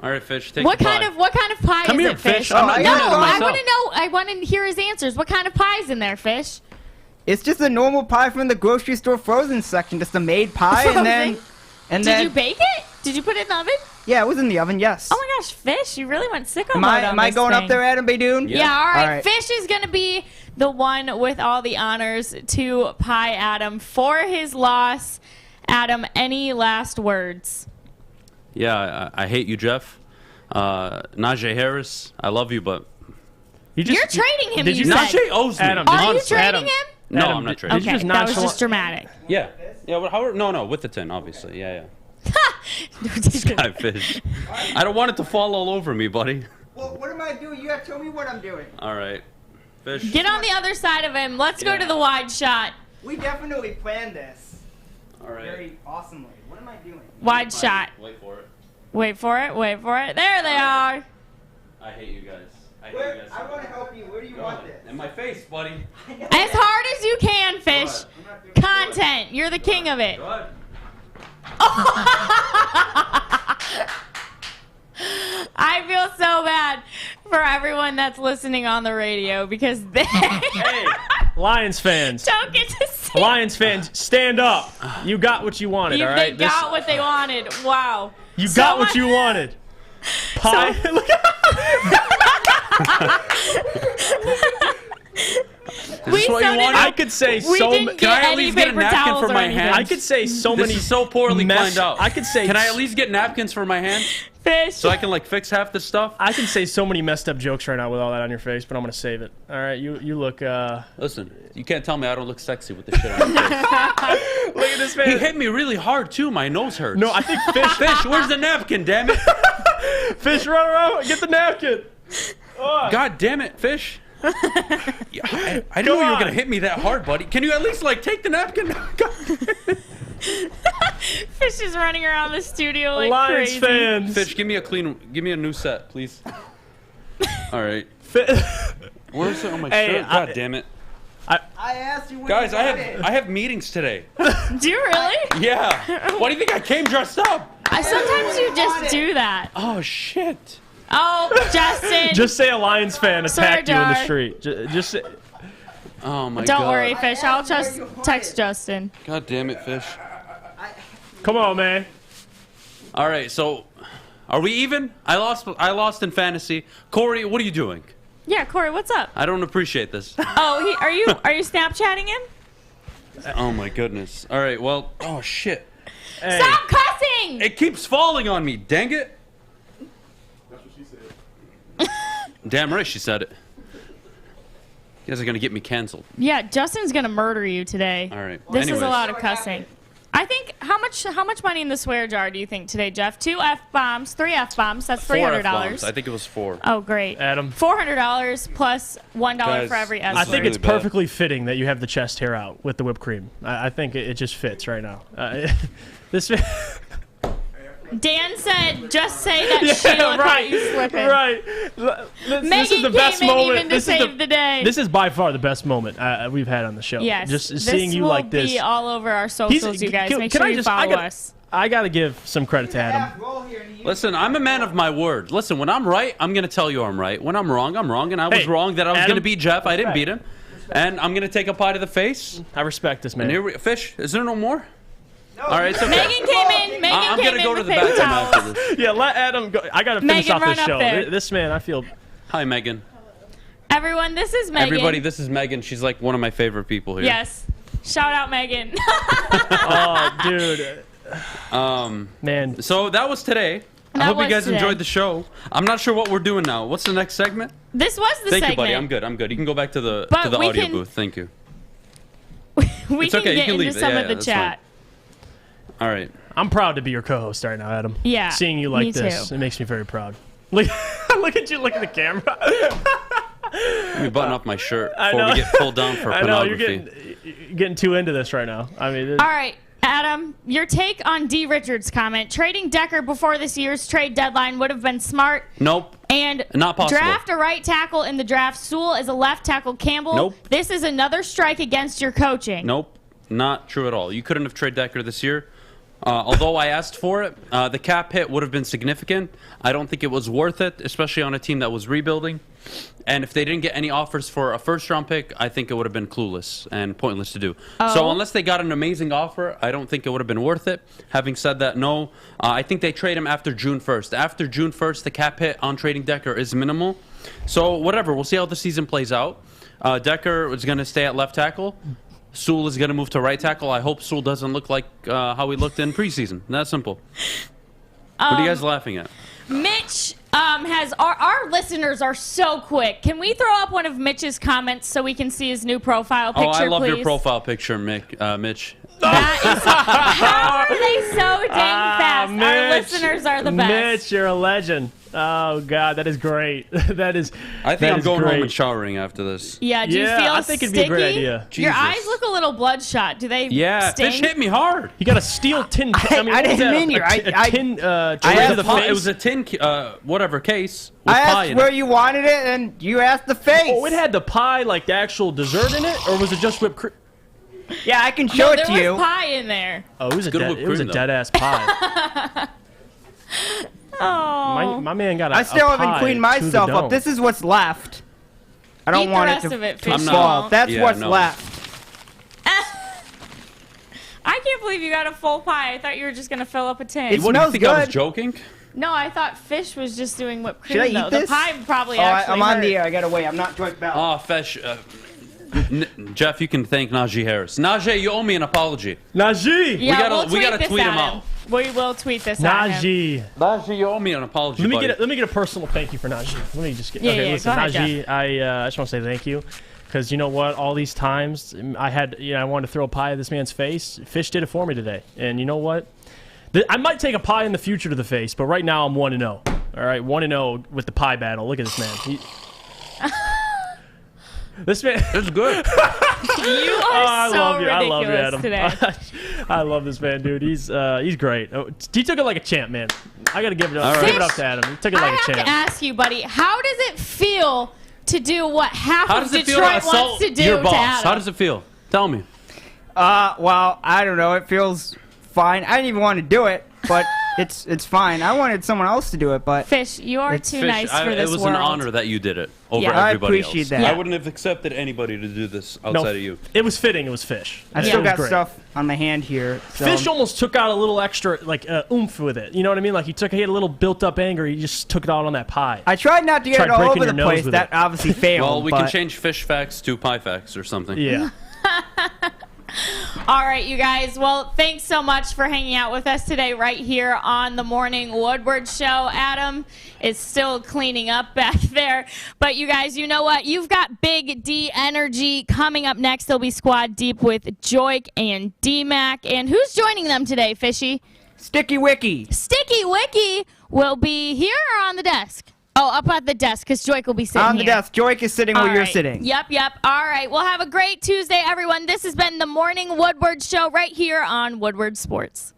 All right, Fish, take What the kind pie. of pie Come is here, it, Fish? Fish. I'm not No, doing it I myself. want to know. I want to hear his answers. What kind of pie is in there, Fish? It's just a normal pie from the grocery store frozen section, just a made pie, and Did you bake it? Did you put it in the oven? Yeah, it was in the oven. Yes. Oh my gosh, Fish, you really went sicko mode Am I this going thing. up there, Adam Baydoun? Yeah, all right. Fish is going to be the one with all the honors to pie Adam for his loss. Adam, any last words? Yeah, I hate you, Jeff. Najee Harris, I love you, but You're trading him, Did you you said. Najee owes me. Are you trading him? No, I'm not trading. Okay, that was just dramatic. Yeah. Yeah, but no, with the tin, obviously. Yeah. Skyfish. I don't want it to fall all over me, buddy. Well, what am I doing? You have to tell me what I'm doing. All right. Fish. Get on the other side of him. Let's go to the wide shot. We definitely planned this. All right. Very awesomely. What am I doing? Wide shot. Wait for it. Wait for it. Wait for it. There they are. I hate you guys. I want to help you. Where do you want this? In my face, buddy. As hard as you can, Fish. Content. You're the king of it. Good. I feel so bad for everyone that's listening on the radio because they Hey, Lions fans. don't get to see. Lions fans, stand up. You got what you wanted, all right? They got what they wanted. Wow. You got what you wanted. Pie. Is this what you wanted? I could say so many. Can I at least get a napkin for my hands? I could say so many. This is so poorly planned out. I could say. Can I at least get napkins for my hands? Fish. So I can like fix half this stuff. I can say so many messed up jokes right now with all that on your face, but I'm gonna save it. All right, you look. Listen, you can't tell me I don't look sexy with this shit on my face. Look at this man. He hit me really hard too. My nose hurts. No, I think Fish. Fish, where's the napkin? Damn it! Fish, run around, get the napkin. Oh. God damn it, Fish. I knew you were gonna hit me that hard, buddy. Can you at least like take the napkin? Fish is running around the studio like Lions crazy. fans. Fish, give me a new set, please. All right. Where's it on my shirt? God damn it. I asked you when Guys, you I wanted. have meetings today. Do you really? Yeah. Why do you think I came dressed up? Sometimes you just do that. Oh shit. Oh, Justin. Just say a Lions fan attacked you in the Jar. street. Just say. Oh my God. Don't worry, Fish. I'll just text Justin. God damn it, Fish. Come on, man. All right, so are we even? I lost in fantasy. Corey, what are you doing? Yeah, Corey, what's up? I don't appreciate this. Oh, are you Snapchatting him? Oh my goodness. All right, well, oh shit. Hey. Stop cussing! It keeps falling on me. Dang it. That's what she said. Damn right she said it. You guys are gonna get me canceled. Yeah, Justin's gonna murder you today. All right. This is Anyways. a lot of cussing. I think how much money in the swear jar do you think today, Jeff? 2 F-bombs, 3 F-bombs. That's Four $300. F-bombs. I think it was 4. Oh, great. Adam. $400 plus $1 Guys, for every S. I think really it's bad. perfectly fitting that you have the chest hair out with the whipped cream. I think it just fits right now. This. Dan said, "Just say that Sheila caught you slipping." Right. This is the best came in moment. even to This is save the day. This is by far the best moment we've had on the show. Yes. Just seeing you like this. This will be all over our socials, you guys. Make sure you follow us. I gotta give some credit to Adam. Listen, I'm a man of my word. Listen, when I'm right, I'm going to tell you I'm right. When I'm wrong, I'm wrong. And I was wrong that I was Adam, going to beat Jeff. I didn't beat him. And I'm going to take a pie to the face. I respect this, man. And here Fish, is there no more? No. All right, it's okay. Megan came in. I'm came going to in go with to the paper bathroom towels. after this. Yeah, let Adam go. I gotta finish Megan, off this run up show. there. This man, I feel. Hi, Megan. Everyone, this is Megan. Everybody, this is Megan. She's like one of my favorite people here. Yes. Shout out Megan. Oh, dude. Man. So that was today. I hope you guys enjoyed the show. I'm not sure what we're doing now. What's the next segment? This was the Thank segment. you, buddy. I'm good. I'm good. You can go back to the But we audio can- booth. Thank you. We It's can okay, you get can into leave it. some Yeah, of the that's chat. All right. I'm proud to be your co-host right now, Adam. Yeah, Seeing you like me this, too. it makes me very proud. Look, look at you. Look at the camera. Let me button up my shirt I before know. we get pulled down for I know you're pornography. getting too into this right now. I mean, All right, Adam, your take on D. Richards' comment. Trading Decker before this year's trade deadline would have been smart. Nope. And Not possible. draft a right tackle in the draft. Sewell is a left tackle. Campbell, Nope. this is another strike against your coaching. Nope. Not true at all. You couldn't have traded Decker this year. Although I asked for it, the cap hit would have been significant. I don't think it was worth it, especially on a team that was rebuilding. And if they didn't get any offers for a first-round pick, I think it would have been clueless and pointless to do. Oh. So unless they got an amazing offer, I don't think it would have been worth it. Having said that, no. I think they trade him after June 1st. After June 1st, the cap hit on trading Decker is minimal. So whatever. We'll see how the season plays out. Decker is going to stay at left tackle. Sewell is going to move to right tackle. I hope Sewell doesn't look like how he looked in preseason. That simple. What are you guys laughing at? Mitch has our listeners are so quick. Can we throw up one of Mitch's comments so we can see his new profile picture, Oh, I love please? your profile picture, Mitch. How are they so dang fast? Mitch, Our listeners are the best. Mitch, you're a legend. Oh, God, that is great. That is I think I'm going great. home and showering after this. Yeah, do you feel I think sticky? it'd be a great idea. Your Jesus. eyes look a little bloodshot. Do they sting? Fish hit me hard. You got a steel tin. I mean, I what was didn't that? mean you. A tin. It was a tin, whatever case. With I pie asked in where it. you wanted it, and you asked the face. Oh, it had the pie, like the actual dessert in it, or was it just whipped cream? Yeah, I can show it to There you. was pie in there. Oh, it was Good whipped cream, though. dead ass pie. Oh. My man got a I still a haven't pie cleaned to myself the up. dome. This is what's left. I don't Eat the want rest it to of it, to Fish. fall. That's Yeah, what's no. left. I can't believe you got a full pie. I thought you were just going to fill up a tin. It What do you smells think I was good. joking? No, I thought Fish was just doing whipped cream, Should I eat though. this? The pie probably Oh, actually I'm on hurt. the air. I gotta wait. I'm not Joyce Bell. Oh, Fesh. Jeff, you can thank Najee Harris. Najee, you owe me an apology. Najee! Yeah, we gotta this tweet him at out. We will tweet this at him. Najee. Najee, you owe me an apology. Let me buddy. get a personal thank you for Najee. Let me just get. Yeah, okay, yeah, listen, go ahead, Najee. I just want to say thank you, because you know what? All these times I wanted to throw a pie at this man's face. Fish did it for me today, and you know what? I might take a pie in the future to the face, but right now I'm 1-0. All right, 1-0 with the pie battle. Look at this man. This man. It's good. You are so ridiculous I love you, Adam. today. I love this man, dude. He's great. Oh, he took it like a champ, man. I gotta give it up. All right. Give it up to Adam. He took it like I a have champ. to ask you, buddy, how does it feel to do what half How of does it feel to Detroit wants assault to do your to boss? Adam? How does it feel? Tell me. Well, I don't know. It feels fine. I didn't even want to do it, but it's fine. I wanted someone else to do it, but Fish, you are too Fish, nice for this it was world. an honor that you did it over Yeah. I everybody appreciate else. that. Yeah. I wouldn't have accepted anybody to do this No, outside of you. It was fitting. It was Fish. I It still was got great. stuff on my hand here. So. Fish almost took out a little extra, oomph with it. You know what I mean? Like he had a little built-up anger. He just took it out on that pie. I tried not to get Tried it all breaking over the your nose place. with That it. obviously failed. Well, we but can change fish facts to pie facts or something. Yeah. All right, you guys. Well, thanks so much for hanging out with us today right here on the Morning Woodward Show. Adam is still cleaning up back there. But you guys, you know what? You've got Big D Energy coming up next. They'll be squad deep with Joik and D-Mac. And who's joining them today, Fishy? Sticky Wicky. Sticky Wicky will be here or on the desk? Oh, up at the desk, because Joik will be sitting On the here. desk. Joik is sitting where All you're right. sitting. Yep. All right. Well, have a great Tuesday, everyone. This has been the Morning Woodward Show right here on Woodward Sports.